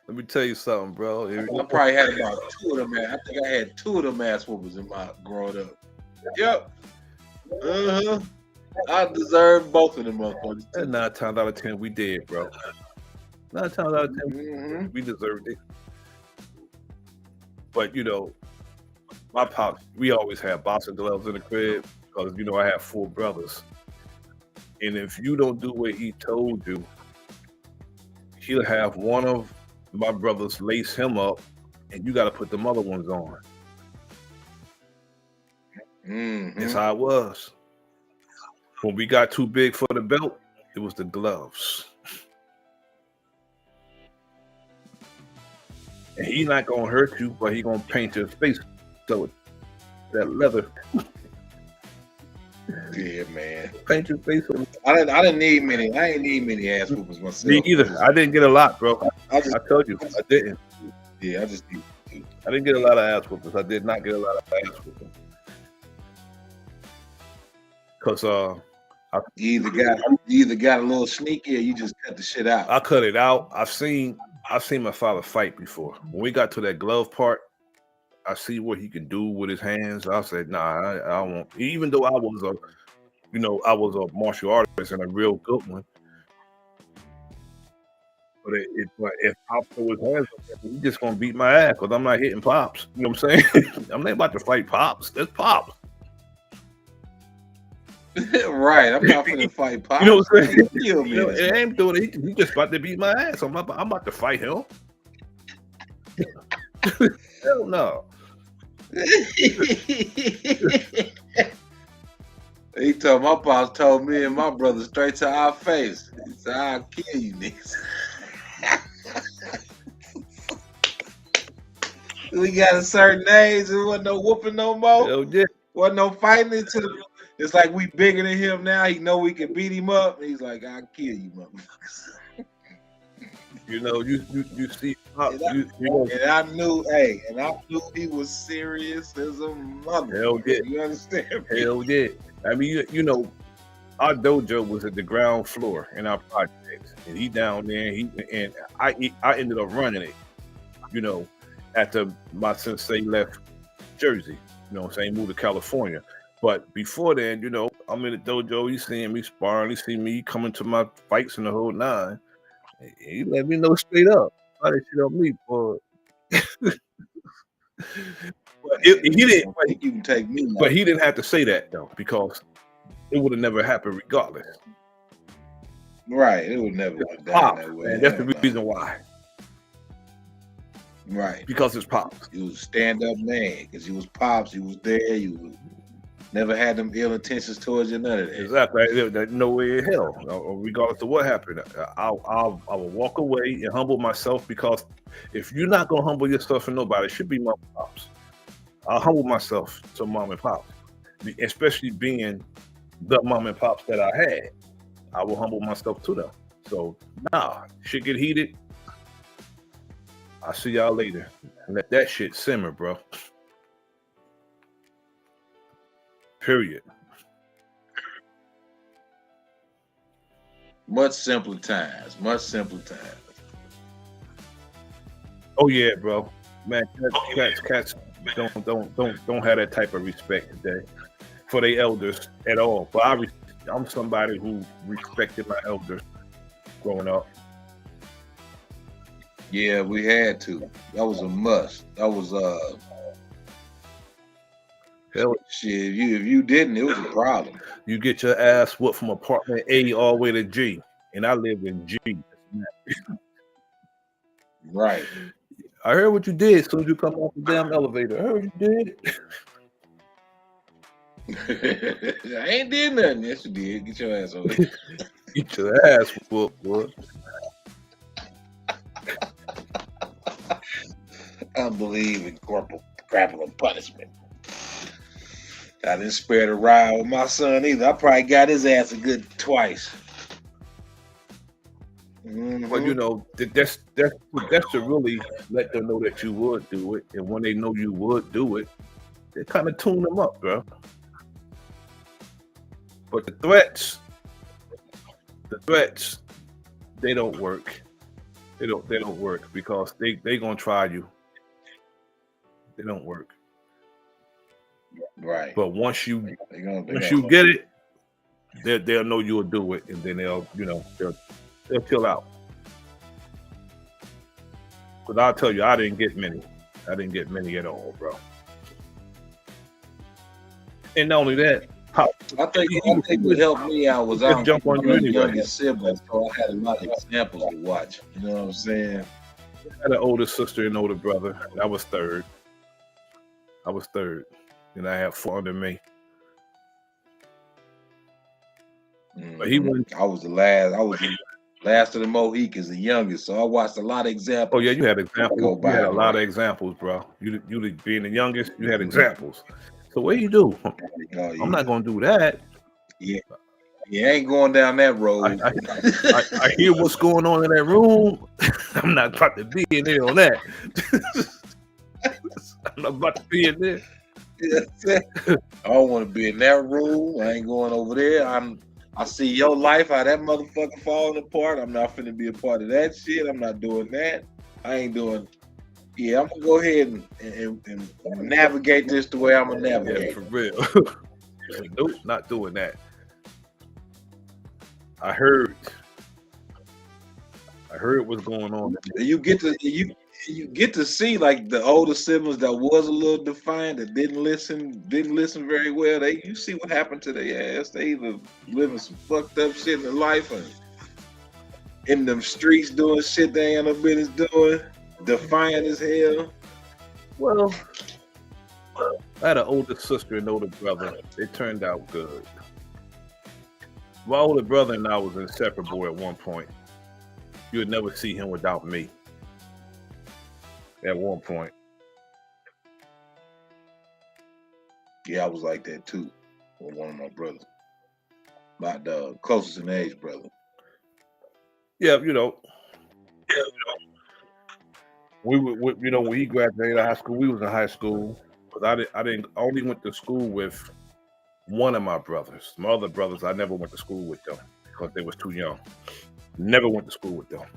Let me tell you something, bro. I probably had about 2 of them, man. I think I had 2 of them ass whoopers in my growing up. Yep. I deserve both of them motherfuckers. And 9 times out of 10, we did, bro. 9 times out of 10, we deserved it. But my pops, we always had boxing gloves in the crib because I have 4 brothers. And if you don't do what he told you, he'll have one of my brothers lace him up, and you got to put the other ones on. That's how it was. When we got too big for the belt, it was the gloves. And he not gonna hurt you, but he gonna paint your face so that leather. Yeah, man. Paint your face. I didn't need many. I ain't need many ass whoopers myself. Me either. I didn't get a lot, bro. I told you, I didn't. Yeah, I just did. I didn't get a lot of ass whoopers. I did not get a lot of ass whoopers. Cause you either got a little sneaky or you just cut the shit out. I cut it out. I've seen my father fight before. When we got to that glove part, I see what he can do with his hands. I said, nah, I won't. Even though I was a martial artist and a real good one, But if Pops throw his hands up, he's just gonna beat my ass because I'm not hitting Pops. You know what I'm saying? I'm not about to fight Pops. That's Pops. Right. I'm not finna fight Pops. You know what I'm saying? Kill me. It ain't doing it. He just about to beat my ass. I'm about to fight him. Hell no. He told my boss told me and my brother straight to our face. He said, "I'll kill you niggas." We got a certain age. There wasn't no whooping no more. Hell yeah. Wasn't no fighting it's like we bigger than him now. He know we can beat him up. He's like, "I'll kill you, motherfuckers." You know, you see, and I knew he was serious as a mother. Hell yeah. You understand? Hell yeah. I mean, you know, our dojo was at the ground floor in our projects, and he down there. And I ended up running it. You know, after my sensei left Jersey, you know what I'm saying, moved to California. But before then, you know, I'm in the dojo. He's seeing me sparring. He see me coming to my fights in the whole nine. He let me know straight up. Why that shit on me, boy? He didn't. You can take me. But he didn't have to say that though, because it would have never happened regardless. Right. It would never have Pop, done that way. man. That's the reason why. Right. Because it's Pops. You was a stand-up man. Because you was Pops. You was there. You never had them ill intentions towards you, none of that. Exactly. No way in hell. Regardless of what happened, I will walk away and humble myself, because if you're not gonna humble yourself for nobody, it should be mom and pops. I'll humble myself to mom and pops, especially being the mom and pops that I had. I will humble myself to them. So shit get heated. I'll see y'all later. Let that shit simmer, bro. Period. Much simpler times. Much simpler times. Oh yeah, bro. Man, cats don't have that type of respect today for their elders at all. But I'm somebody who respected my elders growing up. Yeah, we had to. That was a must. That was hell shit. If you didn't, it was a problem. You get your ass whooped from apartment A all the way to G, and I lived in G. Right. I heard what you did as soon as you come off the damn elevator. I heard you did. I ain't did nothing. Yes, you did. Get your ass over there. Get your ass whooped, boy. I believe in corporal punishment. I didn't spare the ride with my son either. I probably got his ass a good twice. But you know, that's to really let them know that you would do it, and when they know you would do it, they kind of tune them up, bro. But the threats, they don't work. They don't work because they gonna try you. They don't work. Right. But once you get it, they'll know you'll do it, and then they'll chill out. But I'll tell you, I didn't get many. I didn't get many at all, bro. And not only that, I think what helped me out was I jump on you anyway. Youngest siblings, so I had a lot of examples to watch. You know what I'm saying? I had an older sister and older brother. And I was third. And I had 4 under me. But he went. I was the last. I was the last of the Mohicans, the youngest. So I watched a lot of examples. Oh yeah, you had examples. You had a lot of examples, bro. You being the youngest, you had examples. So what do you do? Oh, yeah. I'm not gonna do that. Yeah. You ain't going down that road. I hear what's going on in that room. I'm not about to be in there on that. I'm not about to be in there. I don't want to be in that room. I ain't going over there. I see your life, how that motherfucker falling apart. I'm not finna be a part of that shit. I'm not doing that. I ain't doing. Yeah, I'm gonna go ahead and navigate this the way I'm gonna navigate. Yeah, for real. Nope, not doing that. I heard I heard what's going on. And you get to see like the older siblings that was a little defiant, that didn't listen very well. You see what happened to their ass. They either living some fucked up shit in their life and in them streets doing shit they ain't no business doing, defiant as hell. Well, I had an older sister and older brother. They turned out good. My older brother and I was inseparable at one point. You would never see him without me. At one point. Yeah, I was like that too with one of my brothers. The closest in age brother. Yeah, when he graduated high school, we was in high school. But I only went to school with one of my brothers. My other brothers, I never went to school with them because they was too young. Never went to school with them.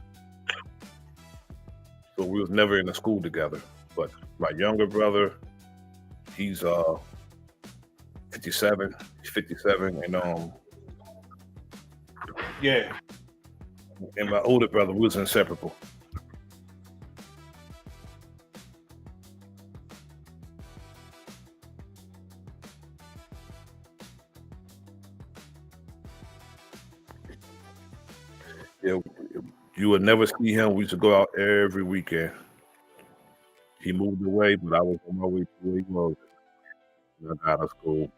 So we was never in the school together. But my younger brother, he's 57. He's 57, and yeah. And my older brother, we was inseparable. Yeah, you would never see him. We used to go out every weekend. He moved away, but I was on my way to where he was. I got out of school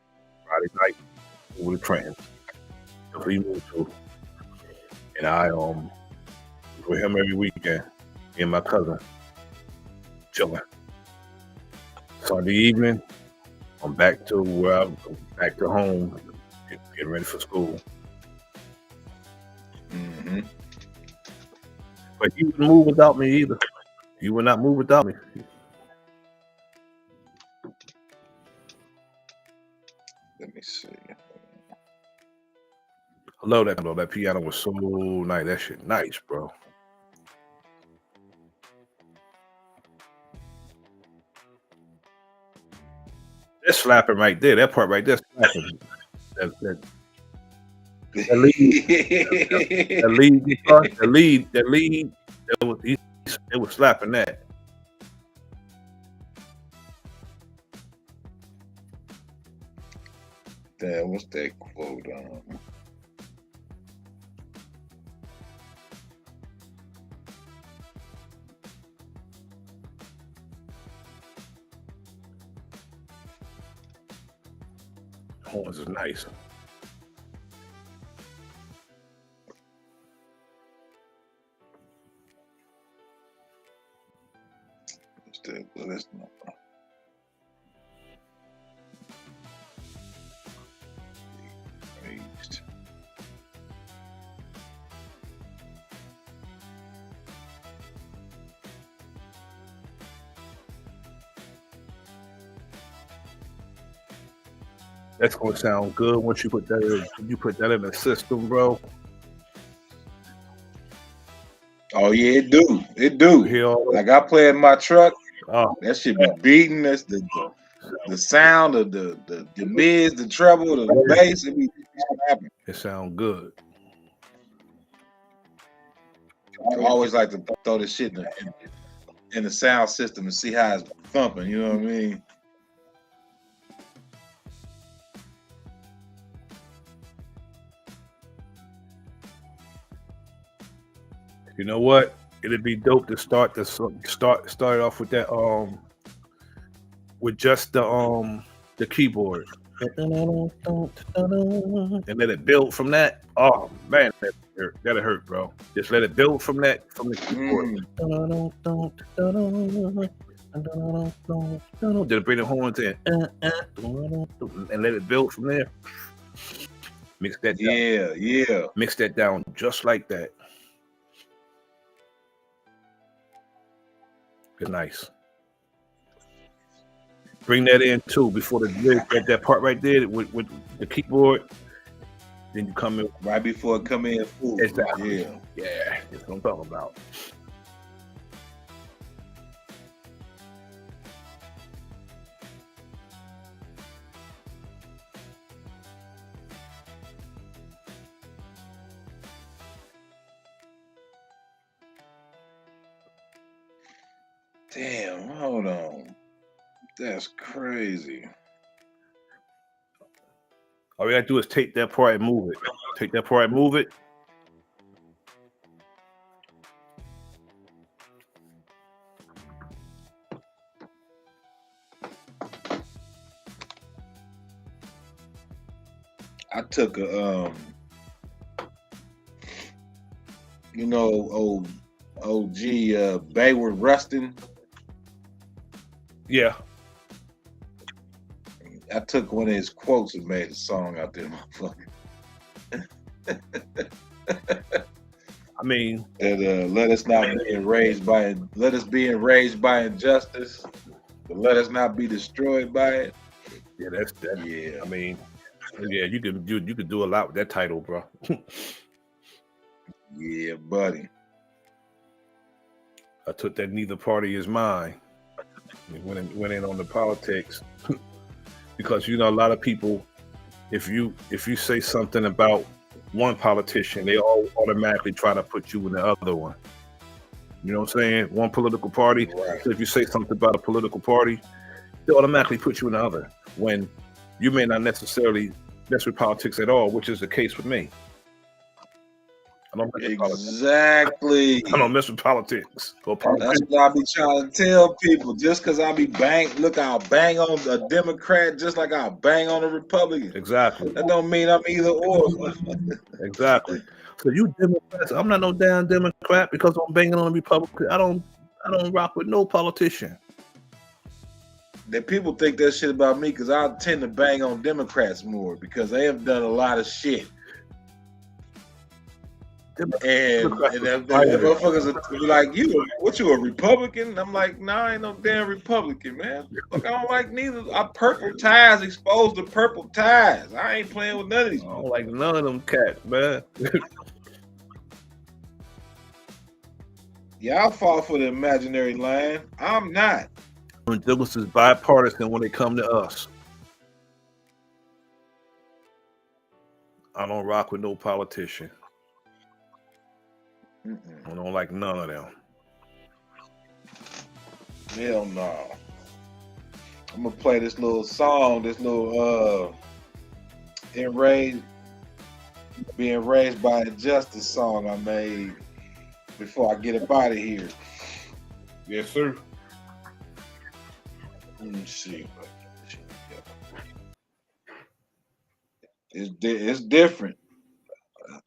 Friday night over to Trenton. So he moved to, and I was with him every weekend. Me and my cousin chilling. Sunday evening, I'm back to back to home, getting ready for school. Mm-hmm. But he wouldn't move without me either. He would not move without me. Let me see. I love that though. That piano was so nice. That shit nice, bro. That's slapping right there. That part right there slapping. That lead guitar, the lead, it was slapping that. Damn, what's that quote? Horns is nice. Let's not. That's gonna sound good once you put that in the system, bro. Oh yeah, it do. Like I play in my truck, that shit be beating. That's the sound of the mids, the treble, the bass. It be happening. It sound good. I always like to throw this shit in the sound system and see how it's thumping. You know what I mean? You know what? It'd be dope to start it off with that with just the keyboard and let it build from that. Oh man, that'll hurt, bro. Just let it build from the keyboard. Then bring the horns in and let it build from there. Mix that down. Yeah. Mix that down just like that. It's nice. Bring that in too before that part right there with the keyboard. Then you come in right before it come in full. Exactly. Yeah. That's what I'm talking about. Damn, hold on. That's crazy. All we gotta do is take that part and move it. Take that part and move it. I took a you know, old OG Bayward Rustin. Yeah. I took one of his quotes and made a song out there, motherfucker. I mean, that let us be enraged by injustice, but let us not be destroyed by it. Yeah, that's that. Yeah, I mean, yeah, you could do a lot with that title, bro. Yeah, buddy. I took that neither party is mine. Went in on the politics because you know a lot of people, if you say something about one politician, they all automatically try to put you in the other one. You know what I'm saying? One political party. Right. So if you say something about a political party, they automatically put you in the other. When you may not necessarily mess with politics at all, which is the case with me. I don't mess with Exactly. politics. I don't mess with politics. That's what I be trying to tell people. Just because I be I'll bang on a Democrat just like I'll bang on a Republican. Exactly. That don't mean I'm either or. Exactly. So you Democrats, I'm not no damn Democrat because I'm banging on a Republican. I don't rock with no politician. That people think that shit about me because I tend to bang on Democrats more because they have done a lot of shit. And if motherfuckers are like, you a Republican? I'm like, nah, I ain't no damn Republican, man. Look, I don't like neither. I purple ties exposed to purple ties. I ain't playing with none of these. I don't like none of them cats, man. Y'all fall for the imaginary line. I'm not. Douglas is bipartisan when they come to us. I don't rock with no politician. I don't like none of them. Hell no. I'm gonna play this little song, this little being raised by injustice song I made before I get up out of here. Yes, sir. Let me see. It's different.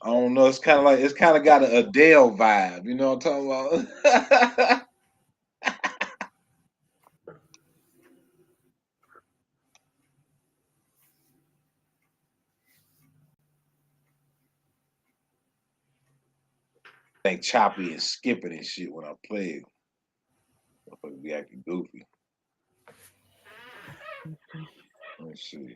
I don't know. It's kind of got an Adele vibe. You know what I'm talking about? Ain't choppy and skipping and shit when I play it. Motherfuckers be acting goofy. Let's see.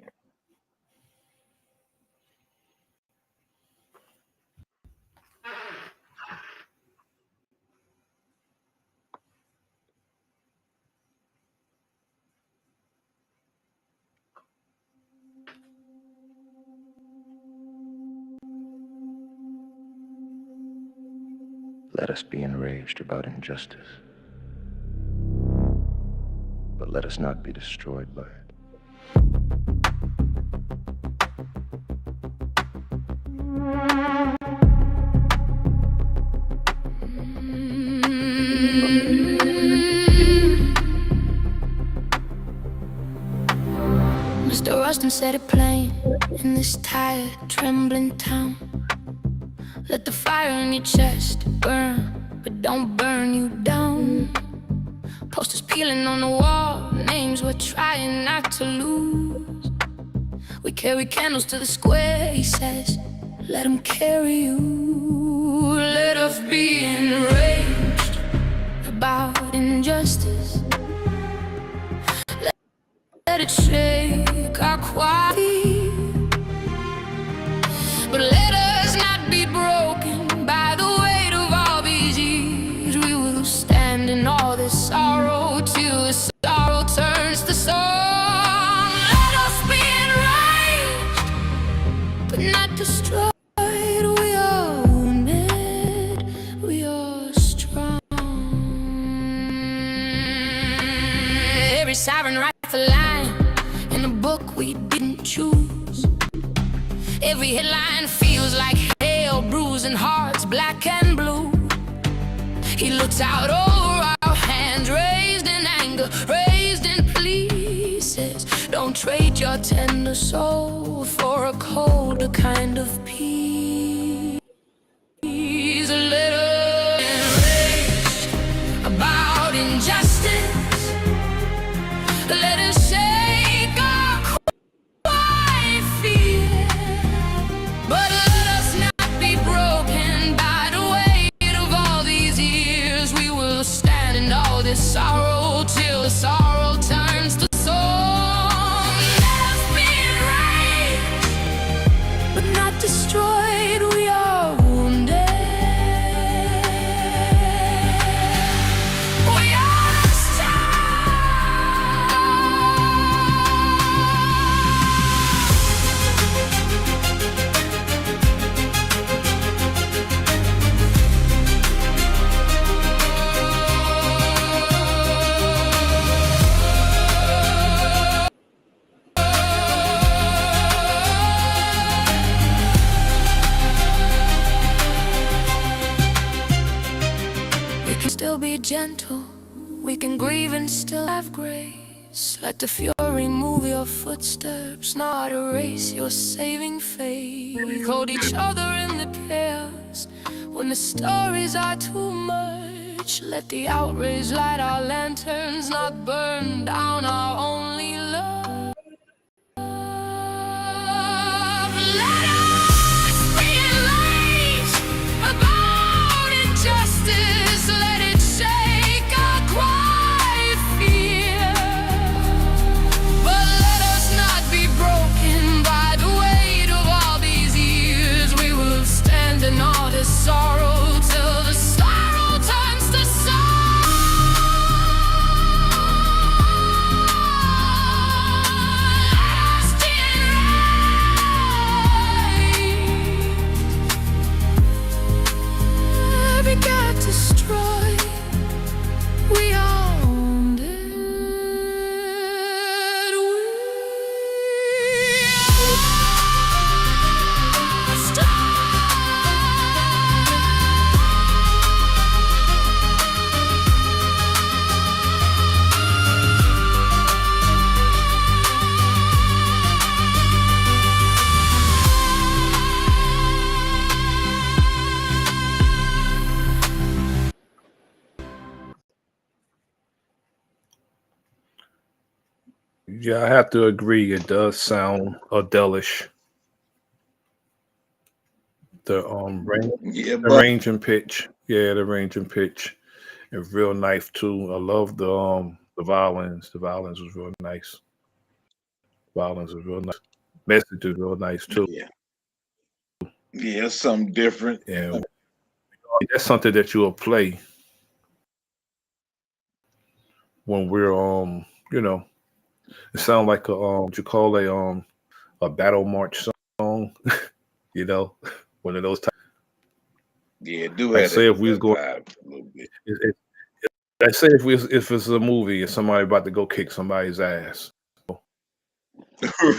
Let us be enraged about injustice, but let us not be destroyed by it. Mr. Rustin said it plain in this tired, trembling town. Let the fire in your chest burn, but don't burn you down. Posters peeling on the wall, names we're trying not to lose. We carry candles to the square, he says, let them carry you. Let us be enraged about injustice. Let it shake our quiet. But let us not be broken by the weight of all these years. We will stand in all this sorrow till the sorrow turns to song. Let us be enraged, but not destroyed. We are wounded, we are strong. every siren rifle line in a book we didn't choose. Every headline feels like hell, bruising hearts black and blue. He looks out over our hands, raised in anger, raised in plea. Says, don't trade your tender soul for a colder kind of peace. He's a little enraged about injustice. Let us shake our quiet fear, but let us not be broken by the weight of all these years. We will stand in all this sorrow till the sorrow turns to song. Let us be enraged, but not destroyed. We are wounded. We are We can still be gentle, we can grieve and still have grace. Let the fury move your footsteps, not erase your saving faith. Hold each other in the chaos when the stories are too much. Let the outrage light our lanterns, not burn down our only love. Let us be enraged about injustice. Let it shake our quiet fear, but let us not be broken by the weight of all these years. We will stand in all this sorrow till the sorrow turns to song. Let us be enraged. Every God destroyed, we are wounded. Yeah, I have to agree. It does sound Adele-ish. The Yeah, the but range and pitch. Yeah, the range and pitch is real nice too. I love the violins. The violins was real nice. Violins was real nice. Message is real nice too. yeah, yeah, it's something different. And that's something that you'll play when we're you know, it sounds like a what you call a battle march song, you know, one of those types. Yeah, do Like have say if we was that going, vibe a little bit. like say if it's a movie and somebody about to go kick somebody's ass,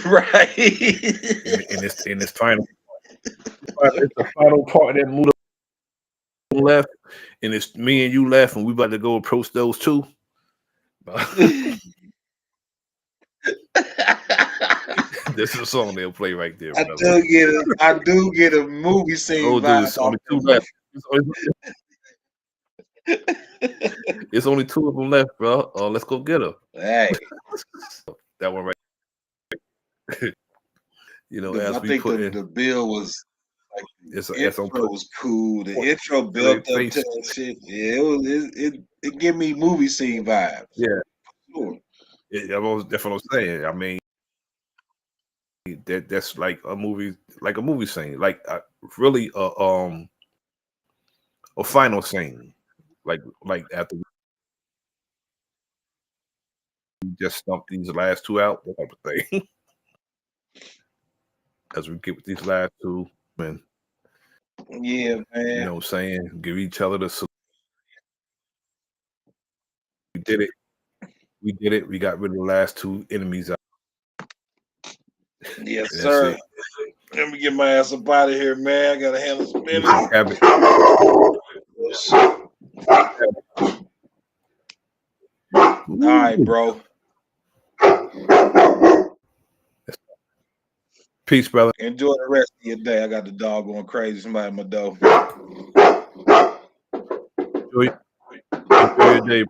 Right. and it's final, it's the final part that move left, and it's me and you left, and we about to go approach those two. This is a song they'll play right there, I brother. do get a movie scene Oh, dude, vibe it's off only two that left. one. It's only two of them left, bro. Let's go get them. Hey, That one right. You know, I as we think put in, the bill was like it's the on intro was cool. The intro very built up to face. that shit. Yeah, it give me movie scene vibes. Yeah, Sure. that's what I'm saying. I mean, that's like a movie scene, like really a final scene, like after we just stump these last two out, that type of thing. As we get with these last two, and Yeah, man. you know what I'm saying, give each other the salute. We did it. We did it. We got rid of the last two enemies out. Yes, That's sir. it. Let me get my ass up out of here, man. I gotta handle some business. Have it. All right, bro. Peace, brother. Enjoy the rest of your day. I got the dog going crazy. Somebody at my door. Enjoy your day.